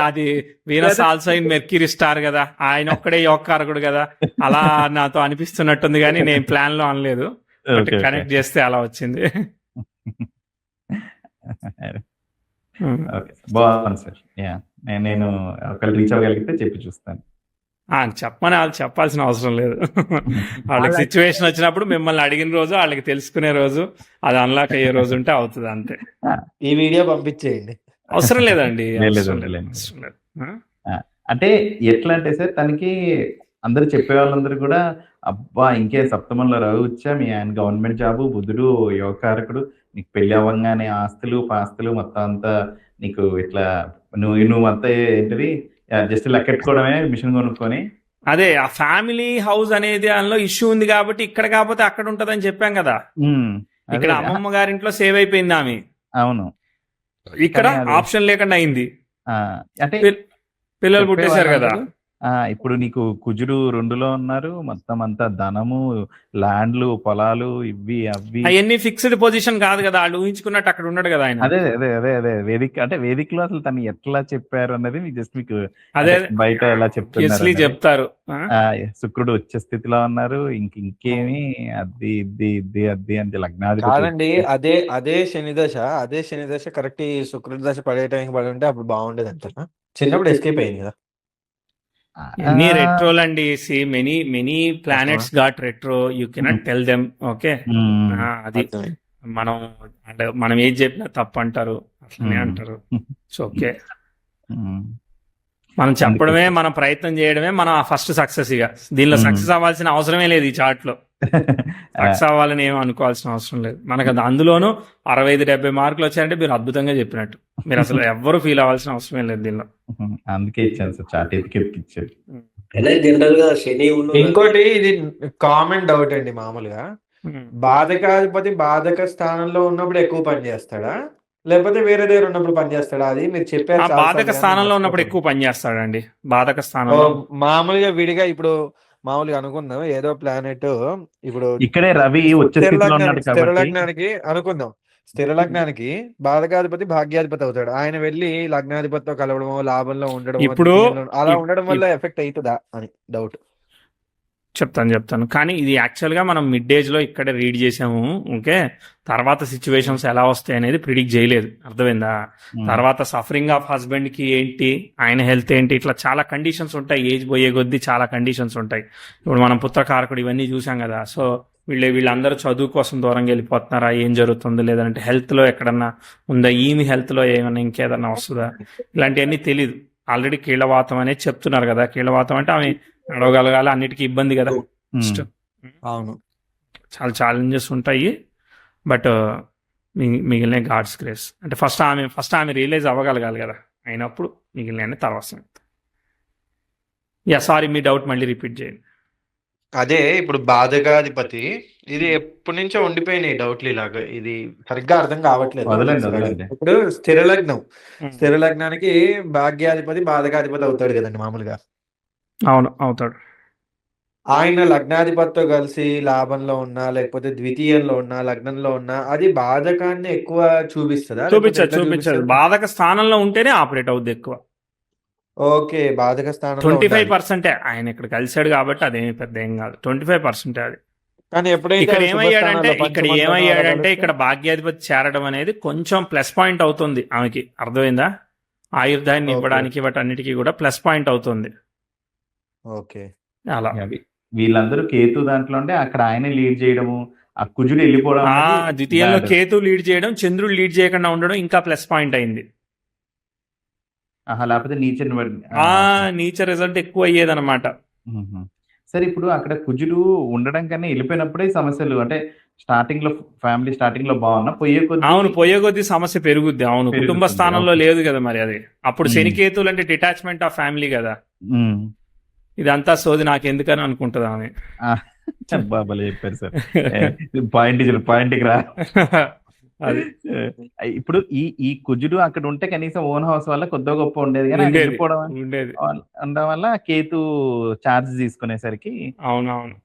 అది Venus also in mercury star కదా, ఆయన ఒక్కడే యోగకారకుడు కదా, అలా నాతో అనిపిస్తున్నట్టుంది, కానీ నేను ప్లాన్ లో అనలేదు. Okay, కనెక్ట్ చేస్తే అలా వచ్చింది. ఓకే, బాగుంది సార్. నేను ఒకళ్ళు రీచ్ అవ్వగలిగితే చెప్పి చూస్తాను. చెప్పమని వాళ్ళు చెప్పాల్సిన అవసరం లేదు. వాళ్ళకి సిచ్యువేషన్ వచ్చినప్పుడు మిమ్మల్ని అడిగిన రోజు, వాళ్ళకి తెలుసుకునే రోజు, అది అన్లాక్ అయ్యే రోజు ఉంటే అవుతుంది అంతే. ఈ వీడియో పంపించేయండి. అవసరం లేదండి, లేదు, అవసరం లేదు, లేదు, లేదు. అవసరం లేదు. అంటే ఎట్లా అంటే సార్, తనకి అందరు చెప్పే వాళ్ళందరూ కూడా అబ్బా ఇంకే సప్తమంలో రావు వచ్చా, మీ ఆయన గవర్నమెంట్ జాబు, బుద్ధుడు యోగకారకుడు, నీకు పెళ్లి అవ్వంగానే ఆస్తులు పాస్తులు మొత్తం అంతా నీకు ఇట్లా నువ్వు అంతా ఏంటిది జస్ట్ లెక్కెట్టుకోవడమే, మిషన్ కొనుక్కొని. అదే ఆ ఫ్యామిలీ హౌస్ అనేది దానిలో ఇష్యూ ఉంది కాబట్టి ఇక్కడ కాకపోతే అక్కడ ఉంటదని చెప్పాం కదా. ఇక్కడ అదే, అమ్మమ్మ గారింట్లో సేవ్ అయిపోయింది ఆమె, అవును. ఇక్కడ కానీ అది- ఆప్షన్ లేకుండా అయింది. అంటే పిల్లలు పుట్టేశారు కదా. ఇప్పుడు నీకు కుజుడు 2లో ఉన్నారు, మొత్తం అంతా ధనము, ల్యాండ్లు, పొలాలు, ఇవి అవి. అవన్నీ ఫిక్స్డ్ పొజిషన్ కాదు కదా, వాళ్ళు ఊహించుకున్నట్టు అక్కడ ఉన్నాడు కదా ఆయన. అదే అదే అదే అదే వేదిక అంటే వేదికలో అసలు తను ఎట్లా చెప్పారు అన్నది మీకు జస్ట్ మీకు అదే అంటే బయట ఎలా చెప్తున్నారు obviously అన్నది. చెప్తారు. శుక్రుడు వచ్చే స్థితిలో ఉన్నారు, ఇంకేమి అది ఇది ఇది అది అంటే లగ్నాధిపతి. కాదండి, అదే శని దశ కరెక్ట్ ఈ శుక్రుడి దశ పడే టైంకి పడి ఉంటే అప్పుడు బాగుండేది అంటారా? చిన్నప్పుడు ఎస్కేప్ అయింది కదా. ఎన్ని రెట్రోలు అండి, many planets got retro, you cannot tell them. Okay, అది అర్థమైంది. మనం అంటే మనం ఏది చెప్పినా తప్పు అంటారు, అట్లనే అంటారు. సో ఓకే, మనం చెప్పడమే, మనం ప్రయత్నం చేయడమే మన ఫస్ట్ సక్సెస్. ఇక దీనిలో సక్సెస్ అవ్వాల్సిన అవసరమే లేదు, ఈ చార్ట్ లో సక్సెస్ అవ్వాలని ఏం అనుకోవాల్సిన అవసరం లేదు మనకు. అది అందులోనూ 65-70 మార్కులు వచ్చాయంటే మీరు అద్భుతంగా చెప్పినట్టు. మీరు అసలు ఎవ్వరు ఫీల్ అవ్వాల్సిన అవసరమే లేదు దీనిలో. అందుకే ఇచ్చాను సార్ చార్ట్, ఎతికిచ్చాడు. జనరల్ గా శని ఇంకోటి ఇది కామన్ డౌట్ అండి, మామూలుగా బాధకాధిపతి బాధక స్థానంలో ఉన్నప్పుడు ఎక్కువ పని చేస్తాడా, లేకపోతే వేరే దగ్గర ఉన్నప్పుడు పని చేస్తాడా? అది మీరు చెప్పారు ఆ చాలా బాధక సార్లు, స్థానంలో కానీ ఉన్నప్పుడు ఎక్కువ పని చేస్తాడండి. బాధక స్థానంలో మామూలుగా విడిగా ఇప్పుడు మామూలుగా అనుకుందాం, ఏదో ప్లానెట్ ఇప్పుడు ఇక్కడే రవి వచ్చే స్థితిలో ఉన్నాడు స్థిర కాబట్టి లగ్నానికి అనుకుందాం, స్థిర లగ్నానికి బాధకాధిపతి భాగ్యాధిపతి అవుతాడు. ఆయన వెళ్ళి లగ్నాధిపతితో కలవడమో, లాభంలో ఉండడం, ఇప్పుడు అలా ఉండడం వల్ల ఎఫెక్ట్ అవుతుందా అని డౌట్. చెప్తాను కానీ ఇది యాక్చువల్గా మనం మిడ్ ఏజ్లో ఇక్కడే రీడ్ చేసాము. ఓకే, తర్వాత సిచ్యువేషన్స్ ఎలా వస్తాయి అనేది ప్రిడిక్ట్ చేయలేదు, అర్థమైందా? తర్వాత సఫరింగ్ ఆఫ్ హస్బెండ్కి ఏంటి, ఆయన హెల్త్ ఏంటి, ఇట్లా చాలా కండిషన్స్ ఉంటాయి. ఏజ్ పోయే కొద్దీ చాలా కండిషన్స్ ఉంటాయి. ఇప్పుడు మనం పుత్రకారకుడు ఇవన్నీ చూసాం కదా. సో వీళ్ళందరూ చదువు కోసం దూరంగా వెళ్ళిపోతున్నారా, ఏం జరుగుతుంది, లేదంటే హెల్త్లో ఎక్కడన్నా ఉందా, ఈమె హెల్త్లో ఏమైనా ఇంకేదన్నా వస్తుందా, ఇలాంటివన్నీ తెలీదు. ఆల్రెడీ కీళ్ళవాతం అనేది చెప్తున్నారు కదా. కీళ్ళవాతం అంటే ఆమె నడవగలగాలి, అన్నిటికీ ఇబ్బంది కదా. అవును, చాలా ఛాలెంజెస్ ఉంటాయి. బట్ మిగిలిన గాడ్స్ గ్రేస్ అంటే ఫస్ట్ ఆమె రియలైజ్ అవ్వగలగాలి కదా, అయినప్పుడు మిగిలిన తర్వాత. సారీ, మీ డౌట్ మళ్ళీ రిపీట్ చేయండి. అదే ఇప్పుడు బాధకాధిపతి ఇది ఎప్పటి నుంచో ఉండిపోయినాయి డౌట్లు, ఇలాగ ఇది సరిగ్గా అర్థం కావట్లేదు. వదలండి. ఇప్పుడు స్థిర లగ్నానికి భాగ్యాధిపతి బాధకాధిపతి అవుతాడు కదండి మామూలుగా. అవును, అవుతాడు. ఆయన లగ్నాధిపతితో కలిసి లాభంలో ఉన్నా, లేకపోతే ద్వితీయంలో ఉన్నా, లగ్నంలో ఉన్నా, అది బాధకాన్ని ఎక్కువ చూపిస్తుందా? చూపించదు. బాధక స్థానంలో ఉంటేనే ఆపరేట్ అవుద్ది ఎక్కువ. ఓకే, బాధక స్థానంలో 25% ఆయన ఇక్కడ కలిసాడు కాబట్టి అదేమి పెద్ద ఏం కాదు. 25% అది. కానీ ఎప్పుడైతే ఇక్కడ శుభ ఏమయ్యాడంటే స్థానాల్లో ఇక్కడ భాగ్యాధిపతి చేరడం అనేది కొంచెం ప్లస్ పాయింట్ అవుతుంది ఆమెకి, అర్థమైందా? ఆయుర్దాయాన్ని ఇవ్వడానికి వాటన్నిటికీ కూడా ప్లస్ పాయింట్ అవుతుంది. ఓకే, అలా వీళ్ళందరూ కేతు దాంట్లో ఉంటే అక్కడ ఆయన లీడ్ చేయడము, ఆ కుజుడు వెళ్ళిపోవడం అనేది ద్వితీయంలో bad. కేతు లీడ్ చేయడం, చంద్రుడు లీడ్ చేయకుండా ఉండడం ఇంకా ప్లస్ పాయింట్ అయింది. లేకపోతే నీచర్ నీచ రిజల్ట్ ఎక్కువ అయ్యేది అనమాట. సరే, ఇప్పుడు అక్కడ కుజుడు ఉండడం కన్నా వెళ్ళిపోయినప్పుడే సమస్యలు అంటే స్టార్టింగ్ లో ఫ్యామిలీ స్టార్టింగ్ లో బాగున్నా పోయే కొద్దీ సమస్య పెరుగుద్ది. అవును, కుటుంబ స్థానంలో లేదు కదా మరి అది. అప్పుడు శనికేతులు అంటే డిటాచ్మెంట్ ఆఫ్ ఫ్యామిలీ కదా. ఇదంతా సోది నాకెందుకని అనుకుంటుంది ఆమె. బాబాలే చెప్పారు సార్. పాయింట్కి రా. అది ఇప్పుడు ఈ కుజుడు అక్కడ ఉంటే కనీసం ఓన్ హౌస్ వల్ల కొద్ది గొప్ప ఉండేది, కానీ వెళ్ళిపోవడం ఉండడం వల్ల కేతు చార్జ్ తీసుకునేసరికి. అవునవును.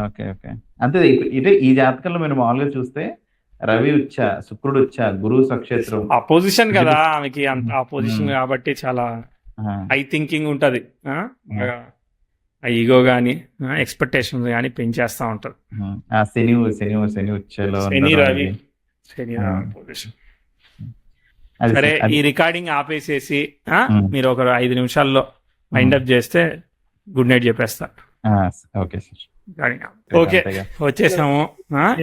ఓకే ఓకే, అంతే. ఇదే ఈ జాతకంలో మీరు మామూలుగా చూస్తే రవి వచ్చా, శుక్రుడు వచ్చా, గురువు సక్షేత్రం అపోజిషన్ కదా ఆమెకి, అంత అపోజిషన్ కాబట్టి చాలా హై థింకింగ్ ఉంటది. ఈగో గానీ ఎక్స్పెక్టేషన్స్ గానీ పెంచేస్తా ఉంటారు. శని వచ్చేలో రవి పొజిషన్. సరే, ఈ రికార్డింగ్ ఆపేసేసి మీరు ఒక 5 నిమిషాల్లో వైండప్ చేస్తే గుడ్ నైట్ చెప్పేస్తా. Okay sir. ఓకే, వచ్చేసాము.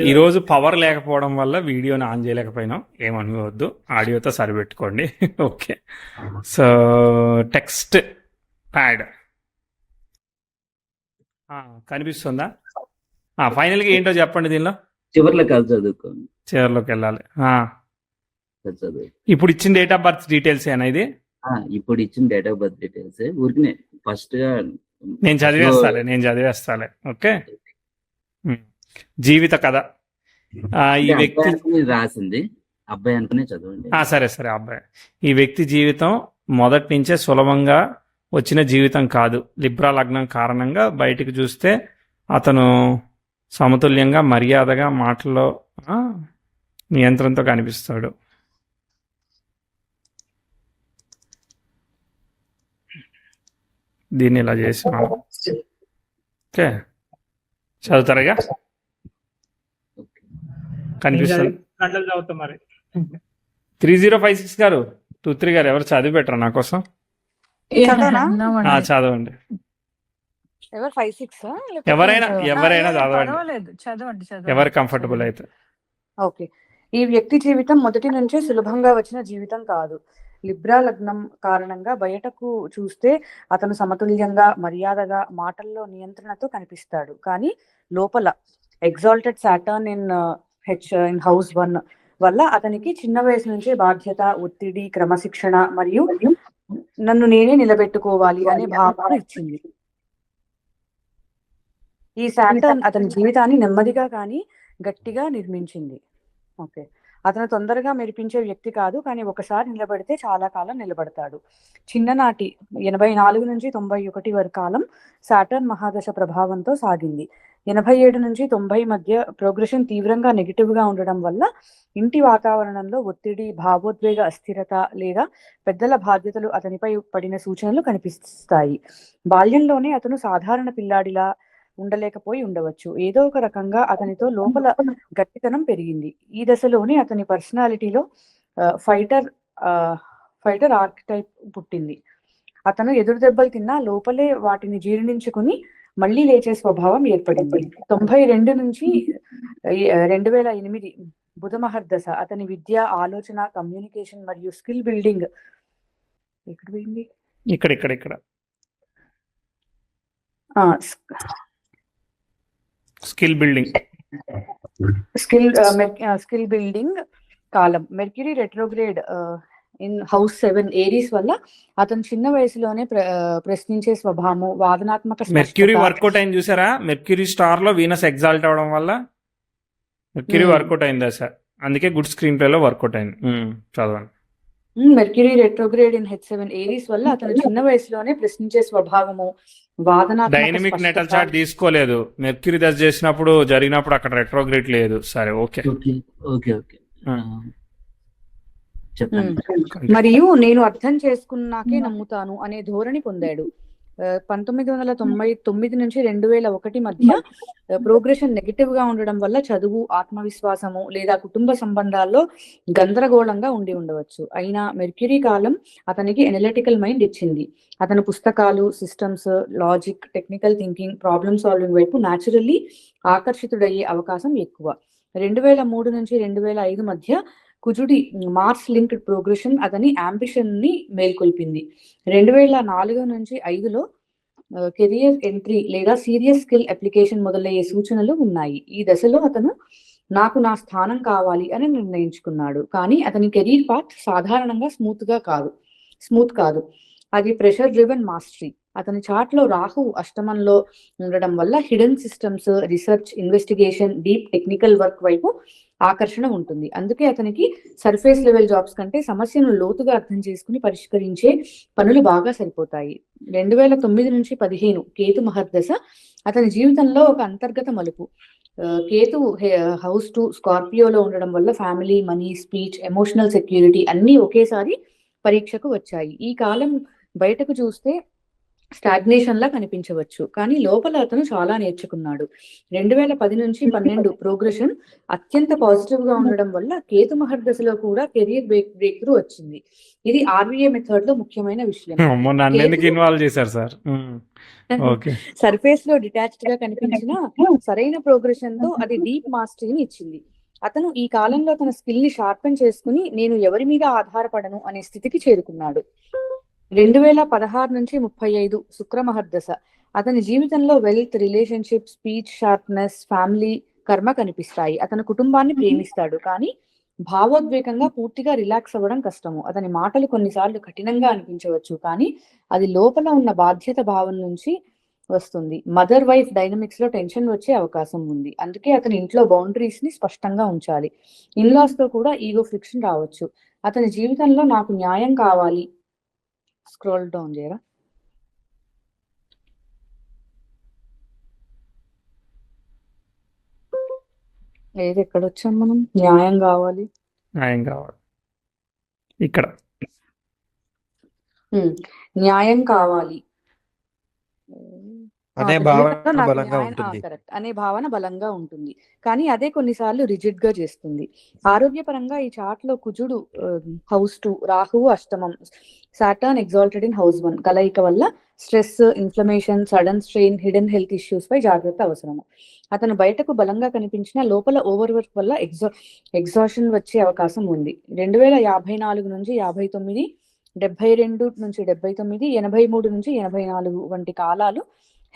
ఈ రోజు పవర్ లేకపోవడం వల్ల వీడియోని ఆన్ చేయలేకపోయినాం, ఏమనుకోవద్దు, ఆడియోతో సరిపెట్టుకోండి. ఓకే, సో టెక్స్ట్ ప్యాడ్ కనిపిస్తుందా? ఫైనల్ గా ఏంటో చెప్పండి. దీనిలో చివరిలోకి వెళ్ళాలి. ఇప్పుడు ఇచ్చిన డేట్ ఆఫ్ బర్త్ డీటెయిల్స్ ఏనా ఇది? ఇప్పుడు ఇచ్చిన డేట్ ఆఫ్ బర్త్ డీటెయిల్స్ ఊరికే ఫస్ట్ గా నేను చదివేస్తాలే. ఓకే, జీవిత కథ. ఈ వ్యక్తి రాసింది అబ్బాయి అనుకునే చదవండి. సరే అబ్బాయి. ఈ వ్యక్తి జీవితం మొదటి నుంచే సులభంగా వచ్చిన జీవితం కాదు. లిబ్రా లగ్నం కారణంగా బయటికి చూస్తే అతను సమతుల్యంగా, మర్యాదగా, మాటల్లో నియంత్రణతో కనిపిస్తాడు. దీన్ని ఇలా చేస్తున్నాను. ఓకే, చదువుతారుగా? కనిపిస్తుంది. 3056 గారు, 23 గారు ఎవరు చదివి పెట్టరా నా కోసం? చదవనా? చదవండి. ఎవరు 56 ఎవరైనా చదవండి, పర్వాలేదు, చదవండి. ఎవరు కంఫర్టబుల్ అయితే. ఓకే. ఈ వ్యక్తి జీవితం మొదటి నుంచే సులభంగా వచ్చిన జీవితం కాదు. లిబ్రా లగ్నం కారణంగా బయటకు చూస్తే అతను సమతుల్యంగా, మర్యాదగా, మాటల్లో నియంత్రణతో కనిపిస్తాడు. కానీ లోపల ఎగ్జాల్టెడ్ సాటర్న్ ఇన్ హౌస్ 1 వల్ల అతనికి చిన్న వయసు నుంచే బాధ్యత, ఒత్తిడి, క్రమశిక్షణ మరియు నన్ను నేనే నిలబెట్టుకోవాలి అనే భావన ఇచ్చింది. ఈ సాటర్న్ అతని జీవితాన్ని నెమ్మదిగా కానీ గట్టిగా నిర్మించింది. ఓకే. అతను తొందరగా మెరిపించే వ్యక్తి కాదు, కానీ ఒకసారి నిలబడితే చాలా కాలం నిలబడతాడు. చిన్ననాటి 84 నుంచి 91 వరకు కాలం సాటర్న్ మహాదశ ప్రభావంతో సాగింది. 87 నుంచి 90 మధ్య ప్రోగ్రెషన్ తీవ్రంగా నెగిటివ్గా ఉండడం వల్ల ఇంటి వాతావరణంలో ఒత్తిడి, భావోద్వేగ అస్థిరత లేదా పెద్దల బాధ్యతలు అతనిపై పడిన సూచనలు కనిపిస్తాయి. బాల్యంలోనే అతను సాధారణ పిల్లాడిలా ఉండలేకపోయి ఉండవచ్చు. ఏదో ఒక రకంగా అతనితో లోపల గట్టితనం పెరిగింది. ఈ దశలోనే అతని పర్సనాలిటీలో ఫైటర్ ఆర్కిటైప్ పుట్టింది. అతను ఎదురు దెబ్బలు తిన్నా లోపలే వాటిని జీర్ణించుకుని మళ్లీ లేచే స్వభావం ఏర్పడింది. 92 నుంచి 2008 బుధ మహర్దశ అతని విద్య, ఆలోచన, కమ్యూనికేషన్ మరియు స్కిల్ బిల్డింగ్ ఇక్కడ skill building column. Mercury retrograde in house 7 Aries వల్ల అతను చిన్న వయసులోనే ప్రశ్నించే స్వభావం, వాదనాత్మక మెర్క్యూరీ వర్కౌట్ అయింది చూసారా? మెర్క్యూరీ స్టార్ లో వీనస్ ఎగ్జాల్ట్ అవడం వల్ల మెర్క్యూరీ వర్కౌట్ అయిందా సార్? అందుకే గుడ్ స్క్రీన్ ప్లే లో వర్కౌట్ అయింది. చదవండి. Mercury retrograde in H7 Aries వల్ల అతను చిన్న వయసులోనే ప్రశ్నించే స్వభావము, డైనమిక్ నెటల్ చార్ట్ తీసుకోలేదు. మెర్క్యూరీ దశ చేసినప్పుడు జరిగినప్పుడు అక్కడ రెట్రోగ్రేడ్ లేదు. సరే, ఓకే. మరియు నేను అర్థం చేసుకున్నాకే నమ్ముతాను అనే ధోరణి పొందాడు. 1999 నుంచి 2001 మధ్య ప్రోగ్రెషన్ నెగిటివ్ గా ఉండడం వల్ల చదువు, ఆత్మవిశ్వాసము లేదా కుటుంబ సంబంధాల్లో గందరగోళంగా ఉండి ఉండవచ్చు. అయినా మెర్క్యూరీ కాలం అతనికి ఎనలిటికల్ మైండ్ ఇచ్చింది. అతను పుస్తకాలు, systems, logic, technical thinking, problem solving వైపు న్యాచురల్లీ ఆకర్షితుడయ్యే అవకాశం ఎక్కువ. 2003 నుంచి 2005 మధ్య కుజుడి మార్స్ లింక్డ్ ప్రోగ్రెషన్ అతని అంబిషన్ ని మేల్కొల్పింది. 2004 నుంచి 5లో కెరియర్ ఎంట్రీ లేదా సీరియస్ స్కిల్ అప్లికేషన్ మొదలయ్యే సూచనలు ఉన్నాయి. ఈ దశలో అతను నాకు నా స్థానం కావాలి అని నిర్ణయించుకున్నాడు. కానీ అతని కెరీర్ పాత్ సాధారణంగా స్మూత్ కాదు. అది ప్రెషర్ డ్రివెన్ మాస్టరీ. అతని చార్ట్ లో రాహు అష్టమంలో ఉండడం వల్ల hidden systems, research, investigation, deep technical work వైపు ఆకర్షణ ఉంటుంది. అందుకే అతనికి సర్ఫేస్ లెవెల్ జాబ్స్ కంటే సమస్యను లోతుగా అర్థం చేసుకుని పరిష్కరించే పనులు బాగా సరిపోతాయి. 2009 నుంచి 15 కేతు మహర్దశ అతని జీవితంలో ఒక అంతర్గత మలుపు. కేతు హౌస్ 2 స్కార్పియోలో ఉండడం వల్ల family, money, speech, emotional security అన్నీ ఒకేసారి పరీక్షకు వచ్చాయి. ఈ కాలం బయటకు చూస్తే స్టాగ్నేషన్ లా కనిపించవచ్చు, కానీ లోపల అతను చాలా నేర్చుకున్నాడు. 2010 నుంచి 12 ప్రోగ్రెషన్ అత్యంత పాజిటివ్ గా ఉండడం వల్ల కేతు మహర్దశలో కూడా కెరీర్ బ్రేక్ త్రూ వచ్చింది. ఇది RVA మెథడ్ లో ముఖ్యమైన విషయం. సర్ఫేస్ లో డిటాచ్డ్ గా కనిపించిన సరైన ప్రోగ్రెషన్ తో అది డీప్ మాస్టరీని ఇచ్చింది. అతను ఈ కాలంలో తన స్కిల్ ని షార్పెన్ చేసుకుని నేను ఎవరి మీద ఆధారపడను అనే స్థితికి చేరుకున్నాడు. 2016 నుంచి 35 శుక్రమహర్దశ అతని జీవితంలో wealth, relationship, speech sharpness, family, కర్మ కనిపిస్తాయి. అతను కుటుంబాన్ని ప్రేమిస్తాడు, కానీ భావోద్వేగంగా పూర్తిగా రిలాక్స్ అవ్వడం కష్టము. అతని మాటలు కొన్నిసార్లు కఠినంగా అనిపించవచ్చు, కానీ అది లోపల ఉన్న బాధ్యత భావం నుంచి వస్తుంది. మదర్ వైఫ్ డైనమిక్స్ లో టెన్షన్ వచ్చే అవకాశం ఉంది. అందుకే అతని ఇంట్లో బౌండరీస్ ని స్పష్టంగా ఉంచాలి. ఇన్లాస్ తో కూడా ఈగో ఫ్రిక్షన్ రావచ్చు. అతని జీవితంలో నాకు న్యాయం కావాలి స్క్రోల్ డౌన్ చేయరా? ఏది ఎక్కడ వచ్చాం మనం? న్యాయం కావాలి. న్యాయం కావాలి ఇక్కడ. న్యాయం కావాలి అనే భావన బలంగా ఉంటుంది. కరెక్ట్. అనే భావన బలంగా ఉంటుంది, కానీ అదే కొన్నిసార్లు రిజిడ్ గా చేస్తుంది. ఆరోగ్యపరంగా ఈ చార్ట్ లో కుజుడు హౌస్ 2, రాహువు అష్టమం, సాటర్న్ ఎగ్జాల్టెడ్ ఇన్ హౌస్ 1 కలయిక వల్ల stress, inflammation, sudden strain, hidden health issues పై జాగ్రత్త అవసరము. అతను బయటకు బలంగా కనిపించిన లోపల ఓవర్ వర్క్ వల్ల ఎగ్జాషన్ వచ్చే అవకాశం ఉంది. 2054 నుంచి 59, 72 నుంచి 79, 83 నుంచి 84 వంటి కాలాలు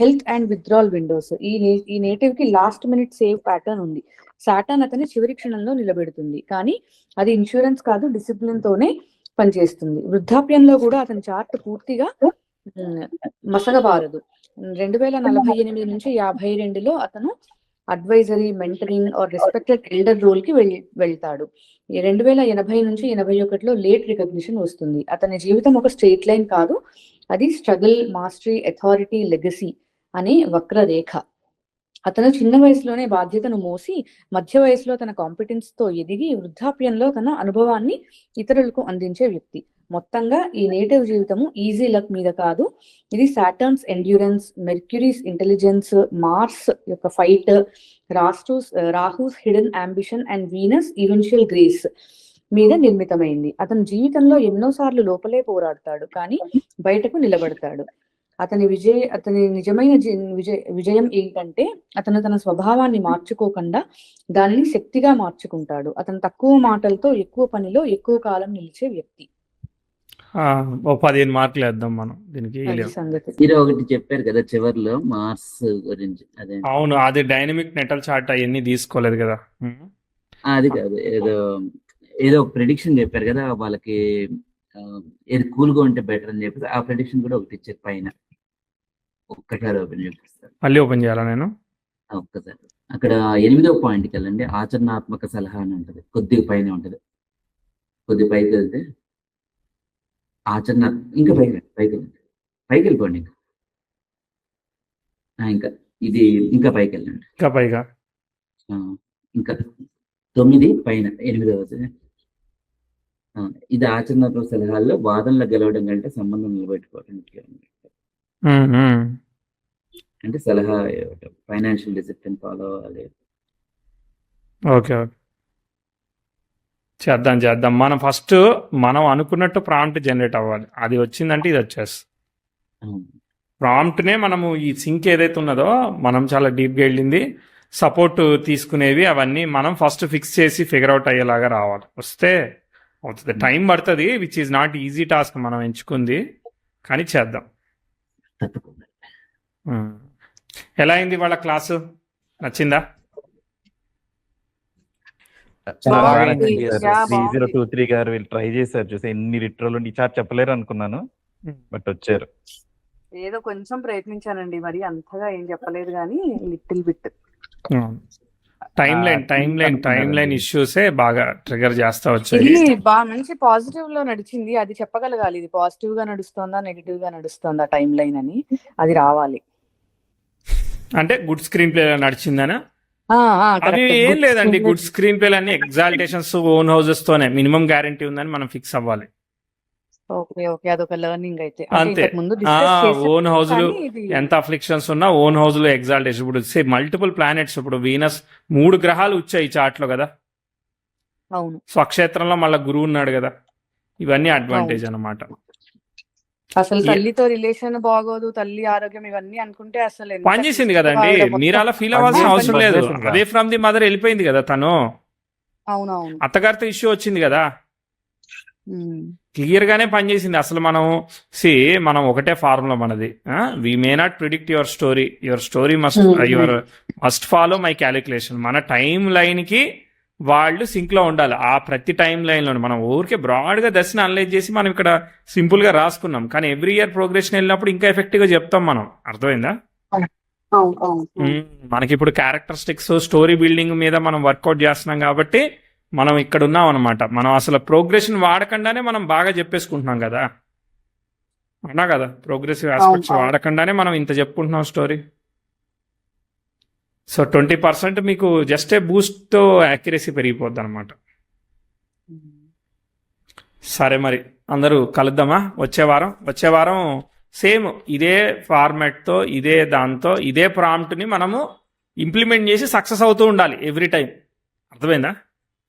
హెల్త్ అండ్ విత్డ్రాల్ విండోస్. ఈ నేటివ్ కి లాస్ట్ మినిట్ సేవ్ ప్యాటర్న్ ఉంది. సాటర్న్ అతని చివరి క్షణంలో నిలబెడుతుంది, కానీ అది ఇన్సూరెన్స్ కాదు, డిసిప్లిన్ తోనే పనిచేస్తుంది. వృద్ధాప్యంలో కూడా అతని చార్ట్ పూర్తిగా మసగబారదు. 2048 నుంచి 52లో అతను advisory, mentoring or respected elder role కి వెళ్తాడు. 2080 నుంచి 81లో లేట్ రికగ్నిషన్ వస్తుంది. అతని జీవితం ఒక స్ట్రెయిట్ లైన్ కాదు, అది స్ట్రగుల్, మాస్టరీ, అథారిటీ, లెగసీ అనే వక్రరేఖ. అతను చిన్న వయసులోనే బాధ్యతను మోసి మధ్య వయసులో తన కాంపిటెన్స్ తో ఎదిగి వృద్ధాప్యంలో తన అనుభవాన్ని ఇతరులకు అందించే వ్యక్తి. మొత్తంగా ఈ నేటివ్ జీవితము ఈజీ లక్ మీద కాదు, ఇది Saturn's endurance, Mercury's intelligence, Mars యొక్క fight, Rahu's hidden ambition and Venus eventual grace మీద నిర్మితమైంది. అతని జీవితంలో ఎన్నోసార్లు లోపలే పోరాడతాడు, కానీ బయటకు నిలబడతాడు. అతని నిజమైన విజయం ఏంటంటే అతను తన స్వభావాన్ని మార్చుకోకుండా దానిని శక్తిగా మార్చుకుంటాడు. అతను తక్కువ మాటలతో ఎక్కువ పనిలో ఎక్కువ కాలం నిలిచే వ్యక్తి. ఓ 15 మార్కులు వేద్దాం మనం దీనికి. సంగతి మీరు ఒకటి చెప్పారు కదా చివర్లో మార్స్ గురించి, అదే అవును, అది డైనమిక్ నెటల్ చార్ట్ అవన్నీ తీసుకోలేదు కదా. అది కాదు, ఏదో ప్రిడిక్షన్ చెప్పారు కదా వాళ్ళకి, ఏది కూల్గా ఉంటే బెటర్ అని చెప్పి ఆ ప్రిడిక్షన్ కూడా ఒకటి ఇచ్చారు పైన. ఒక్కసారి ఓపెన్ చేపిస్తారు, మళ్ళీ ఓపెన్ చేయాలా నేను? ఒక్కసారి అక్కడ 8వ పాయింట్కి వెళ్ళండి. ఆచరణాత్మక సలహా అని ఉంటుంది, కొద్దిగా పైన ఉంటుంది. కొద్ది పైకి వెళ్తే ఆచరణ, ఇంకా పైకి వెళ్ళిపోండి. ఇంకా ఇది ఇంకా పైకి వెళ్ళండి, ఇంకా పైగా ఇంకా 9 పైన 8వ. ఇది ఆచరణాత్మక సలహాల్లో వాదనలో గెలవడం కంటే సంబంధం నిలబెట్టుకోవడం అంటే సలహా ఇవ్వటం, ఫైనాన్షియల్ డిసిప్లిన్ ఫాలో అవ్వాలి. ఓకే చేద్దాం. మనం ఫస్ట్ మనం అనుకున్నట్టు ప్రాంప్ట్ జనరేట్ అవ్వాలి. అది వచ్చిందంటే ఇది వచ్చేస్తుంది. ప్రాంప్ట్నే మనము ఈ సింక్ ఏదైతే ఉన్నదో మనం చాలా డీప్గా వెళ్ళింది, సపోర్ట్ తీసుకునేవి అవన్నీ మనం ఫస్ట్ ఫిక్స్ చేసి ఫిగర్ అవుట్ అయ్యేలాగా రావాలి. వస్తే అవుతుంది, టైం పడుతుంది, which is not easy task మనం ఎంచుకుంది, కానీ చేద్దాం. ఎలా అయింది వాళ్ళ క్లాసు? నచ్చిందా? 3023 గారు వీళ్ళు ట్రై చేశారు, చూసే ఎన్ని లిటరల్ ఈ చార్ట్ చెప్పలేరు అనుకున్నాను, బట్ వచ్చారు. ఏదో కొంచెం ప్రయత్నించానండి, మరి అంతగా ఏం చెప్పలేదు కానీ లిటిల్ బిట్. టైం లైన్ ఇష్యూసే బాగా ట్రిగర్ చేస్తా వచ్చాయి. ఇది బాగా మంచి పాజిటివ్ లో నడిచింది, అది చెప్పగలగాలి. ఇది పాజిటివ్ గా నడుస్తుందా నెగిటివ్ గా నడుస్తుందా టైం లైన్ అని, అది రావాలి. అంటే గుడ్ స్క్రీన్ ప్లే నడిచిందనా? అది ఏం లేదండి, గుడ్ స్క్రీన్ ప్లే అన్ని ఎగ్జాల్టేషన్స్, ఓన్ హౌసెస్ తోనే మినిమం గ్యారంటీ ఉందని మనం ఫిక్స్ అవ్వాలి. ఓకే అదొక లెర్నింగ్ అయితే. అంతే, ఓన్ హౌస్లు ఎంత అఫ్లిక్షన్స్ ఉన్నా ఓన్ హౌస్ లో ఎగ్జాల్టేషన్. ఇప్పుడు మల్టిపుల్ ప్లానెట్స్, ఇప్పుడు వీనస్ 3 గ్రహాలు వచ్చాయి ఈ చార్ట్ లో కదా. అవును, స్వక్షేత్రంలో మళ్ళీ గురువు ఉన్నాడు కదా, ఇవన్నీ అడ్వాంటేజ్ అన్నమాట. అసలు తల్లితో రిలేషన్ బాగోదు, తల్లి ఆరోగ్యం, ఇవన్నీ అనుకుంటే అసలు పనిచేసింది కదండి. మీరు అలా ఫీల్ అవ్వాల్సిన అవసరం లేదు. అదే ఫ్రమ్ ది మదర్ వెళ్ళిపోయింది కదా తను. అవునవును, అత్తగారితో ఇష్యూ వచ్చింది కదా, క్లియర్ గానే పనిచేసింది. అసలు మనం ఒకటే ఫార్ములా మనది. We may not predict your story must follow my calculation. మన టైం లైన్ కి వాళ్ళు సింక్ లో ఉండాలి. ఆ ప్రతి టైం లైన్ లో మనం ఊరికే బ్రాడ్ గా దశని అనలైజ్ చేసి మనం ఇక్కడ సింపుల్ గా రాసుకున్నాం, కానీ ఎవ్రీ ఇయర్ ప్రోగ్రెషన్ వెళ్ళినప్పుడు ఇంకా ఎఫెక్టివ్ గా చెప్తాం మనం. అర్థమైందా? మనకి ఇప్పుడు క్యారెక్టరిస్టిక్స్, స్టోరీ బిల్డింగ్ మీద మనం వర్కౌట్ చేస్తున్నాం కాబట్టి మనం ఇక్కడ ఉన్నాం అనమాట. మనం అసలు ప్రోగ్రెషన్ వాడకుండానే మనం బాగా చెప్పేసుకుంటున్నాం కదా. అవునా కదా, ప్రోగ్రెసివ్ ఆస్పెక్ట్స్ అవును. వాడకుండానే మనం ఇంత చెప్పుకుంటున్నాం స్టోరీ. సో 20% మీకు జస్ట్ ఏ బూస్ట్తో యాక్యురసీ పెరిగిపోద్ది అనమాట. సరే మరి అందరూ కలుద్దామా వచ్చే వారం సేమ్ ఇదే ఫార్మాట్తో ఇదే దాంతో ఇదే ప్రాంప్ట్ని మనము ఇంప్లిమెంట్ చేసి సక్సెస్ అవుతూ ఉండాలి ఎవ్రీ టైం. అర్థమైందా?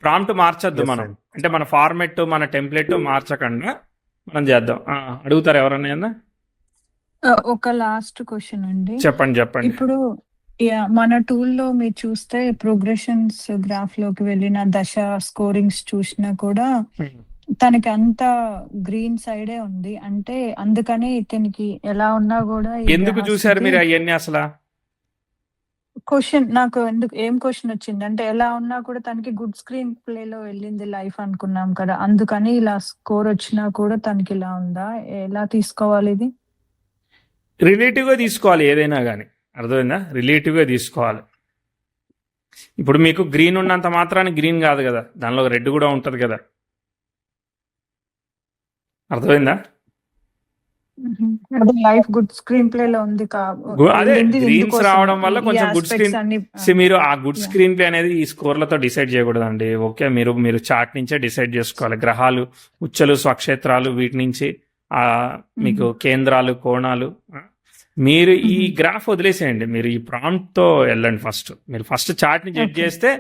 ప్రాంప్ట్ మార్చొద్దు Yes, మనం, sir. అంటే మన ఫార్మాట్ మన టెంప్లెట్ మార్చకుండా మనం చేద్దాం. అడుగుతారు ఎవరన్నా? ఒక లాస్ట్ క్వశ్చన్ అండి. చెప్పండి. ఇప్పుడు మన టూల్లో మీరు చూస్తే ప్రోగ్రెషన్స్ గ్రాఫ్ లోకి వెళ్ళిన దశ స్కోరింగ్స్ చూసినా కూడా తనకి అంత గ్రీన్ సైడే ఉంది. అంటే అందుకని ఇతనికి ఎలా ఉన్నా కూడా ఎందుకు చూసారు మీరు అవన్నీ అసలు? క్వశ్చన్ నాకు ఏం క్వశ్చన్ వచ్చింది అంటే ఎలా ఉన్నా కూడా తనకి గుడ్ స్క్రీన్ ప్లేలో వెళ్ళింది లైఫ్ అనుకున్నాం కదా, అందుకని ఇలా స్కోర్ వచ్చినా కూడా తనకి ఇలా ఉందా, ఎలా తీసుకోవాలి ఇది? రిలేటివ్గా తీసుకోవాలి ఏదైనా కానీ, అర్థమైందా? రిలేటివ్గా తీసుకోవాలి. ఇప్పుడు మీకు గ్రీన్ ఉన్నంత మాత్రాన్ని గ్రీన్ కాదు కదా, దానిలో రెడ్ కూడా ఉంటుంది కదా, అర్థమైందా? అదే లైఫ్ గుడ్ స్క్రీన్ ప్లే లో ఉంది అదే గ్రీన్స్ రావడం వల్ల కొంచెం గుడ్ స్క్రీన్. మీరు ఆ గుడ్ స్క్రీన్ ప్లే అనేది ఈ స్కోర్లతో డిసైడ్ చేయకూడదండి. ఓకే, మీరు చార్ట్ నుంచే డిసైడ్ చేసుకోవాలి. గ్రహాలు, ఉచ్చలు, స్వక్షేత్రాలు, వీటి నుంచి మీకు కేంద్రాలు, కోణాలు. మీరు ఈ గ్రాఫ్ వదిలేసేయండి, మీరు ఈ ప్రాంప్ట్తో వెళ్ళండి. మీరు ఫస్ట్ చార్ట్ని జడ్జ్ చేస్తే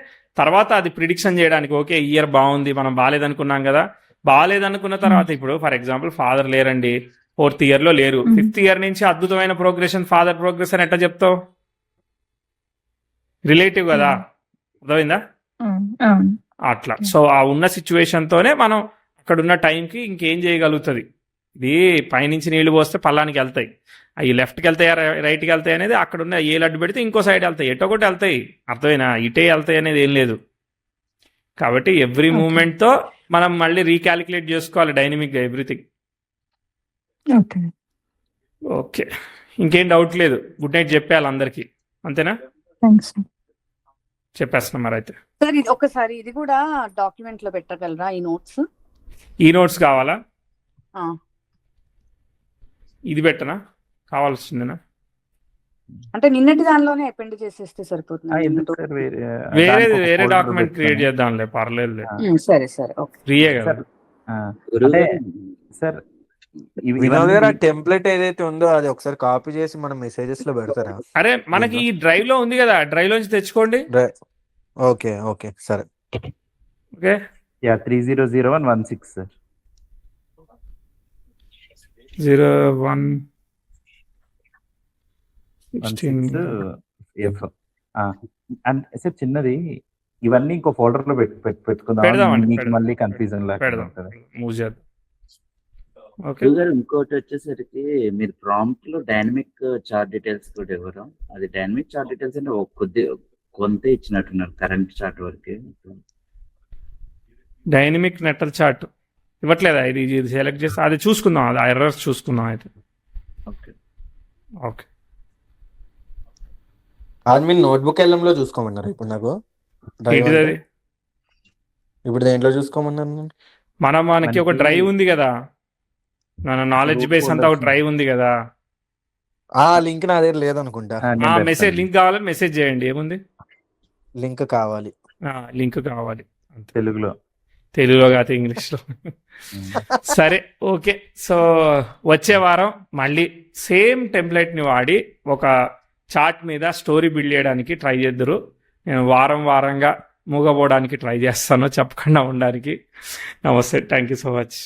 తర్వాత అది ప్రిడిక్షన్ చేయడానికి ఓకే ఇయర్ బాగుంది, మనం బాగాలేదనుకున్నాం కదా, బాగాలేదనుకున్న తర్వాత ఇప్పుడు ఫర్ ఎగ్జాంపుల్ ఫాదర్ లేరండి, 4th ఇయర్లో లేరు, 5th ఇయర్ నుంచి అద్భుతమైన ప్రోగ్రెషన్, ఫాదర్ ప్రోగ్రెస్ అని ఎట్లా చెప్తావు? రిలేటివ్ కదా, అర్థమైందా? అట్లా. సో ఆ ఉన్న సిచ్యువేషన్తోనే మనం అక్కడ ఉన్న టైంకి ఇంకేం చేయగలుగుతుంది. ఇది పైనుంచి నీళ్లు పోస్తే పల్లానికి వెళ్తాయి, అవి లెఫ్ట్కి వెళ్తాయా రైట్కి వెళ్తాయి అనేది అక్కడ ఉన్న ఏ లడ్డు పెడితే ఇంకో సైడ్ వెళ్తాయి, ఎటో ఒకటి వెళ్తాయి. అర్థమైనా? ఇటే వెళ్తాయి అనేది ఏం లేదు. కాబట్టి ఎవ్రీ మూమెంట్తో మనం మళ్ళీ రీకాలిక్యులేట్ చేసుకోవాలి డైనమిక్గా ఎవ్రీథింగ్. ఓకే, ఇంకేం డౌట్ లేదు. గుడ్ నైట్ చెప్పేయాలి అందరికీ, అంతేనా? చెప్పేస్తున్నాం మరి అయితే. సార్ ఇది ఒకసారి ఇది కూడా డాక్యుమెంట్ లో పెట్టగలరా ఈ నోట్స్? ఈ నోట్స్ కావాలా? ఇది పెట్టనా? కావాల్సిందేనా? అంటే నిన్నటి దానిలోనే అపెండ్ చేసేస్తే సరిపోతుంది. వేరే డాక్యుమెంట్ క్రియేట్ చేద్దాంలే, పర్లేదు. సరే ఓకే, ఫ్రీయే కదా. సార్ వినోద్ గారు, ఆ టెంప్లెట్ ఏదైతే ఉందో అది ఒకసారి కాపీ చేసి మన మెసేజెస్ లో పెడతారా? అరే మనకి ఈ డ్రైవ్ లో ఉంది కదా, డ్రైవ్ లోంచి తెచ్చుకోండి. ఓకే సరే. Okay, 300116 sir. 0116 అంటే సార్ చిన్నది, ఇవన్నీ ఇంకో ఫోల్డర్ లో పెట్టుకుందాం, మీకు మళ్ళీ కన్ఫ్యూజన్ లేకుండా. ఇంకోటి వచ్చేసరికి మీరు ప్రాంప్ట్ లో డైనమిక్ చార్ట్ డీటెయిల్స్ కూడా ఇవ్వరు. అది డైనమిక్ చార్ట్ డీటెయిల్స్ అంటే కొంత ఇచ్చినట్టున్నారు కరెంట్ చార్ట్ వరకు. డైనమిక్ నెట్టల్ చార్ట్ ఇవ్వట్లేదా? ఇది సెలెక్ట్ చేసి అది చూసుకుందాం, అది ఎర్రర్స్ చూసుకుందాం అయితే. ఓకే అది మీరు నోట్బుక్ ఎల్లంలో చూసుకోమన్నారు. ఇప్పుడు నాకు ఏంటిది? ఇప్పుడు దేంట్లో చూసుకోమన్నారు? మనకి ఒక డ్రైవ్ ఉంది కదా, మన నాలెడ్జ్ బేస్ అంతా ఒక డ్రైవ్ ఉంది కదా. ఆ లింక్ నా దగ్గర లేదనుకుంటా. మెసేజ్ లింక్ కావాలని మెసేజ్ చేయండి. ఏముంది? లింక్ కావాలి. తెలుగులో కాదు, ఇంగ్లీష్లో. సరే ఓకే. సో వచ్చే వారం మళ్ళీ సేమ్ టెంప్లెట్ని వాడి ఒక చార్ట్ మీద స్టోరీ బిల్డ్ చేయడానికి ట్రై చేద్దరు. నేను వారంగా మూగపోవడానికి ట్రై చేస్తాను, చెప్పకుండా ఉండడానికి. నమస్తే, థ్యాంక్ యూ సో మచ్.